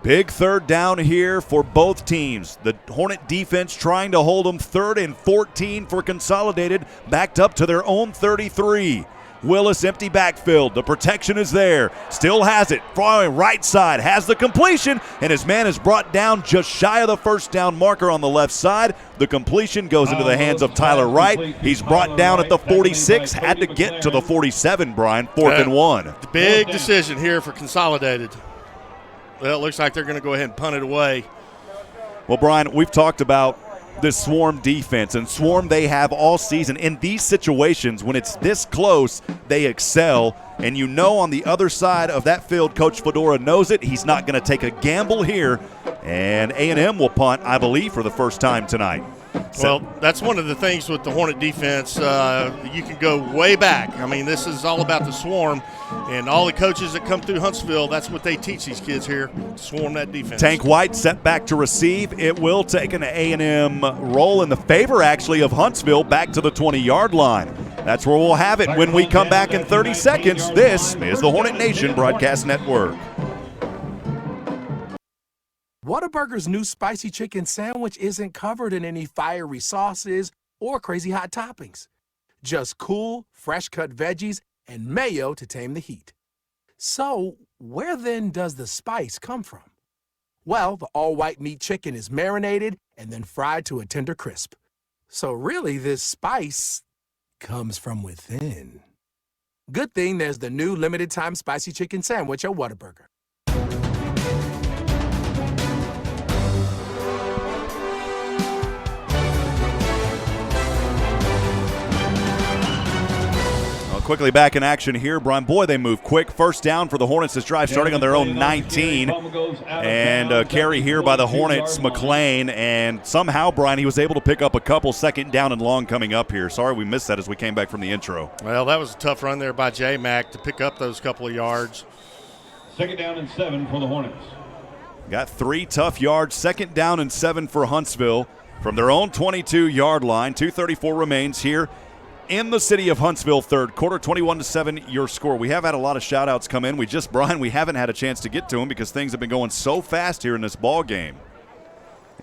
Big 3rd down here for both teams. The Hornet defense trying to hold them. 3rd and 14 for Consolidated, backed up to their own 33. Willis, empty backfield. The protection is there. Still has it. Right side. Has the completion. And his man is brought down just shy of the first down marker on the left side. The completion goes into the hands of Tyler Wright. He's brought down at the 46. Had to get to the 47, Brian. 4th and 1. Big decision here for Consolidated. Well, it looks like they're going to go ahead and punt it away. Well, Brian, we've talked about this swarm defense, and swarm they have all season. In these situations, when it's this close, they excel. And you know on the other side of that field, Coach Fedora knows it. He's not going to take a gamble here. And A&M will punt, I believe, for the first time tonight. Well, that's one of the things with the Hornet defense. You can go way back. I mean, this is all about the swarm. And all the coaches that come through Huntsville, that's what they teach these kids here, swarm that defense. Tank White set back to receive. It will take an A&M roll in the favor, actually, of Huntsville back to the 20-yard line. That's where we'll have it when we come back in 30 seconds. This is the Hornet Nation Broadcast Network. Whataburger's new spicy chicken sandwich isn't covered in any fiery sauces or crazy hot toppings. Just cool, fresh-cut veggies and mayo to tame the heat. So, where then does the spice come from? Well, the all-white meat chicken is marinated and then fried to a tender crisp. So really, this spice comes from within. Good thing there's the new limited-time spicy chicken sandwich at Whataburger. Quickly back in action here, Brian. Boy, they move quick. First down for the Hornets. This drive starting on their own 19. And a carry here by the Hornets, McLean. And somehow, Brian, he was able to pick up a couple. Second down and long coming up here. Sorry we missed that as we came back from the intro. Well, that was a tough run there by J-Mac to pick up those couple of yards. Second down and 7 for the Hornets. Got 3 tough yards. Second down and 7 for Huntsville from their own 22-yard line. 2:34 remains here in the city of Huntsville, third quarter, 21-7 your score. We have had a lot of shout-outs come in. We haven't had a chance to get to them because things have been going so fast here in this ball game.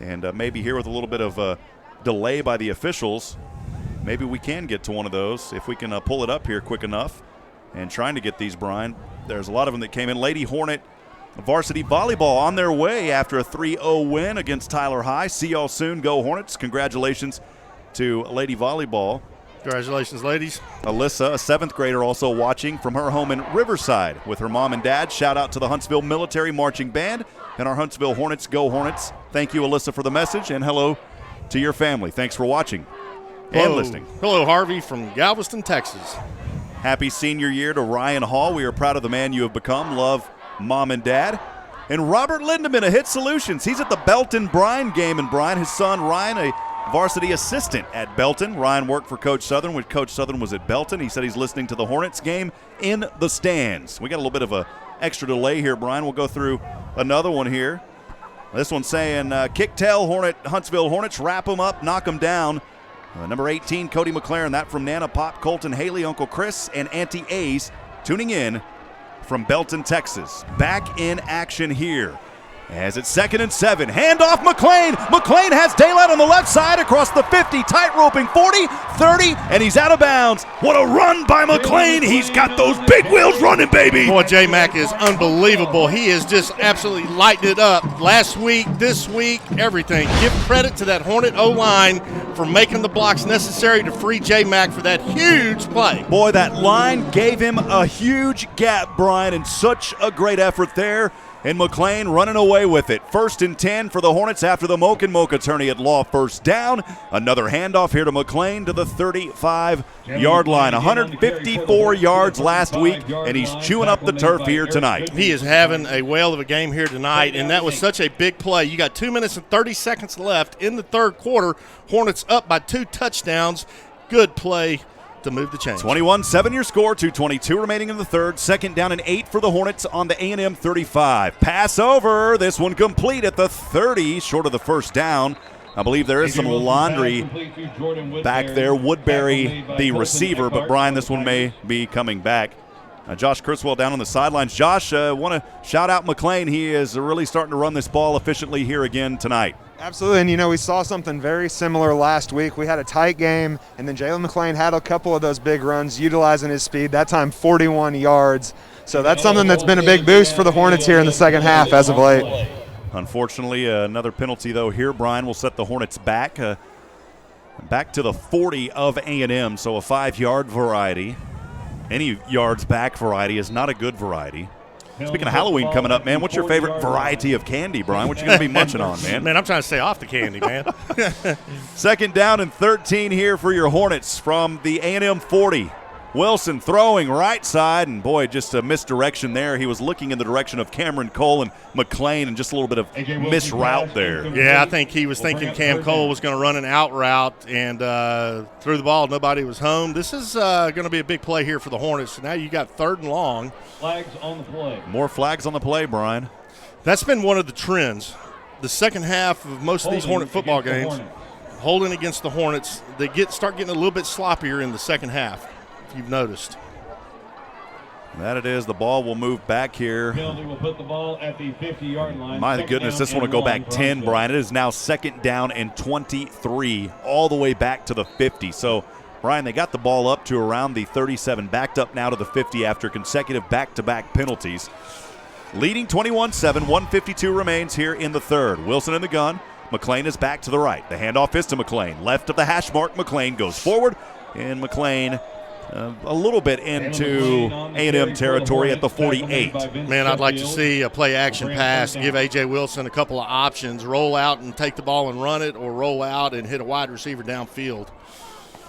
And maybe here with a little bit of a delay by the officials, maybe we can get to one of those if we can pull it up here quick enough. And trying to get these, Brian. There's a lot of them that came in. Lady Hornet varsity volleyball on their way after a 3-0 win against Tyler High. See y'all soon. Go Hornets. Congratulations to Lady Volleyball. Congratulations, ladies. Alyssa, a 7th grader, also watching from her home in Riverside with her mom and dad. Shout out to the Huntsville Military Marching Band and our Huntsville Hornets. Go Hornets. Thank you, Alyssa, for the message, and hello to your family. Thanks for watching and listening. Hello, Harvey from Galveston, Texas. Happy senior year to Ryan Hall. We are proud of the man you have become. Love, mom and dad. And Robert Lindemann of Hit Solutions. He's at the Belton-Bryan game, and Brian, his son Ryan, a varsity assistant at Belton. Ryan worked for Coach Southern when Coach Southern was at Belton. He said he's listening to the Hornets game in the stands. We got a little bit of a extra delay here, Brian. We'll go through another one here. This one's saying, kick tail Huntsville Hornets, wrap them up, knock them down. Number 18, Cody McLaren. That from Nana, Pop, Colton, Haley, Uncle Chris, and Auntie Ace tuning in from Belton, Texas. Back in action here. As it's 2nd and 7, handoff McLean. McLean has daylight on the left side across the 50, tight roping 40, 30, and he's out of bounds. What a run by McLean. He's got those big wheels running, baby. Boy, J-Mac is unbelievable. He is just absolutely lighting it up. Last week, this week, everything. Give credit to that Hornet O-line for making the blocks necessary to free J-Mac for that huge play. Boy, that line gave him a huge gap, Brian, and such a great effort there. And McLean running away with it. 1st and 10 for the Hornets after the Moke attorney at law first down. Another handoff here to McLean to the 35-yard line. 154 yards last week, and he's chewing up the turf here tonight. He is having a whale of a game here tonight, and that was such a big play. You got 2 minutes and 30 seconds left in the third quarter. Hornets up by 2 touchdowns. Good play to move the chains. 21-7 your score, 2:22 remaining in the third. 2nd down and 8 for the Hornets on the A&M 35. Pass over. This one complete at the 30, short of the first down. I believe there is some laundry back there. Woodbury, the receiver, but Brian, this one may be coming back. Josh Criswell down on the sidelines. Josh, want to shout out McLean. He is really starting to run this ball efficiently here again tonight. Absolutely, and we saw something very similar last week. We had a tight game, and then Jalen McLean had a couple of those big runs utilizing his speed, that time 41 yards. So that's something that's been a big boost for the Hornets here in the second half as of late. Unfortunately, another penalty, though, here. Brian will set the Hornets back to the 40 of A&M, so a 5-yard variety. Any yards back variety is not a good variety. Speaking of Halloween coming up, man, what's your favorite variety of candy, Brian? What you going to be munching on, man? Man, I'm trying to stay off the candy, man. 2nd down and 13 here for your Hornets from the A&M 40. Wilson throwing right side, and boy, just a misdirection there. He was looking in the direction of Cameron Cole and McLean, and just a little bit of misroute there. Yeah, I think he was thinking Cam Cole was going to run an out route and threw the ball. Nobody was home. This is going to be a big play here for the Hornets. So now you got 3rd and long. Flags on the play. More flags on the play, Brian. That's been one of the trends. The second half of most of these Hornet football games, holding against the Hornets, they start getting a little bit sloppier in the second half. you've noticed. That it is. The ball will move back here. Penalty will put the ball at the 50-yard line. My goodness, this one will go back 10, Brian. It is now 2nd down and 23, all the way back to the 50. So, Brian, they got the ball up to around the 37, backed up now to the 50 after consecutive back-to-back penalties. Leading 21-7, 1:52 remains here in the third. Wilson in the gun. McClain is back to the right. The handoff is to McClain. Left of the hash mark, McClain goes forward, and McClain a little bit into A&M territory at the 48. Man, I'd like to see a play-action pass, give A.J. Wilson a couple of options, roll out and take the ball and run it, or roll out and hit a wide receiver downfield.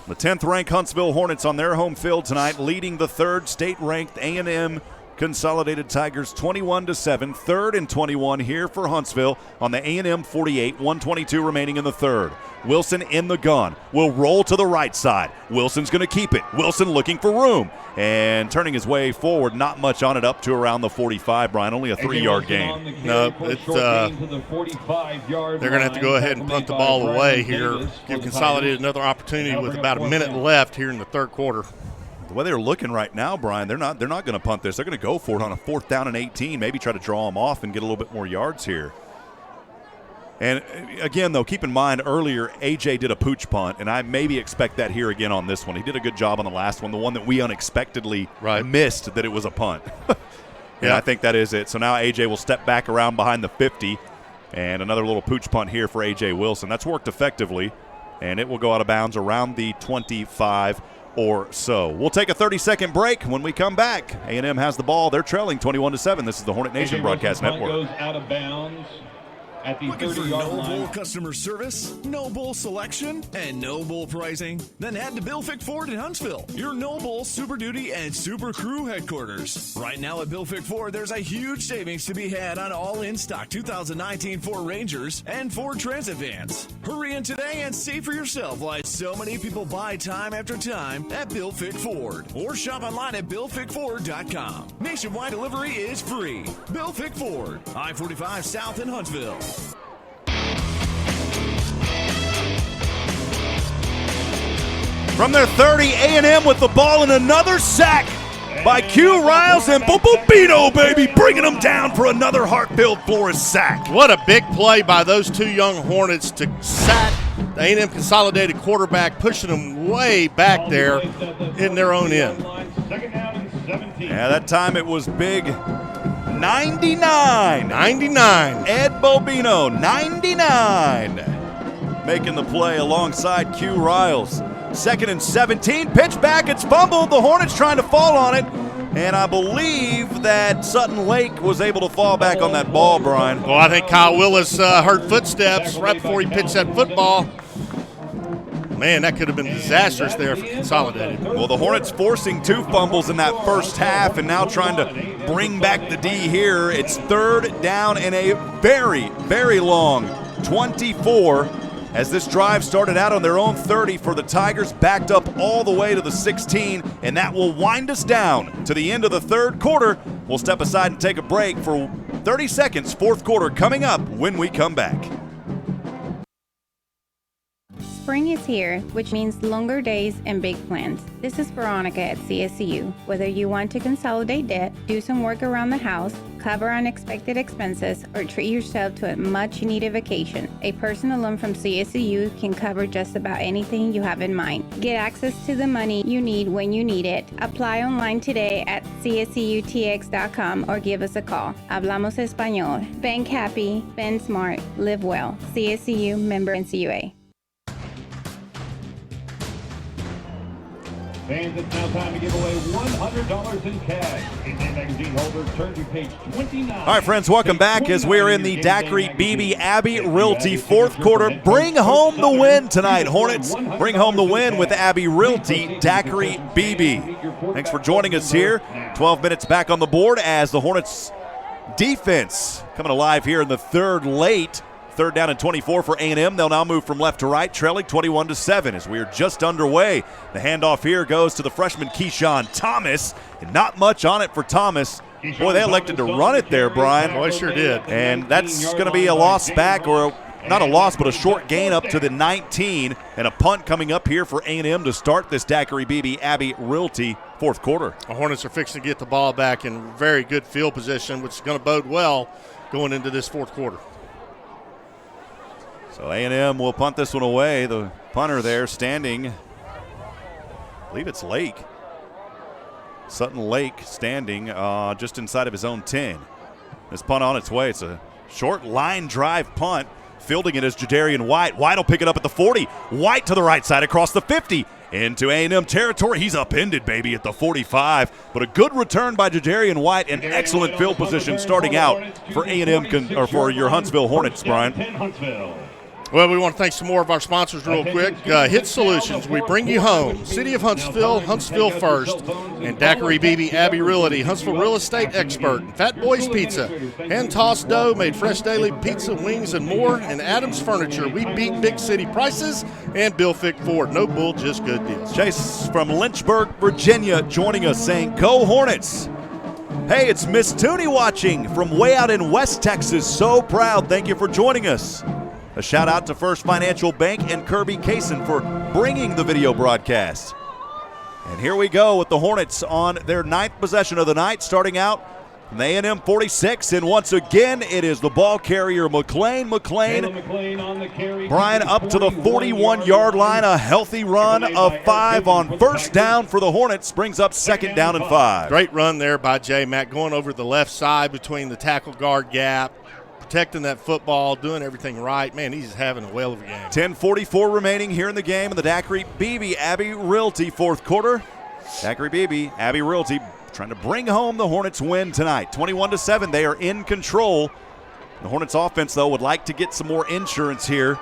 The 10th-ranked Huntsville Hornets on their home field tonight, leading the third state-ranked A&M Consolidated Tigers 21-7. 3rd and 21 here for Huntsville on the A&M 48. 1:22 remaining in the third. Wilson in the gun. Will roll to the right side. Wilson's going to keep it. Wilson looking for room and turning his way forward. Not much on it up to around the 45, Brian. Only a 3-yard gain. No, they're going to have to go ahead and punt the ball away here. Give Consolidated another opportunity with about a minute left here in the third quarter. The way they're looking right now, Brian, they're not going to punt this. They're going to go for it on a 4th down and 18, maybe try to draw them off and get a little bit more yards here. And again, though, keep in mind earlier A.J. did a pooch punt, and I maybe expect that here again on this one. He did a good job on the last one, the one that we unexpectedly missed that it was a punt. And I think that is it. So now A.J. will step back around behind the 50, and another little pooch punt here for A.J. Wilson. That's worked effectively, and it will go out of bounds around the 25 or so. We'll take a 30-second break. When we come back, A&M has the ball. They're trailing 21-7. This is the Hornet Nation Broadcast Network. Goes out of bounds at the Looking for 30-yard no line. bull customer service, no bull selection, and no bull pricing? Then head to Bill Fick Ford in Huntsville, your no bull Super Duty and Super Crew headquarters. Right now at Bill Fick Ford, there's a huge savings to be had on all in-stock 2019 Ford Rangers and Ford Transit vans. Hurry in today and see for yourself why so many people buy time after time at Bill Fick Ford. Or shop online at BillFickFord.com. Nationwide delivery is free. Bill Fick Ford, I-45 South in Huntsville. From their 30, A&M with the ball and another sack by Q Riles and Bobino, baby, bringing them down for another heart-filled Flores sack. What a big play by those two young Hornets to sack the A&M Consolidated quarterback, pushing them way back there in their own end. Yeah, that time it was big. 99. Ed Bobino, 99. Making the play alongside Q Riles. 2nd and 17. Pitch back. It's fumbled. The Hornets trying to fall on it. And I believe that Sutton Lake was able to fall back on that ball, Brian. Well, I think Kyle Willis heard footsteps right before he pitched that football. Man, that could have been disastrous there for Consolidated. Well, the Hornets forcing 2 fumbles in that first half and now trying to bring back the D here. It's 3rd down and a very, very long 24 as this drive started out on their own 30 for the Tigers, backed up all the way to the 16, and that will wind us down to the end of the third quarter. We'll step aside and take a break for 30 seconds. Fourth quarter coming up when we come back. Spring is here, which means longer days and big plans. This is Veronica at CSU. Whether you want to consolidate debt, do some work around the house, cover unexpected expenses, or treat yourself to a much-needed vacation, a personal loan from CSU can cover just about anything you have in mind. Get access to the money you need when you need it. Apply online today at csutx.com or give us a call. Hablamos Español. Bank happy, spend smart, live well. CSU, member NCUA. Fans, it's now time to give away $100 in cash. KSAM magazine holder, turn to page 29. All right, friends, welcome back as we're in the Daiquiri BB Abbey Realty fourth quarter. Bring home the win tonight, Hornets. Bring home the win with Abbey Realty Daiquiri BB. Thanks for joining us here. 12 minutes back on the board as the Hornets defense coming alive here in the third late. 3rd down and 24 for A&M. They'll now move from left to right, trailing 21-7 as we are just underway. The handoff here goes to the freshman Keyshawn Thomas, and not much on it for Thomas. Boy, they elected to run it there, Brian. Boy, sure did. And that's going to be a loss back or not a loss, but a short gain up to the 19, and a punt coming up here for A&M to start this Daiquiri Beebe Abbey Realty fourth quarter. The Hornets are fixing to get the ball back in very good field position, which is going to bode well going into this fourth quarter. So A&M will punt this one away. The punter there standing, I believe it's Lake. Sutton Lake standing just inside of his own 10. This punt on its way. It's a short line drive punt. Fielding it is Jadarian White. White will pick it up at the 40. White to the right side across the 50. Into A&M territory. He's upended, baby, at the 45. But a good return by Jadarian White and excellent field position starting out for A&M or for your Huntsville Hornets, Brian. Well, we want to thank some more of our sponsors real quick. Hit Solutions, we bring you home. City of Huntsville, Huntsville First, and Daiquiri Beebe Abbey Realty, Huntsville Real Estate Expert, and Fat Boys Pizza, hand-tossed dough, made fresh daily pizza, wings, and more, and Adams Furniture. We beat big city prices, and Bill Fick Ford. No bull, just good deals. Chase from Lynchburg, Virginia, joining us saying, "Go Hornets." Hey, it's Miss Tooney watching from way out in West Texas. So proud. Thank you for joining us. A shout out to First Financial Bank and Kirby Kaysen for bringing the video broadcast. And here we go with the Hornets on their 9th possession of the night, starting out from the A&M 46. And once again, it is the ball carrier, McLean. Brian up to the 41-yard line. A healthy run of 5 on first down for the Hornets brings up second down and 5. Great run there by J-Mac, going over the left side between the tackle guard gap, protecting that football, doing everything right. Man, he's having a whale of a game. 10:44 remaining here in the game in the Daiquiri Beebe Abbey Realty fourth quarter. Daiquiri Beebe Abbey Realty trying to bring home the Hornets win tonight. 21-7, they are in control. The Hornets offense, though, would like to get some more insurance here.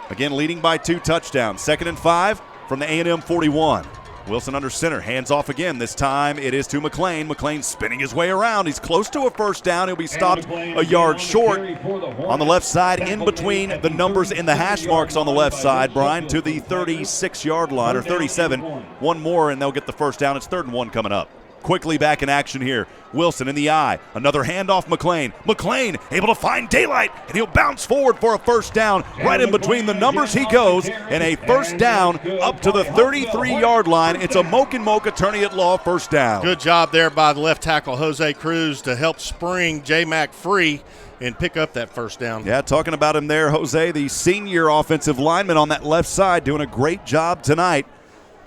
Again, leading by 2 touchdowns. 2nd and 5 from the A&M 41. Wilson under center, hands off again. This time it is to McLean. McLean spinning his way around. He's close to a first down. He'll be stopped a yard short on the left side, in between the numbers in the hash marks on the left side, Brian, to the 36-yard line, or 37. One more, and they'll get the first down. It's 3rd and 1 coming up. Quickly back in action here. Wilson in the eye. Another handoff, McLean. McLean able to find daylight, and he'll bounce forward for a first down. Right in between the numbers he goes, and a first down up to the 33-yard line. It's a Moke attorney at law first down. Good job there by the left tackle, Jose Cruz, to help spring J-Mac free and pick up that first down. Yeah, talking about him there, Jose, the senior offensive lineman on that left side, doing a great job tonight.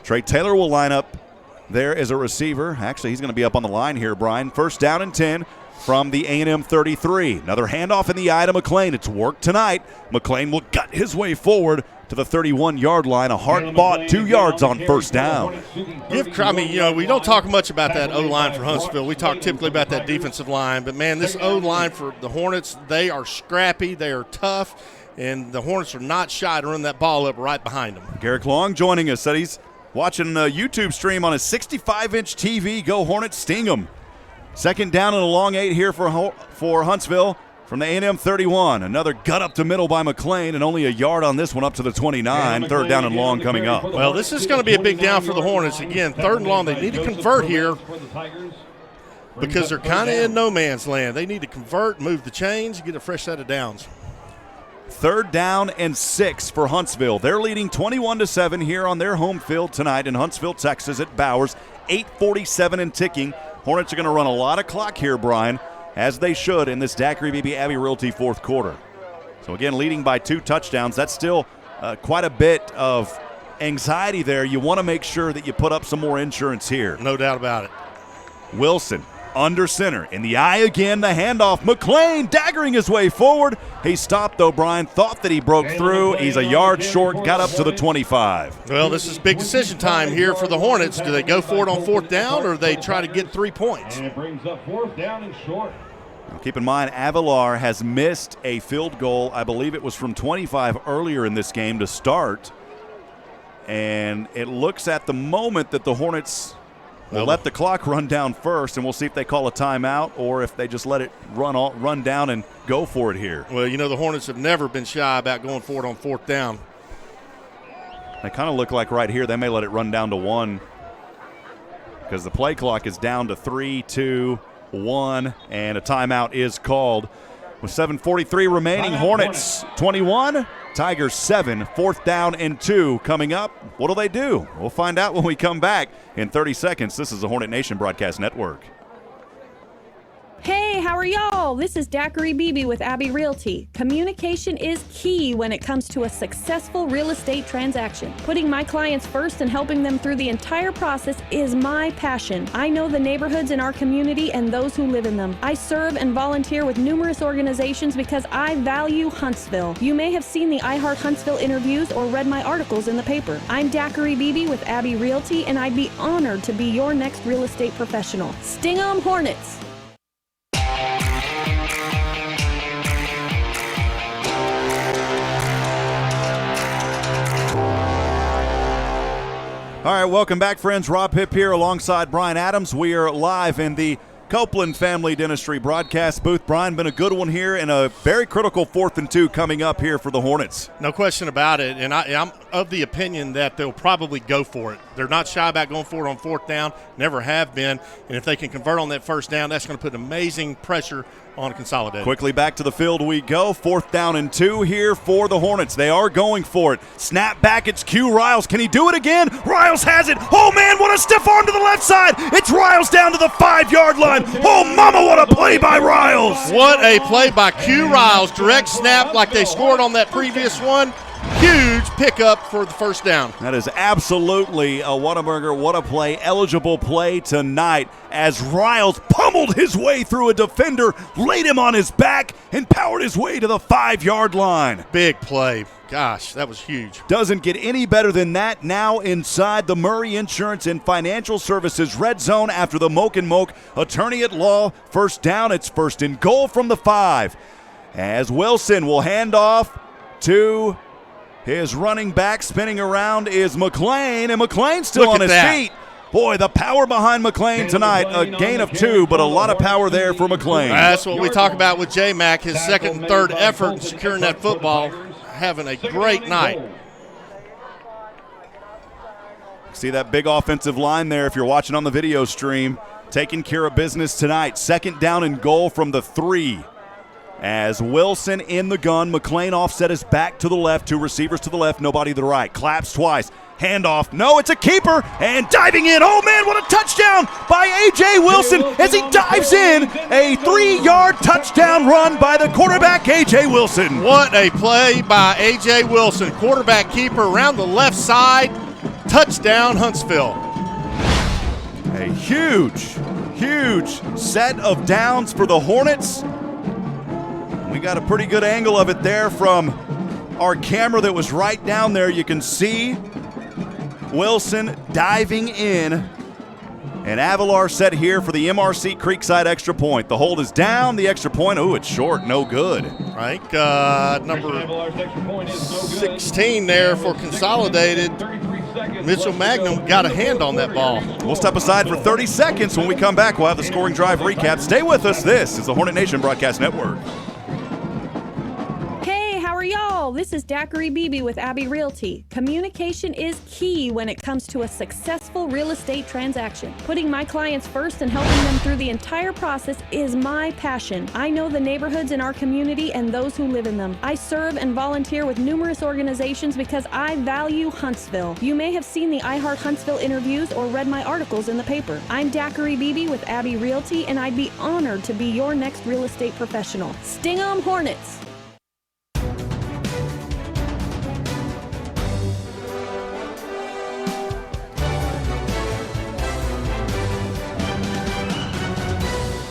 Trey Taylor will line up there as a receiver. Actually, he's going to be up on the line here, Brian. First down and 10 from the A&M 33. Another handoff in the eye to McLean. It's worked tonight. McLean will gut his way forward to the 31-yard line. A hard-fought 2 yards on first down. We don't talk much about that O-line for Huntsville. We talk typically about that defensive line. But, man, this O-line for the Hornets, they are scrappy. They are tough. And the Hornets are not shy to run that ball up right behind them. Garrick Long joining us. Said he's watching a YouTube stream on his 65-inch TV. Go Hornets, sting 'em. Second down and a long 8 here for Huntsville from the A&M 31. Another gut up to middle by McLean, and only a yard on this one up to the 29. 3rd down and long coming up. Well, this is going to be a big down for the Hornets. Again, 3rd and long. They need to convert here because they're kind of in no man's land. They need to convert, move the chains, get a fresh set of downs. 3rd down and 6 for Huntsville. They're leading 21-7 here on their home field tonight in Huntsville, Texas at Bowers. 8:47 and ticking. Hornets are going to run a lot of clock here, Brian, as they should in this Daiquiri Beebe Abbey Realty fourth quarter. So again, leading by 2 touchdowns. That's still quite a bit of anxiety there. You want to make sure that you put up some more insurance here. No doubt about it. Wilson under center. In the eye again, the handoff. McLean daggering his way forward. He stopped, though, Brian. Thought that he broke through. He's a yard short. Got up to the 25. Well, this is big decision time here for the Hornets. Do they go for it on 4th down, or do they try to get 3 points? And it brings up 4th down and short. Now, keep in mind, Avalar has missed a field goal. I believe it was from 25 earlier in this game to start. And it looks at the moment that the Hornets will let the clock run down first, and we'll see if they call a timeout or if they just let it run down and go for it here. Well, the Hornets have never been shy about going for it on 4th down. They kind of look like right here they may let it run down to 1 because the play clock is down to 3, 2, 1, and a timeout is called. With 7:43 remaining, Hornets 21, Tigers 7, 4th down and 2 coming up. What do they do? We'll find out when we come back in 30 seconds. This is the Hornet Nation Broadcast Network. Hey, how are y'all? This is Daiquiri Beebe with Abbey Realty. Communication is key when it comes to a successful real estate transaction. Putting my clients first and helping them through the entire process is my passion. I know the neighborhoods in our community and those who live in them. I serve and volunteer with numerous organizations because I value Huntsville. You may have seen the I Heart Huntsville interviews or read my articles in the paper. I'm Daiquiri Beebe with Abbey Realty, and I'd be honored to be your next real estate professional. Sting 'em Hornets! All right, welcome back, friends. Rob Hipp here alongside Brian Adams. We are live in the Copeland Family Dentistry broadcast booth. Brian, been a good one here and a very critical 4th and 2 coming up here for the Hornets. No question about it, and I'm of the opinion that they'll probably go for it. They're not shy about going for it on 4th down, never have been, and if they can convert on that 1st down, that's going to put amazing pressure on Consolidated. Quickly back to the field we go. 4th down and 2 here for the Hornets. They are going for it. Snap back, it's Q Riles. Can he do it again? Riles has it. Oh, man, what a stiff arm to the left side. It's Riles down to the 5-yard line. Oh, mama, what a play by Riles. What a play by Q Riles. Direct snap like they scored on that previous one. Huge pickup for the 1st down. That is absolutely a Whataburger, what a play, eligible play tonight as Riles pummeled his way through a defender, laid him on his back, and powered his way to the 5-yard line. Big play. Gosh, that was huge. Doesn't get any better than that. Now inside the Murray Insurance and Financial Services red zone after the Moke and Moke attorney at law. 1st down, it's 1st and goal from the 5. As Wilson will hand off to his running back. Spinning around is McLean, and McLean's still on his feet. Boy, the power behind McLean tonight. A gain of 2, but a lot of power there for McLean. That's what we talk about with J-Mac, his 2nd and 3rd effort in securing that football. Having a great night. See that big offensive line there if you're watching on the video stream. Taking care of business tonight. 2nd down and goal from the 3. As Wilson in the gun, McLean offset his back to the left, 2 receivers to the left, nobody to the right. Claps twice, handoff, no, it's a keeper, and diving in, oh man, what a touchdown by A.J. Wilson as he dives in, a 3-yard touchdown run by the quarterback, A.J. Wilson. What a play by A.J. Wilson, quarterback keeper around the left side, touchdown Huntsville. A huge, huge set of downs for the Hornets. We got a pretty good angle of it there from our camera that was right down there. You can see Wilson diving in. And Avalar set here for the MRC Creekside extra point. The hold is down, the extra point, oh, it's short, no good. Right, number 16 there for Consolidated. Mitchell Magnum got a hand on that ball. We'll step aside for 30 seconds. When we come back, we'll have the scoring drive recap. Stay with us. This is the Hornet Nation Broadcast Network. How are y'all? This is Daiquiri Beebe with Abbey Realty. Communication is key when it comes to a successful real estate transaction. Putting my clients first and helping them through the entire process is my passion. I know the neighborhoods in our community and those who live in them. I serve and volunteer with numerous organizations because I value Huntsville. You may have seen the I Heart Huntsville interviews or read my articles in the paper. I'm Daiquiri Beebe with Abbey Realty, and I'd be honored to be your next real estate professional. Sting 'em Hornets!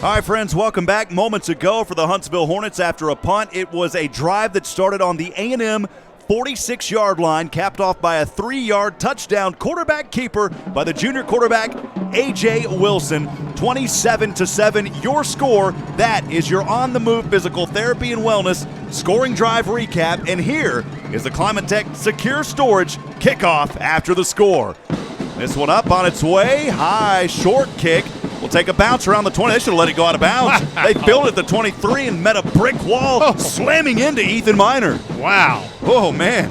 All right, friends, welcome back. Moments ago for the Huntsville Hornets after a punt, it was a drive that started on the A&M 46-yard line, capped off by a 3-yard touchdown quarterback keeper by the junior quarterback, A.J. Wilson. 27-7, your score. That is your on-the-move physical therapy and wellness scoring drive recap. And here is the Climatech Secure Storage kickoff after the score. This one up on its way, high, short kick. Will take a bounce around the 20. They should have let it go out of bounds. They filled it at the 23 and met a brick wall, slamming into Ethan Miner. Wow. Oh, man.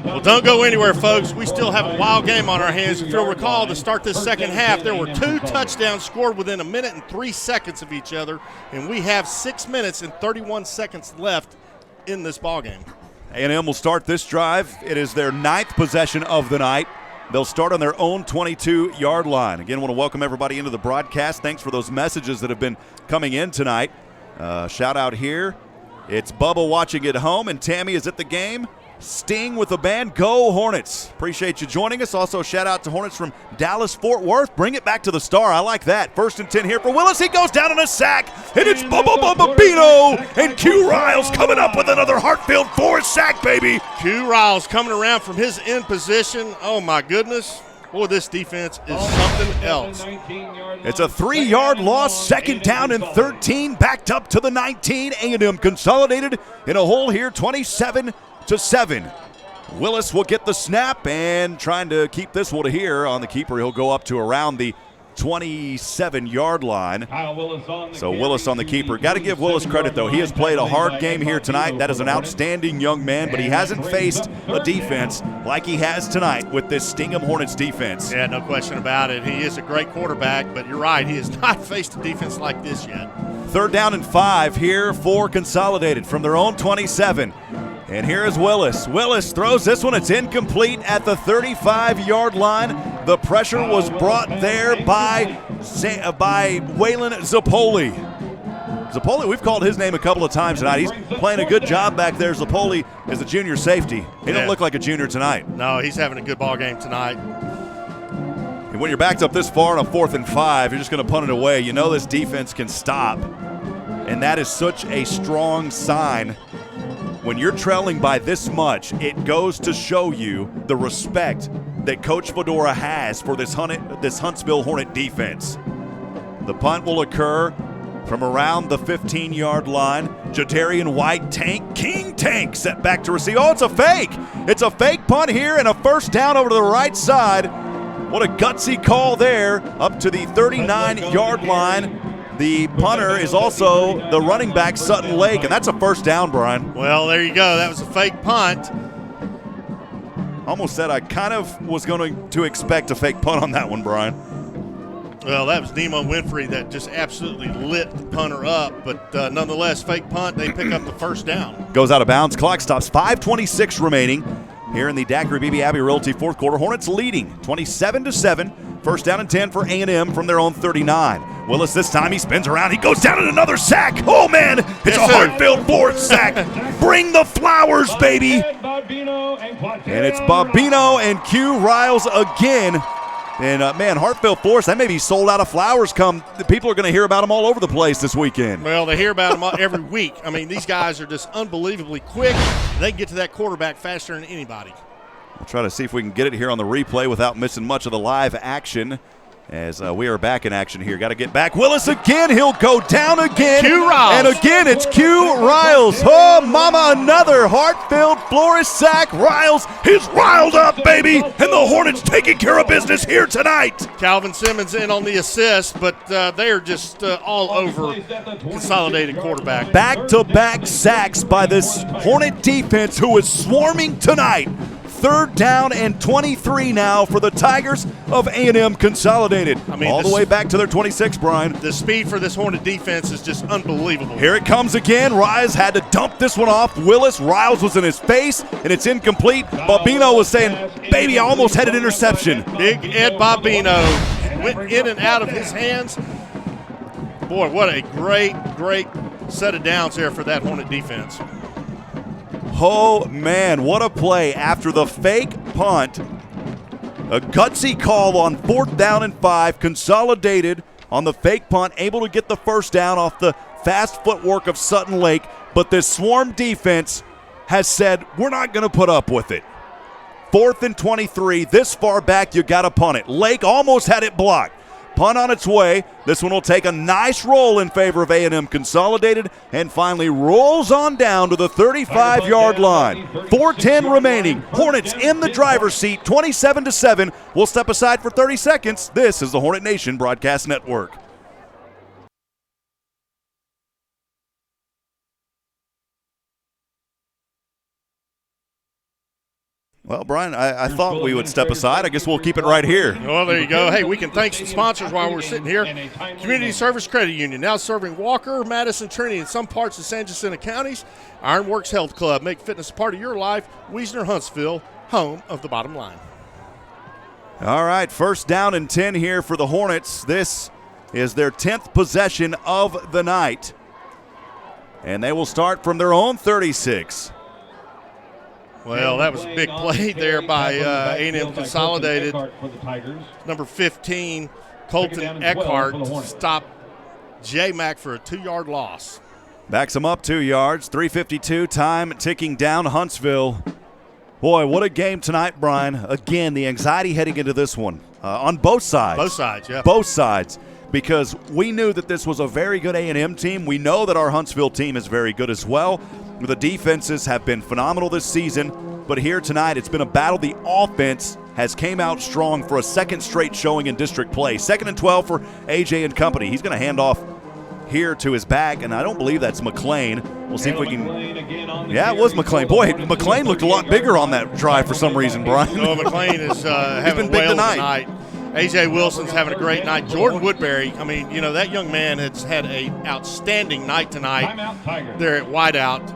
Well, don't go anywhere, folks. We still have a wild game on our hands. If you'll recall, to start this second half, there were 2 touchdowns scored within 1 minute and 3 seconds of each other, and we have 6 minutes and 31 seconds left in this ballgame. A&M will start this drive. It is their 9th possession of the night. They'll start on their own 22-yard line. Again, I want to welcome everybody into the broadcast. Thanks for those messages that have been coming in tonight. Shout out here. It's Bubba watching at home, and Tammy is at the game. Sting with the band. Go Hornets. Appreciate you joining us. Also, shout out to Hornets from Dallas-Fort Worth. Bring it back to the star. I like that. 1st and 10 here for Willis. He goes down in a sack, and it's Bubba Bino. And Q Riles coming up with another Hartfield Forest sack, baby. Q Riles coming around from his end position. Oh, my goodness. Boy, this defense is something else. It's a 3-yard loss, 2nd down and 13, backed up to the 19. A&M Consolidated in a hole here, 27-7. Willis will get the snap and trying to keep this one here on the keeper. He'll go up to around the 27-yard line. So Willis on the keeper. Got to give Willis credit, though. He has played a hard game here tonight. That is an outstanding young man, but he hasn't faced a defense like he has tonight with this Stingham Hornets defense. Yeah, no question about it. He is a great quarterback, but you're right. He has not faced a defense like this yet. 3rd down and 5 here for Consolidated from their own 27. And here is Willis. Willis throws this one. It's incomplete at the 35-yard line. The pressure was brought there by Waylon Zapoli. Zapoli, we've called his name a couple of times tonight. He's playing a good job back there. Zapoli is a junior safety. He don't look like a junior tonight. No, he's having a good ball game tonight. And when you're backed up this far on a 4th and 5, you're just going to punt it away. You know this defense can stop. And that is such a strong sign. When you're trailing by this much, it goes to show you the respect that Coach Fedora has for this Huntsville Hornet defense. The punt will occur from around the 15-yard line. Jadarian White, King Tank, set back to receive. Oh, it's a fake. It's a fake punt here and a 1st down over to the right side. What a gutsy call there up to the 39-yard line. The punter is also the running back, Sutton Lake, and that's a 1st down, Brian. Well, there you go. That was a fake punt. Almost said I kind of was going to expect a fake punt on that one, Brian. Well, that was Nemo Winfrey that just absolutely lit the punter up, but nonetheless, fake punt, they pick up the 1st down. Goes out of bounds. Clock stops. 5:26 remaining here in the Daiquiri BB Abbey Realty 4th quarter. Hornets leading 27-7. 1st down and 10 for A&M from their own 39. Willis this time, he spins around. He goes down in another sack. Oh, man, it's a Hartfield Forest sack. Bring the flowers, baby. And it's Bobino and Q Riles again. And, man, Hartfield Forest, that may be sold out of flowers come. The people are going to hear about them all over the place this weekend. Well, they hear about them every week. I mean, these guys are just unbelievably quick. They can get to that quarterback faster than anybody. We'll try to see if we can get it here on the replay without missing much of the live action as we are back in action here. Got to get back. Willis again. He'll go down again. Q Riles. And again, it's Q Riles. Oh, mama, another Hartfield Florist sack. Riles is riled up, baby. And the Hornets taking care of business here tonight. Calvin Simmons in on the assist, but they are just all over Consolidated quarterback. Back-to-back sacks by this Hornet defense who is swarming tonight. 3rd down and 23 now for the Tigers of A&M Consolidated. I mean, all the way back to their 26, Brian. The speed for this Hornet defense is just unbelievable. Here it comes again. Riles had to dump this one off Willis. Riles was in his face, and it's incomplete. Bobino was saying, baby, I almost had an interception. Big Ed Bobino went in and out of his hands. Boy, what a great set of downs there for that Hornet defense. Oh, man, what a play after the fake punt. A gutsy call on 4th down and 5. Consolidated on the fake punt, able to get the 1st down off the fast footwork of Sutton Lake. But this swarm defense has said, we're not going to put up with it. 4th and 23. This far back, you got to punt it. Lake almost had it blocked. Punt on its way. This one will take a nice roll in favor of A&M Consolidated and finally rolls on down to the 35-yard line. 4:10 remaining. Hornets in the driver's seat, 27-7. We'll step aside for 30 seconds. This is the Hornet Nation Broadcast Network. Well, Brian, I thought we would step aside. I guess we'll keep it right here. Well, there you go. Hey, we can thank some sponsors while we're sitting here. Community Service Credit Union, now serving Walker, Madison, Trinity, and some parts of San Jacinto counties. Ironworks Health Club, make fitness a part of your life. Wiesner Huntsville, home of the bottom line. All right, first down and 10 here for the Hornets. This is their 10th possession of the night. And they will start from their own 36. Well, that was a big play there by A&M Consolidated. Number 15, Colton Eckhart, stopped J-Mac for a 2-yard loss. Backs him up 2 yards, 3:52, time ticking down Huntsville. Boy, what a game tonight, Brian. Again, the anxiety heading into this one on both sides. Both sides, yeah. Both sides, because we knew that this was a very good A&M team. We know that our Huntsville team is very good as well. The defenses have been phenomenal this season, but here tonight it's been a battle. The offense has came out strong for a second straight showing in district play. 2nd and 12 for AJ and company. He's going to hand off here to his back, and I don't believe that's McLean. We'll see if we can. Yeah, it was McLean. Boy, McLean looked a lot bigger on that drive for some reason, Brian. No, McLean is having a whale tonight. A.J. Wilson's having a great night. Jordan Woodbury, I mean, you know, that young man has had an outstanding night tonight there at wideout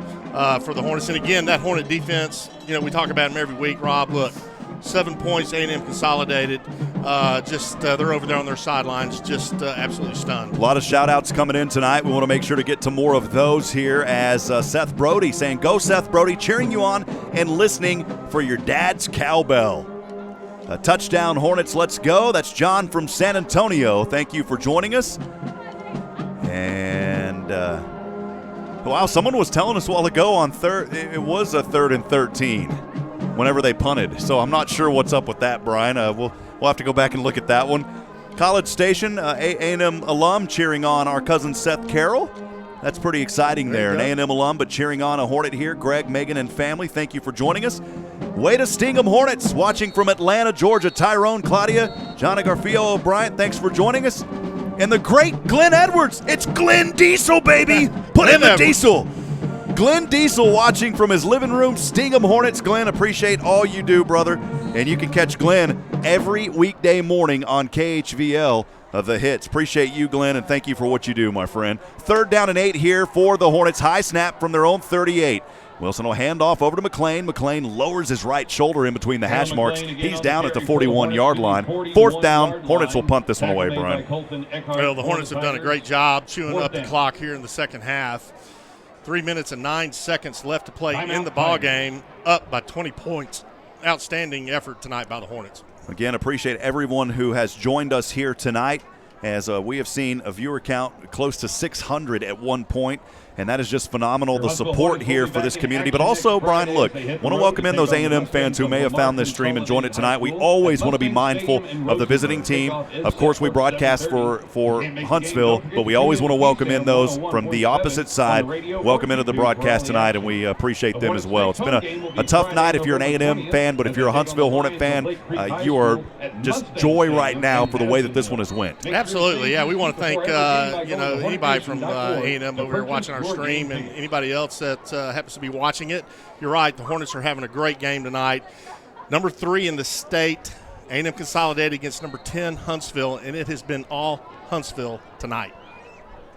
for the Hornets. And, again, that Hornet defense, you know, we talk about them every week, Rob. Look, 7 points, A&M Consolidated. They're over there on their sidelines, just absolutely stunned. A lot of shout-outs coming in tonight. We want to make sure to get to more of those here as Seth Brody saying, "Go Seth Brody," cheering you on and listening for your dad's cowbell. A touchdown, Hornets, let's go. That's John from San Antonio. Thank you for joining us. And, wow, someone was telling us a while ago on it was a 3rd and 13 whenever they punted. So I'm not sure what's up with that, Brian. We'll have to go back and look at that one. College Station, A&M alum cheering on our cousin Seth Carroll. That's pretty exciting there. An A&M alum, but cheering on a Hornet here. Greg, Megan, and family, thank you for joining us. Way to sting 'em, Hornets. Watching from Atlanta, Georgia, Tyrone, Claudia, Johnny Garfio O'Brien, thanks for joining us. And the great Glenn Edwards. It's Glenn Diesel, baby. Put in the Diesel. Glenn Diesel watching from his living room. Sting 'em, Hornets. Glenn, appreciate all you do, brother. And you can catch Glenn every weekday morning on KHVL. The hits. Appreciate you, Glenn, and thank you for what you do, my friend. 3rd down and 8 here for the Hornets. High snap from their own 38. Wilson will hand off over to McLean. McLean lowers his right shoulder in between the hash marks. He's down at the 41-yard line. 4th down. Hornets will punt this one away, Brian. Well, the Hornets have done a great job chewing up the clock here in the second half. 3 minutes and 9 seconds left to play in the ball game, up by 20 points. Outstanding effort tonight by the Hornets. Again, appreciate everyone who has joined us here tonight, as we have seen a viewer count close to 600 at one point. And that is just phenomenal, the support here for this community. But also, Brian, look, want to welcome in those A&M fans who may have found this stream and joined it tonight. We always want to be mindful of the visiting team. Of course, we broadcast for Huntsville, but we always want to welcome in those from the opposite side. Welcome into the broadcast tonight, and we appreciate them as well. It's been a tough night if you're an A&M fan, but if you're a Huntsville Hornet fan, you are just joy right now for the way that this one has went. Absolutely, yeah. We want to thank anybody from A&M over here watching our stream and anybody else that happens to be watching it. You're right, the Hornets are having a great game tonight. Number 3 in the state, A&M Consolidated against number 10, Huntsville, and it has been all Huntsville tonight.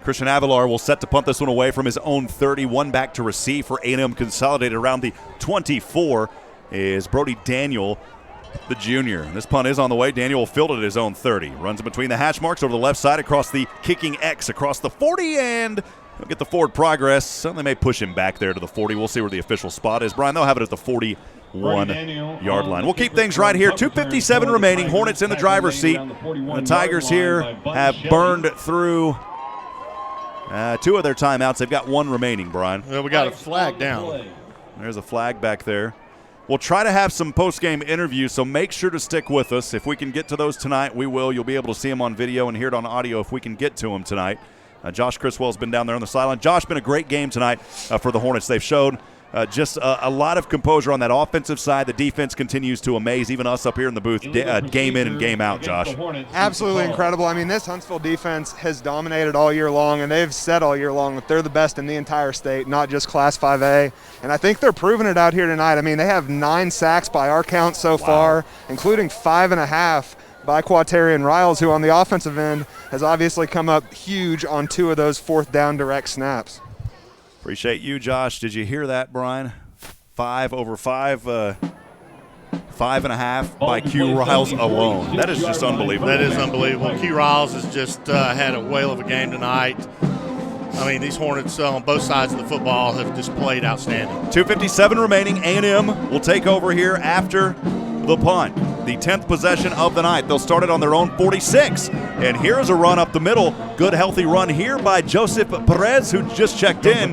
Christian Avalar will set to punt this one away from his own 30. One back to receive for A&M Consolidated around the 24 is Brody Daniel, the junior. This punt is on the way. Daniel will field it at his own 30. Runs in between the hash marks over the left side across the kicking X across the 40, and he'll get the forward progress. So they may push him back there to the 40. We'll see where the official spot is. Brian, they'll have it at the 41-yard line. We'll keep things right here. 2:57 remaining. Hornets in the driver's seat. The Tigers here have burned through 2 of their timeouts. They've got 1 remaining, Brian. Well, we got a flag down. There's a flag back there. We'll try to have some post-game interviews, so make sure to stick with us. If we can get to those tonight, we will. You'll be able to see them on video and hear it on audio if we can get to them tonight. Josh Criswell's been down there on the sideline. Josh, been a great game tonight for the Hornets. They've showed Just a lot of composure on that offensive side. The defense continues to amaze even us up here in the booth, game in and game out, Josh. Absolutely incredible. I mean, this Huntsville defense has dominated all year long, and they've said all year long that they're the best in the entire state, not just Class 5A. And I think they're proving it out here tonight. I mean, they have 9 sacks by our count so far, including 5.5 by Quatarian Riles, who on the offensive end has obviously come up huge on 2 of those 4th down direct snaps. Appreciate you, Josh. Did you hear that, Brian? 5 over 5, 5.5 by Q Riles alone. That is just unbelievable. That is unbelievable. Q Riles has just had a whale of a game tonight. I mean, these Hornets on both sides of the football have just played outstanding. 2:57 remaining. A&M will take over here after the punt. The 10th possession of the night. They'll start it on their own 46. And here's a run up the middle. Good, healthy run here by Joseph Perez, who just checked in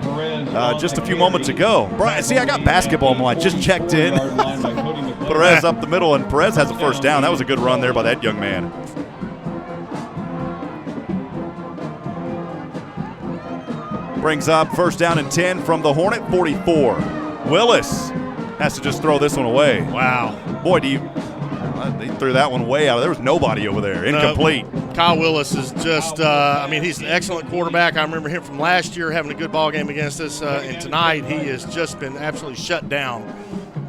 just a few moments ago. Brian, see, I got basketball on. Just checked in. Perez up the middle, and Perez has a first down. That was a good run there by that young man. Brings up first down and 10 from the Hornet 44. Willis has to just throw this one away. Wow. Boy, they threw that one way out. There was nobody over there. Incomplete. Kyle Willis is just, he's an excellent quarterback. I remember him from last year having a good ball game against us. And tonight he has just been absolutely shut down.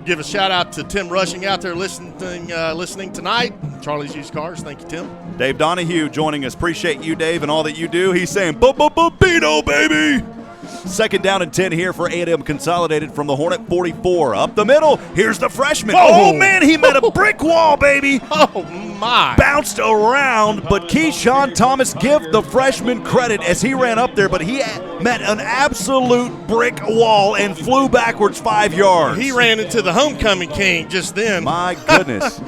Give a shout out to Tim Rushing out there listening tonight. Charlie's Used Cars. Thank you, Tim. Dave Donahue joining us. Appreciate you, Dave, and all that you do. He's saying, Bino, baby. Second down and 10 here for A&M Consolidated from the Hornet 44. Up the middle, here's the freshman. Oh, man, he met a brick wall, baby. Oh, my. Bounced around, but Keyshawn Thomas, give the freshman credit as he ran up there, but he met an absolute brick wall and flew backwards 5 yards. He ran into the homecoming king just then. My goodness.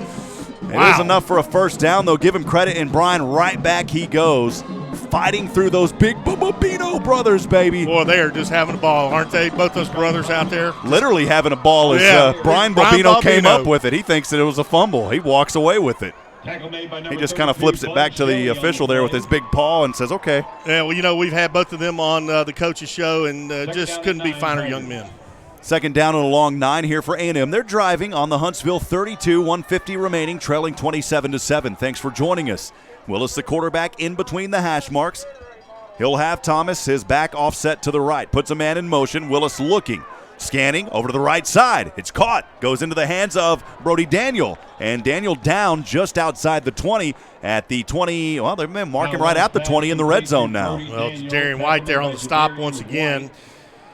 It is enough for a first down, though. Give him credit, and Brian, right back he goes. Fighting through those big Bino brothers, baby. Boy, they are just having a ball, aren't they? Both those brothers out there. Literally having a ball as Brian Bobino came up with it. He thinks that it was a fumble. He walks away with it. He just kind of flips it back to the official there with his big paw and says, okay. Yeah, well, we've had both of them on the coach's show and just couldn't be finer young men. Second down and a long 9 here for A&M. They're driving on the Huntsville 32, 150 remaining, trailing 27-7. Thanks for joining us. Willis, the quarterback, in between the hash marks. He'll have Thomas, his back offset to the right. Puts a man in motion. Willis looking, scanning over to the right side. It's caught. Goes into the hands of Brody Daniel. And Daniel down just outside the 20 at the 20. Well, they've been marking right at the 20 in the red zone now. Well, it's Darian White there on the stop once again.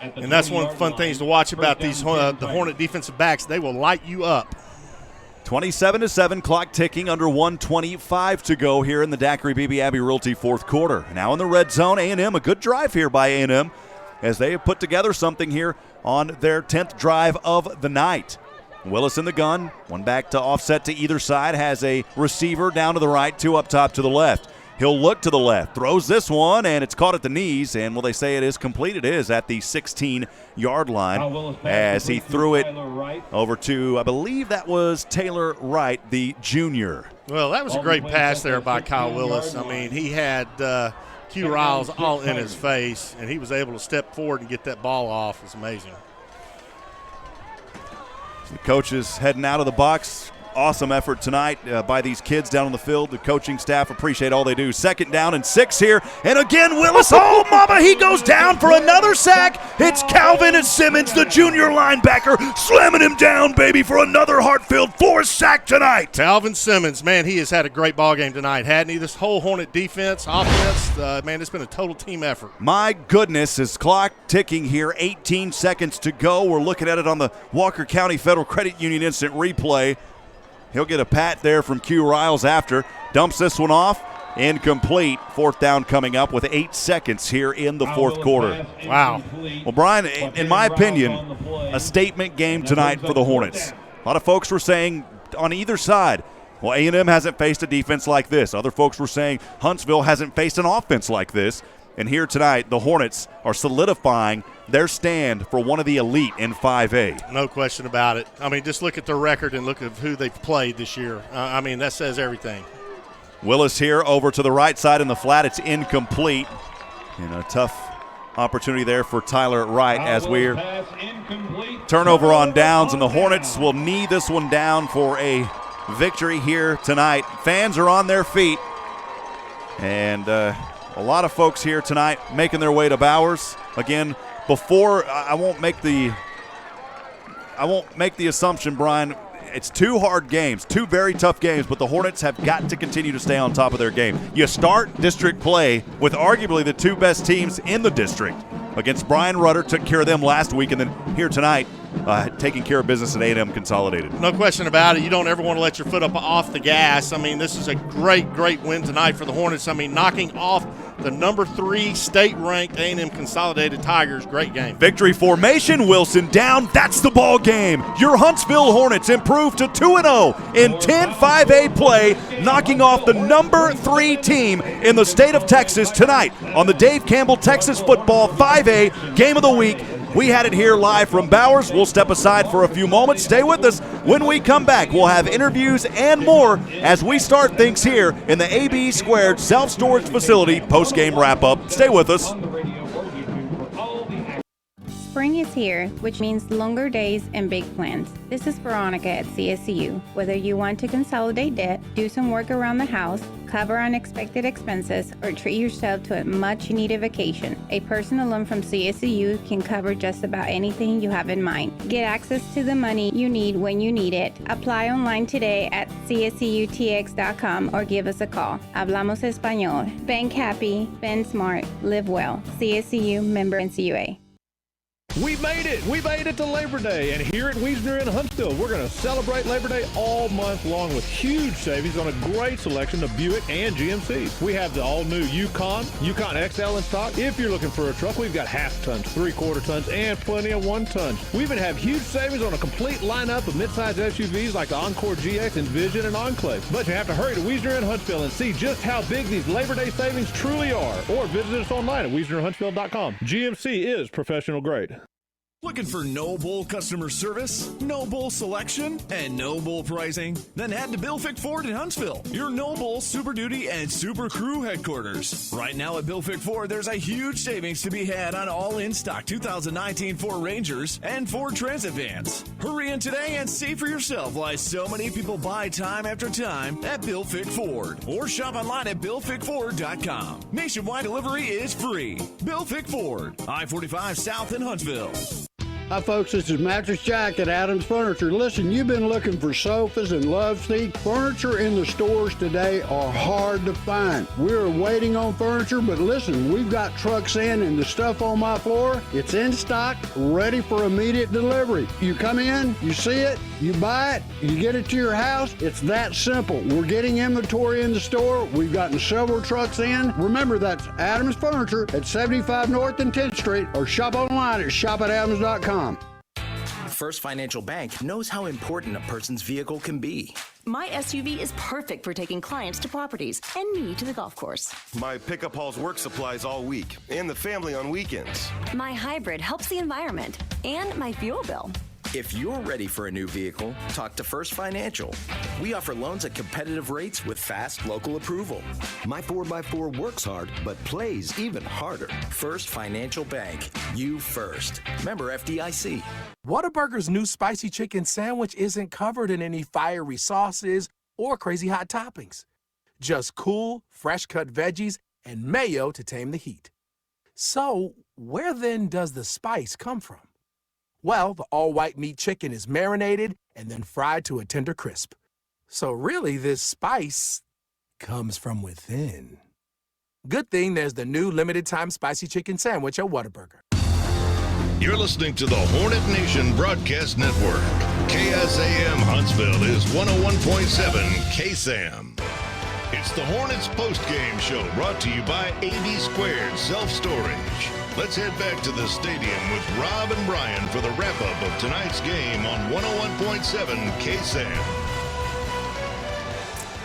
And that's one of the fun things to watch about these the Hornet defensive backs. They will light you up. 27-7, clock ticking, under 1:25 to go here in the Daiquiri BB Abbey Realty fourth quarter. Now in the red zone, A&M, a good drive here by A&M as they have put together something here on their 10th drive of the night. Willis in the gun, one back to offset to either side, has a receiver down to the right, 2 up top to the left. He'll look to the left, throws this one, and it's caught at the knees. And will they say it is complete? It is at the 16-yard line as he threw it over to, I believe that was Taylor Wright, the junior. Well, that was a great pass there by Kyle Willis. I mean, he had Q Riles all in his face, and he was able to step forward and get that ball off. It was amazing. The coach is heading out of the box. Awesome effort tonight by these kids down on the field. The coaching staff appreciate all they do. Second down and 6 here. And again, Willis. Oh, mama, he goes down for another sack. It's Calvin Simmons, the junior linebacker, slamming him down, baby, for another heart-filled 4th sack tonight. Calvin Simmons, man, he has had a great ball game tonight, hadn't he? This whole Hornet defense, offense, man, it's been a total team effort. My goodness, is clock ticking here. 18 seconds to go. We're looking at it on the Walker County Federal Credit Union instant replay. He'll get a pat there from Q Riles after. Dumps this one off. Incomplete. 4th down coming up with 8 seconds here in the fourth quarter. Wow. Well, Brian, in my opinion, a statement game tonight for the Hornets. A lot of folks were saying on either side, well, A&M hasn't faced a defense like this. Other folks were saying Huntsville hasn't faced an offense like this. And here tonight, the Hornets are solidifying their stand for one of the elite in 5A. No question about it. I mean, just look at their record and look at who they've played this year. I mean, that says everything. Willis here over to the right side in the flat. It's incomplete. And a tough Opportunity there for Tyler Wright as we're turnover on downs, and the Hornets will knee this one down for a victory here tonight. Fans are on their feet, and a lot of folks here tonight making their way to Bowers. Again, before I won't make the assumption, Brian. It's two hard games, two very tough games, but the Hornets have got to continue to stay on top of their game. You start district play with arguably the two best teams in the district. Against Brian Rudder, took care of them last week, and then here tonight, taking care of business at A&M Consolidated. No question about it. You don't ever want to let your foot up off the gas. I mean, this is a great win tonight for the Hornets. I mean, knocking off the number 3 state-ranked A&M Consolidated Tigers. Great game. Victory formation, Wilson down. That's the ball game. Your Huntsville Hornets improved to 2-0 in 10-5A play, knocking off the number 3 team in the state of Texas tonight on the Dave Campbell Texas Football 5A Game of the Week. We had it here live from Bowers. We'll step aside for a few moments. Stay with us. When we come back, we'll have interviews and more as we start things here in the AB Squared Self-Storage Facility post-game wrap-up. Stay with us. Spring is here, which means longer days and big plans. This is Veronica at CSU. Whether you want to consolidate debt, do some work around the house, cover unexpected expenses, or treat yourself to a much-needed vacation, a personal loan from CSU can cover just about anything you have in mind. Get access to the money you need when you need it. Apply online today at csutx.com or give us a call. Hablamos Español. Bank happy, spend smart, live well. CSU, member NCUA. We made it! We made it to Labor Day, and here at Wiesner in Huntsville, we're going to celebrate Labor Day all month long with huge savings on a great selection of Buick and GMCs. We have the all-new Yukon XL in stock. If you're looking for a truck, we've got half tons, 3/4 tons, and plenty of 1 tons. We even have huge savings on a complete lineup of midsize SUVs like the Encore GX, Envision, and Enclave. But you have to hurry to Wiesner in Huntsville and see just how big these Labor Day savings truly are, or visit us online at WiesnerHuntsville.com. GMC is professional grade. Looking for no bull customer service, no bull selection, and no bull pricing? Then head to Bill Fick Ford in Huntsville, your no bull Super Duty and Super Crew headquarters. Right now at Bill Fick Ford, there's a huge savings to be had on all in-stock 2019 Ford Rangers and Ford Transit vans. Hurry in today and see for yourself why so many people buy time after time at Bill Fick Ford. Or shop online at BillFickFord.com. Nationwide delivery is free. Bill Fick Ford, I-45 South in Huntsville. Hi folks, this is Mattress Jack at Adams Furniture. Listen, you've been looking for sofas and love seats. Furniture in the stores today are hard to find. We're waiting on furniture, but listen, we've got trucks in and the stuff on my floor, it's in stock, ready for immediate delivery. You come in, you see it, you buy it, you get it to your house. It's that simple. We're getting inventory in the store. We've gotten several trucks in. Remember, that's Adams Furniture at 75 North and 10th Street, or shop online at shopadams.com. First Financial Bank knows how important a person's vehicle can be. My SUV is perfect for taking clients to properties and me to the golf course. My pickup hauls work supplies all week and the family on weekends. My hybrid helps the environment and my fuel bill. If you're ready for a new vehicle, talk to First Financial. We offer loans at competitive rates with fast local approval. My 4x4 works hard, but plays even harder. First Financial Bank. You first. Member FDIC. Whataburger's new spicy chicken sandwich isn't covered in any fiery sauces or crazy hot toppings. Just cool, fresh-cut veggies and mayo to tame the heat. So, where then does the spice come from? Well, the all-white meat chicken is marinated and then fried to a tender crisp. So really, this spice comes from within. Good thing there's the new limited-time spicy chicken sandwich at Whataburger. You're listening to the Hornet Nation Broadcast Network. KSAM Huntsville is 101.7 KSAM. It's the Hornets postgame show brought to you by AB Squared Self-Storage. Let's head back to the stadium with Rob and Brian for the wrap-up of tonight's game on 101.7 KSAM.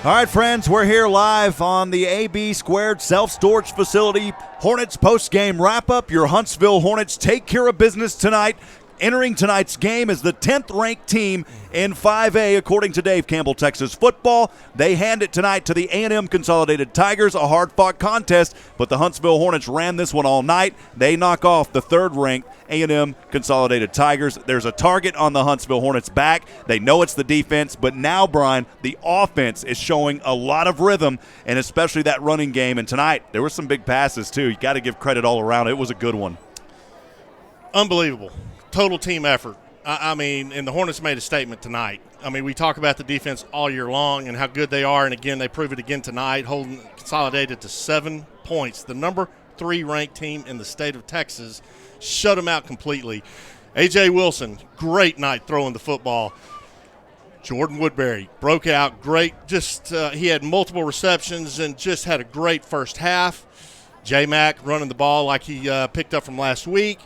All right, friends, we're here live on the AB Squared Self-Storage Facility. Hornets post-game wrap-up. Your Huntsville Hornets take care of business tonight. Entering tonight's game is the 10th-ranked team in 5A, according to Dave Campbell, Texas football. They hand it tonight to the A&M Consolidated Tigers, a hard-fought contest, but the Huntsville Hornets ran this one all night. They knock off the 3rd-ranked A&M Consolidated Tigers. There's a target on the Huntsville Hornets' back. They know it's the defense, but now, Brian, the offense is showing a lot of rhythm, and especially that running game. And tonight, there were some big passes, too. You got to give credit all around. It was a good one. Unbelievable. Total team effort. I mean, and the Hornets made a statement tonight. I mean, we talk about the defense all year long and how good they are, and again, they prove it again tonight, holding Consolidated to 7 points. The number 3 ranked team in the state of Texas shut them out completely. A.J. Wilson, great night throwing the football. Jordan Woodbury broke out great. He had multiple receptions and just had a great first half. J-Mac running the ball like he picked up from last week.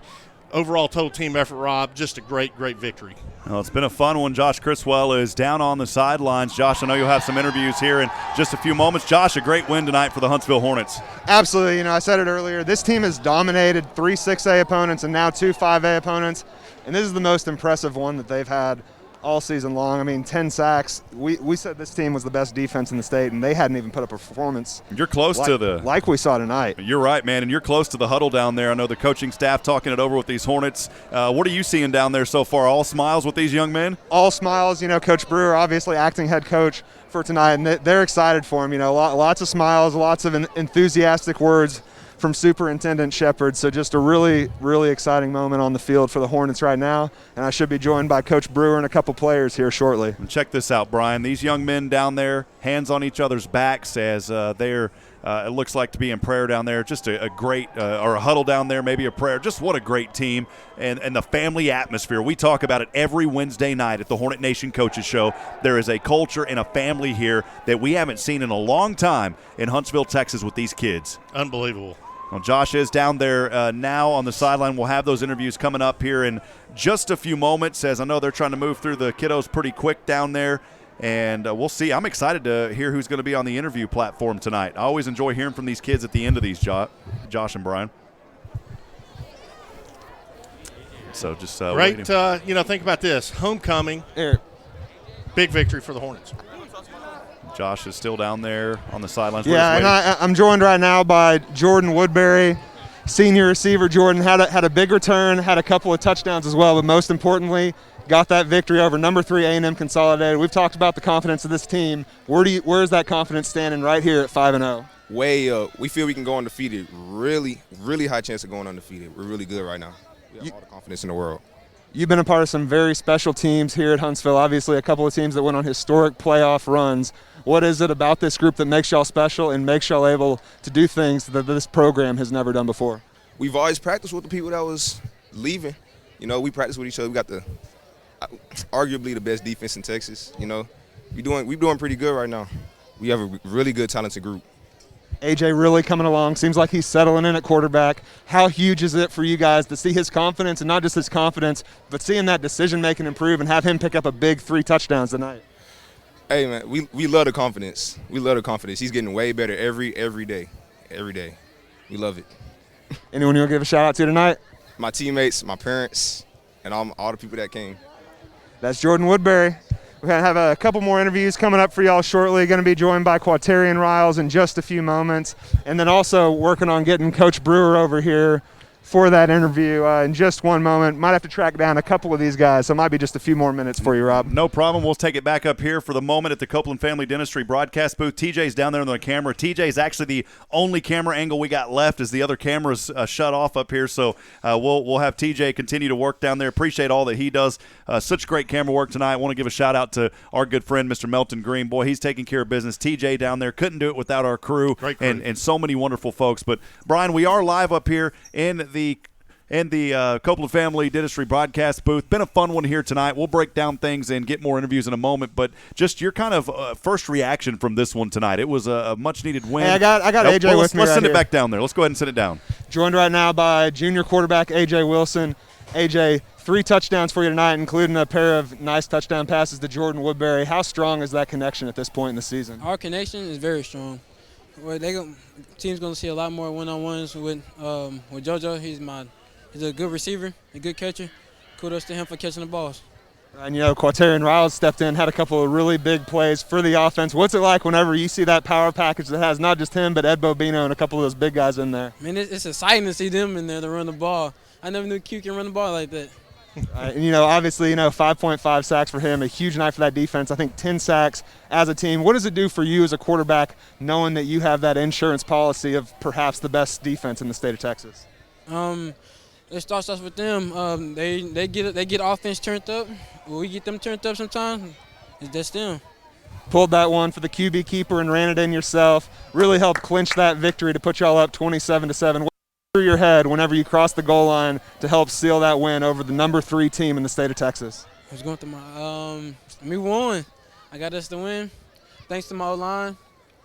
Overall total team effort, Rob, just a great, great victory. Well, it's been a fun one. Josh Criswell is down on the sidelines. Josh, I know you'll have some interviews here in just a few moments. Josh, a great win tonight for the Huntsville Hornets. Absolutely. I said it earlier. This team has dominated 3 6A opponents and now 2 5A opponents, and this is the most impressive one that they've had all season long. I mean, 10 sacks. We said this team was the best defense in the state, and they hadn't even put up a performance. You're close to like we saw tonight. You're right, man, and you're close to the huddle down there. I know the coaching staff talking it over with these Hornets. What are you seeing down there so far? All smiles with these young men? All smiles. Coach Brewer, obviously acting head coach for tonight, and they're excited for him. Lots of smiles, lots of enthusiastic words from Superintendent Shepard. So just a really, really exciting moment on the field for the Hornets right now. And I should be joined by Coach Brewer and a couple players here shortly. And check this out, Brian. These young men down there, hands on each other's backs as they're it looks like to be in prayer down there. Just a great, or a huddle down there, maybe a prayer. Just what a great team and the family atmosphere. We talk about it every Wednesday night at the Hornet Nation Coaches Show. There is a culture and a family here that we haven't seen in a long time in Huntsville, Texas with these kids. Unbelievable. Well, Josh is down there now on the sideline. We'll have those interviews coming up here in just a few moments, as I know they're trying to move through the kiddos pretty quick down there. And we'll see. I'm excited to hear who's going to be on the interview platform tonight. I always enjoy hearing from these kids at the end of these, Josh and Brian. So just great. Think about this. Homecoming. Big victory for the Hornets. Josh is still down there on the sidelines. Yeah, and I'm joined right now by Jordan Woodbury, senior receiver. Jordan had a big return, had a couple of touchdowns as well, but most importantly, got that victory over number 3 A&M Consolidated. We've talked about the confidence of this team. Where is that confidence standing right here at 5-0? Way up. We feel we can go undefeated. Really, really high chance of going undefeated. We're really good right now. We have all the confidence in the world. You've been a part of some very special teams here at Huntsville. Obviously, a couple of teams that went on historic playoff runs. What is it about this group that makes y'all special and makes y'all able to do things that this program has never done before? We've always practiced with the people that was leaving. We practice with each other. We got arguably the best defense in Texas. We're doing pretty good right now. We have a really good, talented group. AJ really coming along. Seems like he's settling in at quarterback. How huge is it for you guys to see his confidence, and not just his confidence, but seeing that decision-making improve and have him pick up a big 3 touchdowns tonight? Hey, man, we love the confidence. We love the confidence. He's getting way better every day. Every day. We love it. Anyone you want to give a shout-out to tonight? My teammates, my parents, and all the people that came. That's Jordan Woodbury. We're going to have a couple more interviews coming up for y'all shortly. Going to be joined by Quaterian Riles in just a few moments. And then also working on getting Coach Brewer over here for that interview in just one moment. Might have to track down a couple of these guys, so it might be just a few more minutes for you, Rob. No problem. We'll take it back up here for the moment at the Copeland Family Dentistry broadcast booth. TJ's down there on the camera. TJ's actually the only camera angle we got left as the other camera's shut off up here, so we'll have TJ continue to work down there. Appreciate all that he does. Such great camera work tonight. I want to give a shout-out to our good friend, Mr. Melton Green. Boy, he's taking care of business. TJ down there couldn't do it without our crew. Great crew. And so many wonderful folks. But, Brian, we are live up here in the Copeland Family Dentistry broadcast booth. Been a fun one here tonight. We'll break down things and get more interviews in a moment, but just your kind of first reaction from this one tonight. It was a much-needed win. Hey, I got AJ with me. Let's send it back down there. Let's go ahead and send it down. Joined right now by junior quarterback AJ Wilson. AJ, 3 touchdowns for you tonight, including a pair of nice touchdown passes to Jordan Woodbury. How strong is that connection at this point in the season? Our connection is very strong. Well, team's going to see a lot more one-on-ones with JoJo. He's a good receiver, a good catcher. kudos to him for catching the balls. And, Quaterian Riles stepped in, had a couple of really big plays for the offense. What's it like whenever you see that power package that has not just him but Ed Bobino and a couple of those big guys in there? I mean, it's exciting to see them in there to run the ball. I never knew Q can run the ball like that. Obviously, 5.5 sacks for him, a huge night for that defense. I think 10 sacks as a team. What does it do for you as a quarterback knowing that you have that insurance policy of perhaps the best defense in the state of Texas? It starts off with them. They get offense turned up. When we get them turned up sometimes, that's them. Pulled that one for the QB keeper and ran it in yourself. Really helped clinch that victory to put y'all up 27-7. What through your head whenever you crossed the goal line to help seal that win over the number 3 team in the state of Texas? I was going through my we won. I got us the win. Thanks to my O-line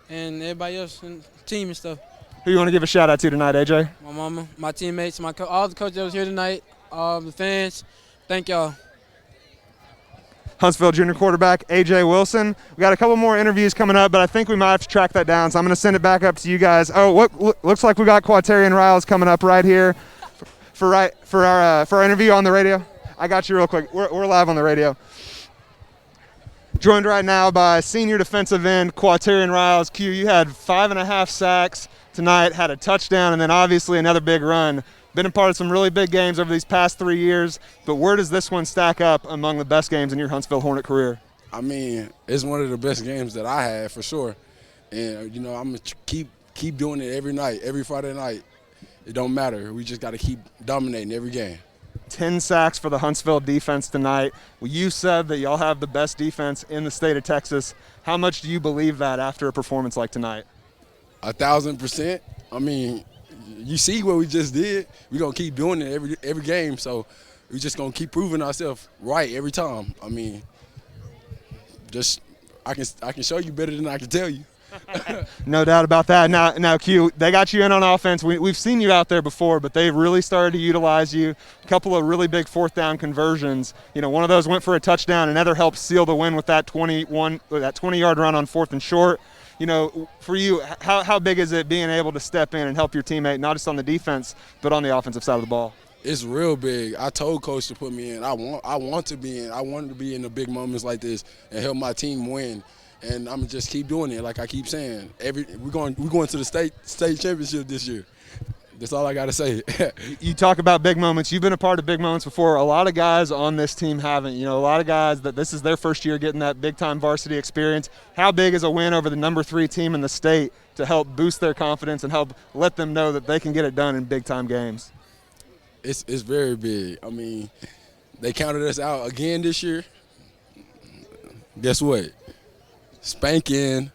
and everybody else in the team and stuff. Who you want to give a shout out to tonight, AJ? My mama, my teammates, all the coaches that was here tonight, the fans. Thank y'all. Huntsville junior quarterback AJ Wilson. We got a couple more interviews coming up, but I think we might have to track that down, so I'm going to send it back up to you guys. Oh, looks like we got Quaterian Riles coming up right here for our interview on the radio. I got you real quick. We're live on the radio. Joined right now by senior defensive end Quaterian Riles. Q, you had 5.5 sacks tonight, had a touchdown, and then obviously another big run. Been a part of some really big games over these past 3 years, but where does this one stack up among the best games in your Huntsville Hornet career? I mean, it's one of the best games that I had for sure. And, I'm going to keep doing it every night, every Friday night. It don't matter. We just got to keep dominating every game. 10 sacks for the Huntsville defense tonight. Well, you said that y'all have the best defense in the state of Texas. How much do you believe that after a performance like tonight? 1,000%. I mean, you see what we just did. We're going to keep doing it every game, so we're just going to keep proving ourselves right every time. I mean, I can show you better than I can tell you. No doubt about that. Now, Q, they got you in on offense. We've seen you out there before, but they really started to utilize you. A couple of really big fourth down conversions. One of those went for a touchdown. Another helped seal the win with that 20-yard run on 4th and short. For you, how big is it being able to step in and help your teammate, not just on the defense, but on the offensive side of the ball? It's real big. I told Coach to put me in. I want to be in. I wanted to be in the big moments like this and help my team win. And I'm gonna just keep doing it, like I keep saying. We're going to the state championship this year. That's all I got to say. You talk about big moments. You've been a part of big moments before. A lot of guys on this team haven't. A lot of guys that this is their first year getting that big-time varsity experience. How big is a win over the number 3 team in the state to help boost their confidence and help let them know that they can get it done in big-time games? It's very big. I mean, they counted us out again this year. Guess what? Spanking.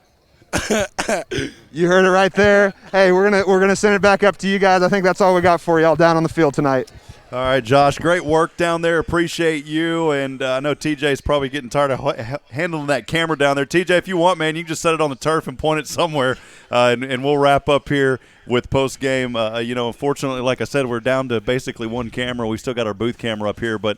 You heard it right there. Hey, we're gonna send it back up to you guys. I think that's all we got for y'all down on the field tonight. All right, Josh, great work down there. Appreciate you. And I know TJ's probably getting tired of handling that camera down there. TJ, if you want, man, you can just set it on the turf and point it somewhere, and we'll wrap up here with post-game. Unfortunately, like I said, we're down to basically one camera. We still got our booth camera up here. But,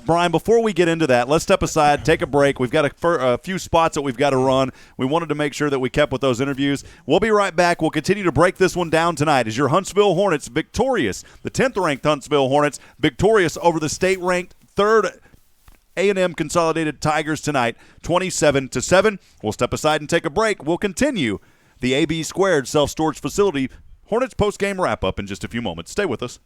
Brian, before we get into that, let's step aside, take a break. We've got a few spots that we've got to run. We wanted to make sure that we kept with those interviews. We'll be right back. We'll continue to break this one down tonight as your Huntsville Hornets victorious. The 10th-ranked Huntsville Hornets victorious over the state-ranked 3rd A&M Consolidated Tigers tonight, 27-7. We'll step aside and take a break. We'll continue the AB Squared Self-Storage Facility Hornets post-game wrap-up in just a few moments. Stay with us.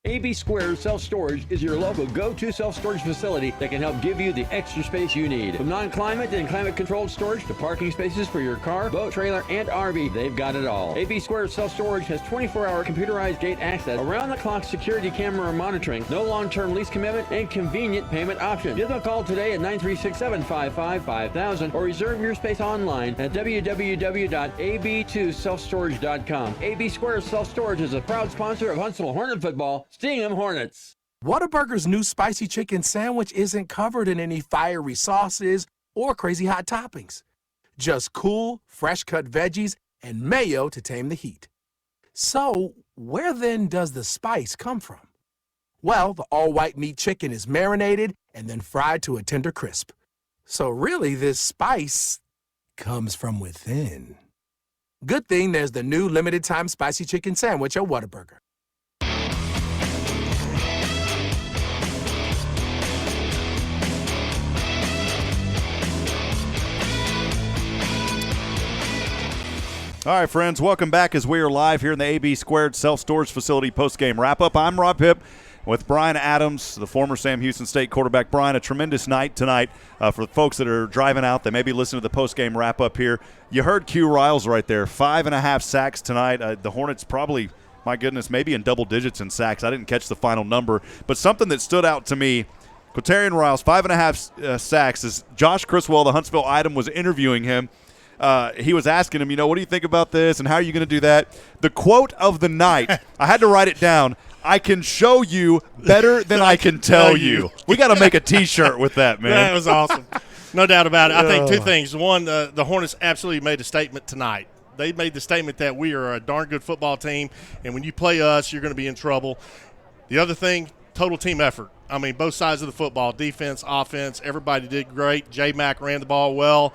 AB Squared Self-Storage is your local go-to self-storage facility that can help give you the extra space you need. From non-climate and climate-controlled storage to parking spaces for your car, boat, trailer, and RV, they've got it all. AB Squared Self-Storage has 24-hour computerized gate access, around-the-clock security camera monitoring, no long-term lease commitment, and convenient payment options. Give them a call today at 936-755-5000 or reserve your space online at www.ab2selfstorage.com. AB Squared Self-Storage is a proud sponsor of Huntsville Hornet football. Sting 'em Hornets. Whataburger's new spicy chicken sandwich isn't covered in any fiery sauces or crazy hot toppings. Just cool, fresh-cut veggies and mayo to tame the heat. So, where then does the spice come from? Well, the all-white meat chicken is marinated and then fried to a tender crisp. So really, this spice comes from within. Good thing there's the new limited-time spicy chicken sandwich at Whataburger. All right, friends, welcome back as we are live here in the AB Squared Self-Storage Facility postgame wrap-up. I'm Rob Hipp with Brian Adams, the former Sam Houston State quarterback. Brian, a tremendous night tonight for the folks that are driving out. They may be listening to the postgame wrap-up here. You heard Q Riles right there, 5.5 sacks tonight. The Hornets probably, my goodness, maybe in double digits in sacks. I didn't catch the final number. But something that stood out to me, Quaterian Riles, 5.5 sacks, as Josh Criswell, the Huntsville Item, was interviewing him. He was asking him, what do you think about this and how are you going to do that? The quote of the night, I had to write it down, I can show you better than I can tell you. We got to make a T-shirt with that, man. That was awesome. No doubt about it. I think two things. One, the Hornets absolutely made a statement tonight. They made the statement that we are a darn good football team, and when you play us, you're going to be in trouble. The other thing, total team effort. I mean, both sides of the football, defense, offense, everybody did great. J-Mac ran the ball well.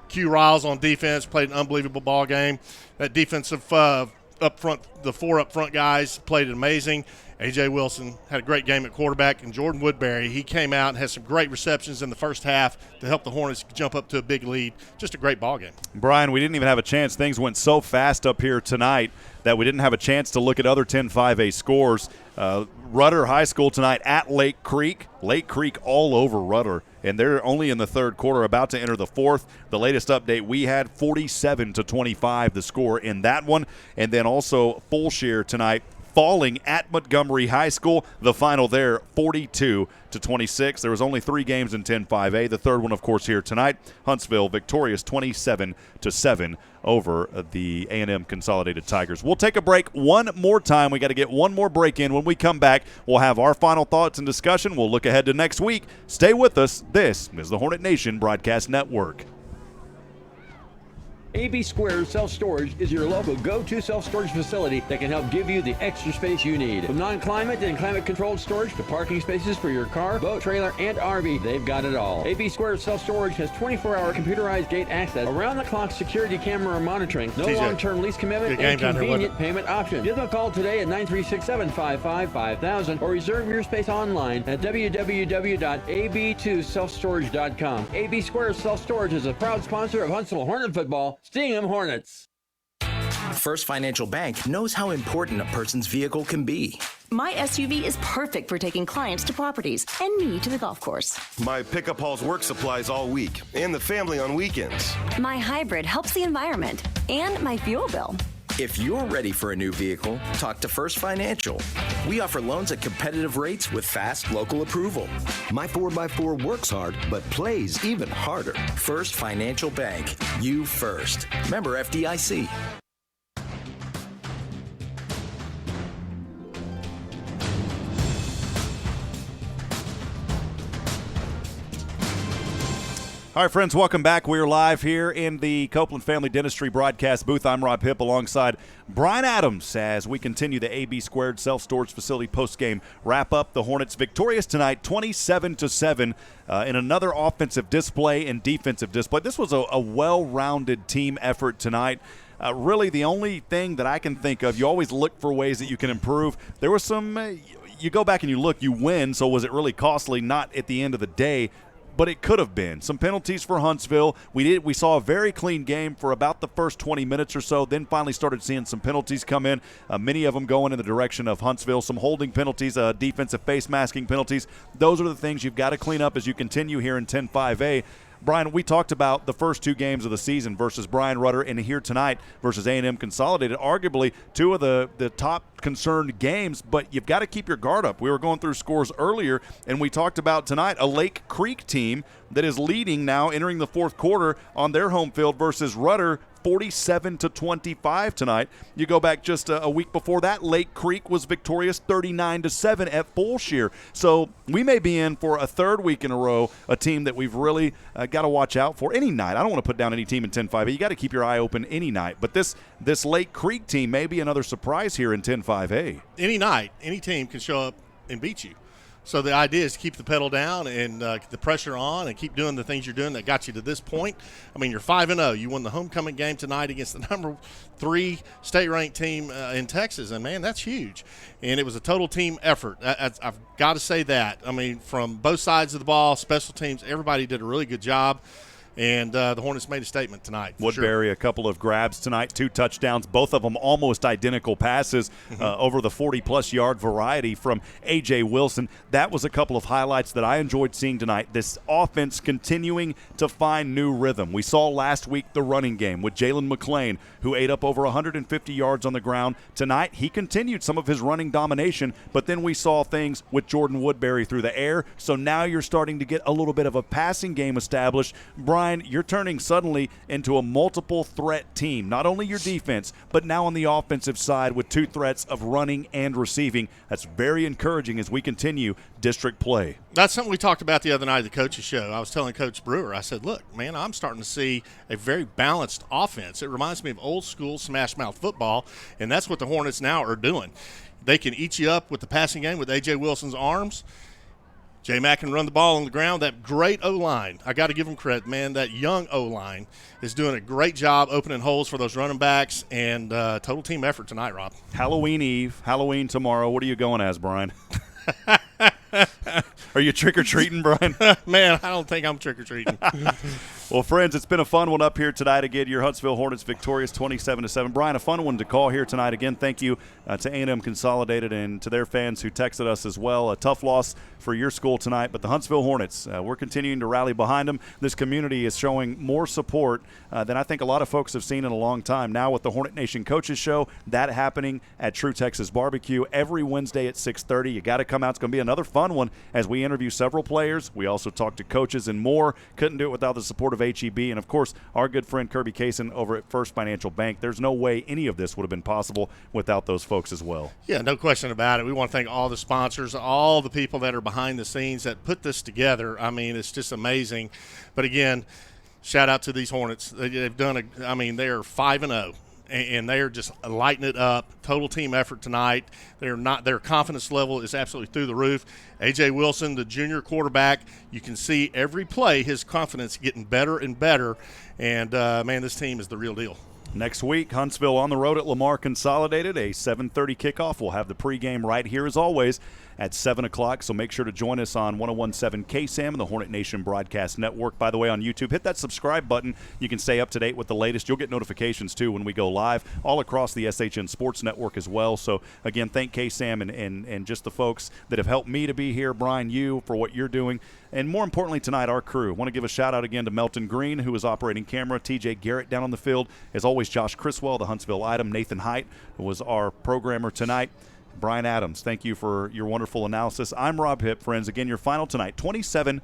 Q Riles on defense played an unbelievable ball game. That defensive up front, the four up front guys played amazing. A.J. Wilson had a great game at quarterback, and Jordan Woodbury, he came out and had some great receptions in the first half to help the Hornets jump up to a big lead. Just a great ball game. Brian, we didn't even have a chance. Things went so fast up here tonight that we didn't have a chance to look at other 10-5A scores. Rudder High School tonight at Lake Creek. Lake Creek all over Rudder, and they're only in the third quarter, about to enter the fourth. The latest update we had, 47-25 the score in that one. And then also Fulshire tonight falling at Montgomery High School. The final there, 42-26. There was only 3 games in 10-5A. The third one, of course, here tonight. Huntsville victorious 27-7 over the A&M Consolidated Tigers. We'll take a break one more time. We got to get one more break in. When we come back, we'll have our final thoughts and discussion. We'll look ahead to next week. Stay with us. This is the Hornet Nation Broadcast Network. AB Squared Self-Storage is your local go-to self-storage facility that can help give you the extra space you need. From non-climate and climate-controlled storage to parking spaces for your car, boat, trailer, and RV, they've got it all. AB Squared Self-Storage has 24-hour computerized gate access, around-the-clock security camera monitoring, no long-term lease commitment, and convenient payment options. Give them a call today at 936-755-5000 or reserve your space online at www.ab2selfstorage.com. AB Squared Self-Storage is a proud sponsor of Huntsville Hornet football. Sting 'em Hornets. First Financial Bank knows how important a person's vehicle can be. My SUV is perfect for taking clients to properties and me to the golf course. My pickup hauls work supplies all week and the family on weekends. My hybrid helps the environment and my fuel bill. If you're ready for a new vehicle, talk to First Financial. We offer loans at competitive rates with fast local approval. My 4x4 works hard, but plays even harder. First Financial Bank. You first. Member FDIC. All right, friends, welcome back. We're live here in the Copeland Family Dentistry broadcast booth. I'm Rob Hipp alongside Brian Adams as we continue the AB Squared Self-Storage Facility postgame wrap-up. The Hornets victorious tonight, 27-7 in another offensive display and defensive display. This was a well-rounded team effort tonight. Really, the only thing that I can think of, you always look for ways that you can improve. There was some, you go back and you look, you win, so was it really costly? Not at the end of the day. But it could have been. Some penalties for Huntsville. We saw a very clean game for about the first 20 minutes or so, then finally started seeing some penalties come in, many of them going in the direction of Huntsville. Some holding penalties, defensive face masking penalties. Those are the things you've got to clean up as you continue here in 10-5A. Brian, we talked about the first 2 games of the season versus Brian Rudder and here tonight versus A&M Consolidated, arguably 2 of the top concerned games, but you've got to keep your guard up. We were going through scores earlier, and we talked about tonight a Lake Creek team that is leading now entering the fourth quarter on their home field versus Rudder, 47-25 tonight. You go back just a week before that, Lake Creek was victorious 39-7 at Fulshire. So we may be in for a third week in a row, a team that we've really got to watch out for any night. I don't want to put down any team in 10-5A. You got to keep your eye open any night. But this Lake Creek team may be another surprise here in 10-5A. Any night, any team can show up and beat you. So the idea is to keep the pedal down and the pressure on and keep doing the things you're doing that got you to this point. I mean, you're 5-0. You won the homecoming game tonight against the number 3 state-ranked team in Texas, and, man, that's huge. And it was a total team effort. I've got to say that. I mean, from both sides of the ball, special teams, everybody did a really good job. and the Hornets made a statement tonight. Woodbury, a couple of grabs tonight, 2 touchdowns, both of them almost identical passes over the 40-plus yard variety from A.J. Wilson. That was a couple of highlights that I enjoyed seeing tonight. This offense continuing to find new rhythm. We saw last week the running game with Jalen McClain, who ate up over 150 yards on the ground. Tonight, he continued some of his running domination, but then we saw things with Jordan Woodbury through the air. So now you're starting to get a little bit of a passing game established. Brian, you're turning suddenly into a multiple threat team. Not only your defense, but now on the offensive side with 2 threats of running and receiving. That's very encouraging as we continue district play. That's something we talked about the other night at the coaches show. I was telling Coach Brewer, I said, look, man, I'm starting to see a very balanced offense. It reminds me of old school smash mouth football, and that's what the Hornets now are doing. They can eat you up with the passing game with A.J. Wilson's arms. J-Mac can run the ball on the ground. That great O-line, I got to give him credit, man. That young O-line is doing a great job opening holes for those running backs, and total team effort tonight, Rob. Halloween Eve, Halloween tomorrow. What are you going as, Brian? Are you trick-or-treating, Brian? Man, I don't think I'm trick-or-treating. Well, friends, it's been a fun one up here tonight. Again, your Huntsville Hornets victorious 27-7. Brian, a fun one to call here tonight. Again, thank you to A&M Consolidated and to their fans who texted us as well. A tough loss for your school tonight, but the Huntsville Hornets, we're continuing to rally behind them. This community is showing more support than I think a lot of folks have seen in a long time. Now with the Hornet Nation Coaches Show, that happening at True Texas Barbecue every Wednesday at 6:30. You got to come out. It's going to be another fun one as we interview several players. We also talk to coaches and more. Couldn't do it without the support of HEB and, of course, our good friend Kirby Kaysen over at First Financial Bank. There's no way any of this would have been possible without those folks as well. Yeah, no question about it. We want to thank all the sponsors, all the people that are behind the scenes that put this together. I mean, it's just amazing. But, again, shout out to these Hornets. They've done they are 5-0. And they are just lighting it up. Total team effort tonight. Their confidence level is absolutely through the roof. A.J. Wilson, the junior quarterback, you can see every play his confidence getting better and better. And, man, this team is the real deal. Next week, Huntsville on the road at Lamar Consolidated, a 7:30 kickoff. We'll have the pregame right here as always at 7 o'clock, so make sure to join us on 101.7 KSAM and the Hornet Nation Broadcast Network. By the way, on YouTube, hit that subscribe button. You can stay up to date with the latest. You'll get notifications, too, when we go live all across the SHN Sports Network as well. So, again, thank KSAM and just the folks that have helped me to be here. Brian, you, for what you're doing. And more importantly tonight, our crew. I want to give a shout-out again to Melton Green, who is operating camera, TJ Garrett down on the field. As always, Josh Criswell, the Huntsville Item, Nathan Height, who was our programmer tonight. Brian Adams, thank you for your wonderful analysis. I'm Rob Hipp, friends. Again, your final tonight, 27-7.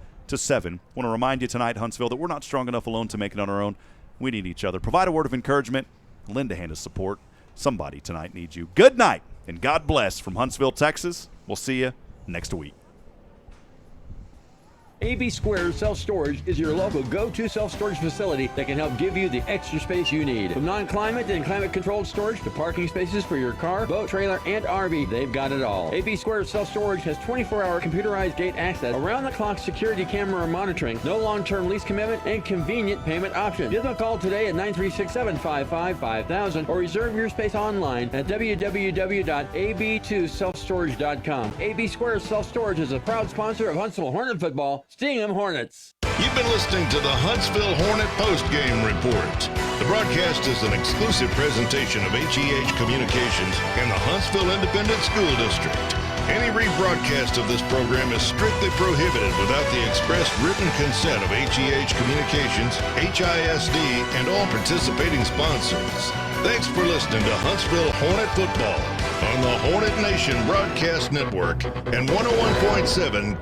I want to remind you tonight, Huntsville, that we're not strong enough alone to make it on our own. We need each other. Provide a word of encouragement. Lend a hand of support. Somebody tonight needs you. Good night, and God bless from Huntsville, Texas. We'll see you next week. AB Square Self-Storage is your local go-to self-storage facility that can help give you the extra space you need. From non-climate and climate-controlled storage to parking spaces for your car, boat, trailer, and RV, they've got it all. AB Square Self-Storage has 24-hour computerized gate access, around-the-clock security camera monitoring, no long-term lease commitment, and convenient payment options. Give them a call today at 936-755-5000 or reserve your space online at www.ab2selfstorage.com. AB Square Self-Storage is a proud sponsor of Huntsville Hornet football. Sting 'em Hornets. You've been listening to the Huntsville Hornet Postgame Report. The broadcast is an exclusive presentation of HEH Communications and the Huntsville Independent School District. Any rebroadcast of this program is strictly prohibited without the express written consent of HEH Communications, HISD, and all participating sponsors. Thanks for listening to Huntsville Hornet Football on the Hornet Nation Broadcast Network and 101.7